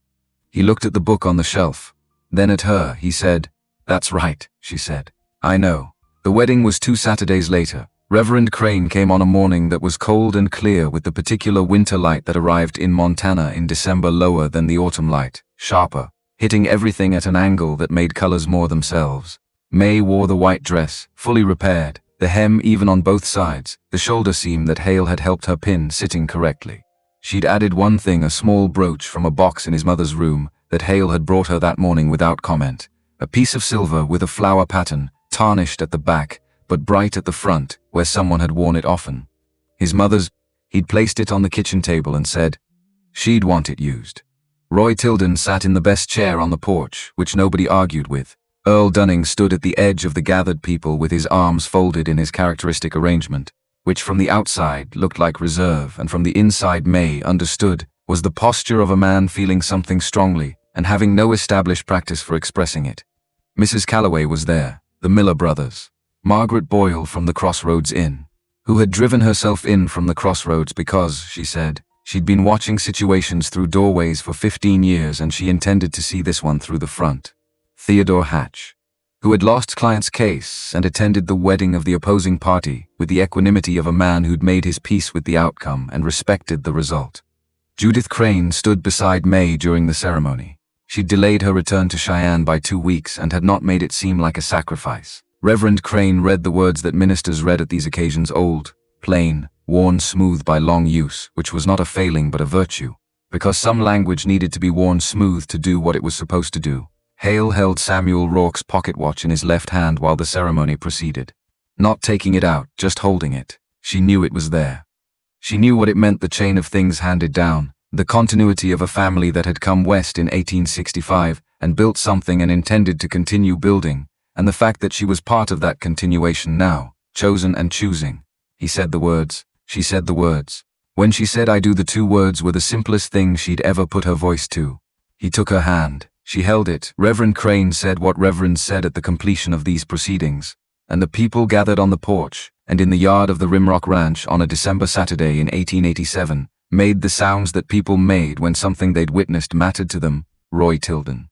He looked at the book on the shelf. Then at her, he said, "That's right," she said. "I know." The wedding was 2 Saturdays later. Reverend Crane came on a morning that was cold and clear, with the particular winter light that arrived in Montana in December lower than the autumn light, sharper, hitting everything at an angle that made colors more themselves. May wore the white dress, fully repaired, the hem even on both sides, the shoulder seam that Hale had helped her pin sitting correctly. She'd added one thing, a small brooch from a box in his mother's room that Hale had brought her that morning without comment, a piece of silver with a flower pattern, tarnished at the back, but bright at the front, where someone had worn it often. His mother's. He'd placed it on the kitchen table and said she'd want it used. Roy Tilden sat in the best chair on the porch, which nobody argued with. Earl Dunning stood at the edge of the gathered people with his arms folded in his characteristic arrangement, which from the outside looked like reserve and from the inside May understood was the posture of a man feeling something strongly and having no established practice for expressing it. Mrs. Calloway was there, the Miller brothers, Margaret Boyle from the Crossroads Inn, who had driven herself in from the Crossroads because, she said, she'd been watching situations through doorways for 15 years and she intended to see this one through the front. Theodore Hatch, who had lost client's case and attended the wedding of the opposing party with the equanimity of a man who'd made his peace with the outcome and respected the result. Judith Crane stood beside May during the ceremony. She'd delayed her return to Cheyenne by 2 weeks and had not made it seem like a sacrifice. Reverend Crane read the words that ministers read at these occasions, old, plain, worn smooth by long use, which was not a failing but a virtue, because some language needed to be worn smooth to do what it was supposed to do. Hale held Samuel Rourke's pocket watch in his left hand while the ceremony proceeded. Not taking it out, just holding it. She knew it was there. She knew what it meant, the chain of things handed down, the continuity of a family that had come west in 1865 and built something and intended to continue building, and the fact that she was part of that continuation now, chosen and choosing. He said the words. She said the words. When she said "I do," the two words were the simplest thing she'd ever put her voice to. He took her hand. She held it. Reverend Crane said what Reverend said at the completion of these proceedings, and the people gathered on the porch and in the yard of the Rimrock Ranch on a December Saturday in 1887 made the sounds that people made when something they'd witnessed mattered to them. Roy Tilden,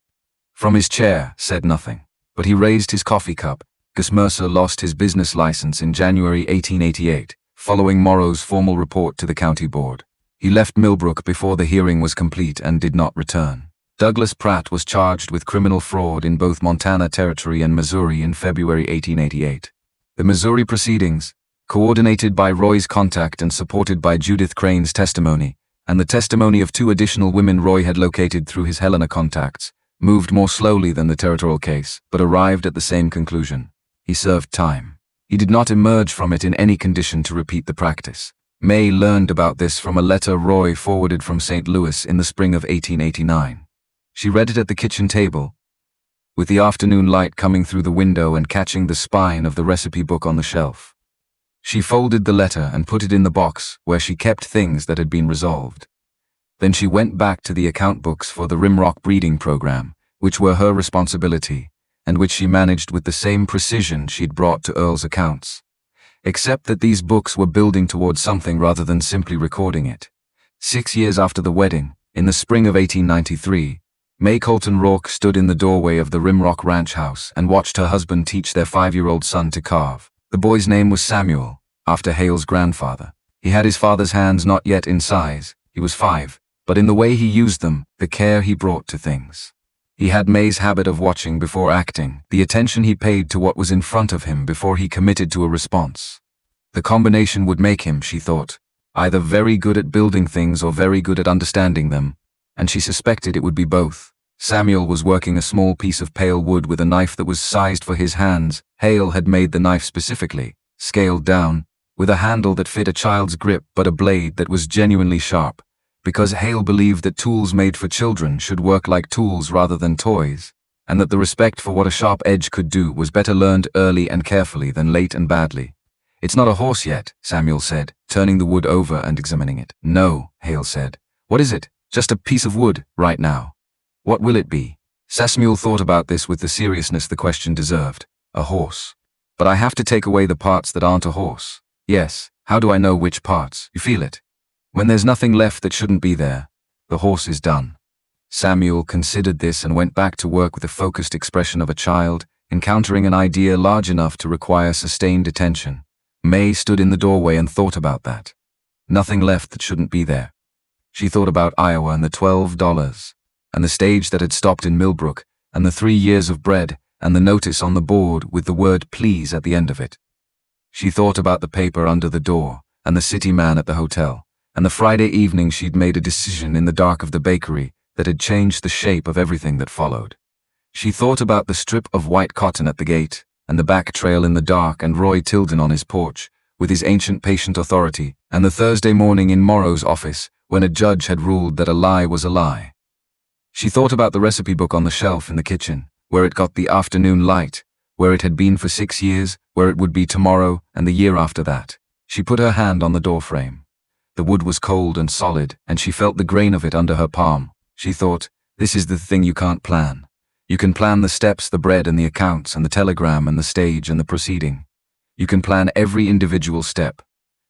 from his chair, said nothing, but he raised his coffee cup. Gus Mercer lost his business license in January 1888, following Morrow's formal report to the county board. He left Millbrook before the hearing was complete and did not return. Douglas Pratt was charged with criminal fraud in both Montana Territory and Missouri in February 1888. The Missouri proceedings, coordinated by Roy's contact and supported by Judith Crane's testimony, and the testimony of two additional women Roy had located through his Helena contacts, moved more slowly than the territorial case, but arrived at the same conclusion. He served time. He did not emerge from it in any condition to repeat the practice. May learned about this from a letter Roy forwarded from St. Louis in the spring of 1889. She read it at the kitchen table, with the afternoon light coming through the window and catching the spine of the recipe book on the shelf. She folded the letter and put it in the box where she kept things that had been resolved. Then she went back to the account books for the Rimrock breeding program, which were her responsibility, and which she managed with the same precision she'd brought to Earl's accounts. Except that these books were building towards something rather than simply recording it. 6 years after the wedding, in the spring of 1893, May Colton Rourke stood in the doorway of the Rimrock Ranch house and watched her husband teach their 5-year-old son to carve. The boy's name was Samuel, after Hale's grandfather. He had his father's hands not yet in size, he was 5, but in the way he used them, the care he brought to things. He had May's habit of watching before acting, the attention he paid to what was in front of him before he committed to a response. The combination would make him, she thought, either very good at building things or very good at understanding them, and she suspected it would be both. Samuel was working a small piece of pale wood with a knife that was sized for his hands. Hale had made the knife specifically, scaled down, with a handle that fit a child's grip but a blade that was genuinely sharp, because Hale believed that tools made for children should work like tools rather than toys, and that the respect for what a sharp edge could do was better learned early and carefully than late and badly. "It's not a horse yet," Samuel said, turning the wood over and examining it. "No," Hale said. "What is it?" "Just a piece of wood, right now." "What will it be?" Samuel thought about this with the seriousness the question deserved. "A horse. But I have to take away the parts that aren't a horse." "Yes, how do I know which parts?" "You feel it. When there's nothing left that shouldn't be there, the horse is done." Samuel considered this and went back to work with the focused expression of a child, encountering an idea large enough to require sustained attention. May stood in the doorway and thought about that. Nothing left that shouldn't be there. She thought about Iowa and the $12, and the stage that had stopped in Millbrook, and the 3 years of bread, and the notice on the board with the word "please" at the end of it. She thought about the paper under the door, and the city man at the hotel, and the Friday evening she'd made a decision in the dark of the bakery that had changed the shape of everything that followed. She thought about the strip of white cotton at the gate, and the back trail in the dark, and Roy Tilden on his porch, with his ancient patient authority, and the Thursday morning in Morrow's office, when a judge had ruled that a lie was a lie. She thought about the recipe book on the shelf in the kitchen, where it got the afternoon light, where it had been for 6 years, where it would be tomorrow, and the year after that. She put her hand on the doorframe. The wood was cold and solid, and she felt the grain of it under her palm. She thought, this is the thing you can't plan. You can plan the steps, the bread and the accounts and the telegram and the stage and the proceeding. You can plan every individual step,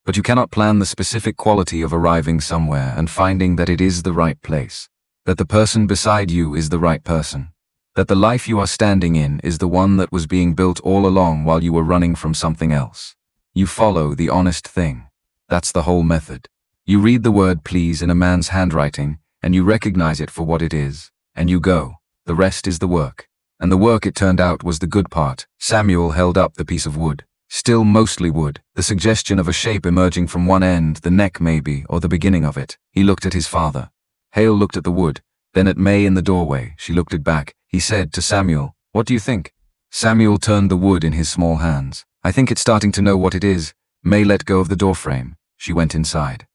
but you cannot plan the specific quality of arriving somewhere and finding that it is the right place, that the person beside you is the right person, that the life you are standing in is the one that was being built all along while you were running from something else. You follow the honest thing. That's the whole method. You read the word "please" in a man's handwriting, and you recognize it for what it is, and you go. The rest is the work. And the work, it turned out, was the good part. Samuel held up the piece of wood. Still mostly wood, the suggestion of a shape emerging from one end, the neck maybe, or the beginning of it. He looked at his father. Hale looked at the wood, then at May in the doorway. She looked it back. He said to Samuel, "What do you think?" Samuel turned the wood in his small hands. I think it's starting to know what it is. May let go of the doorframe. She went inside.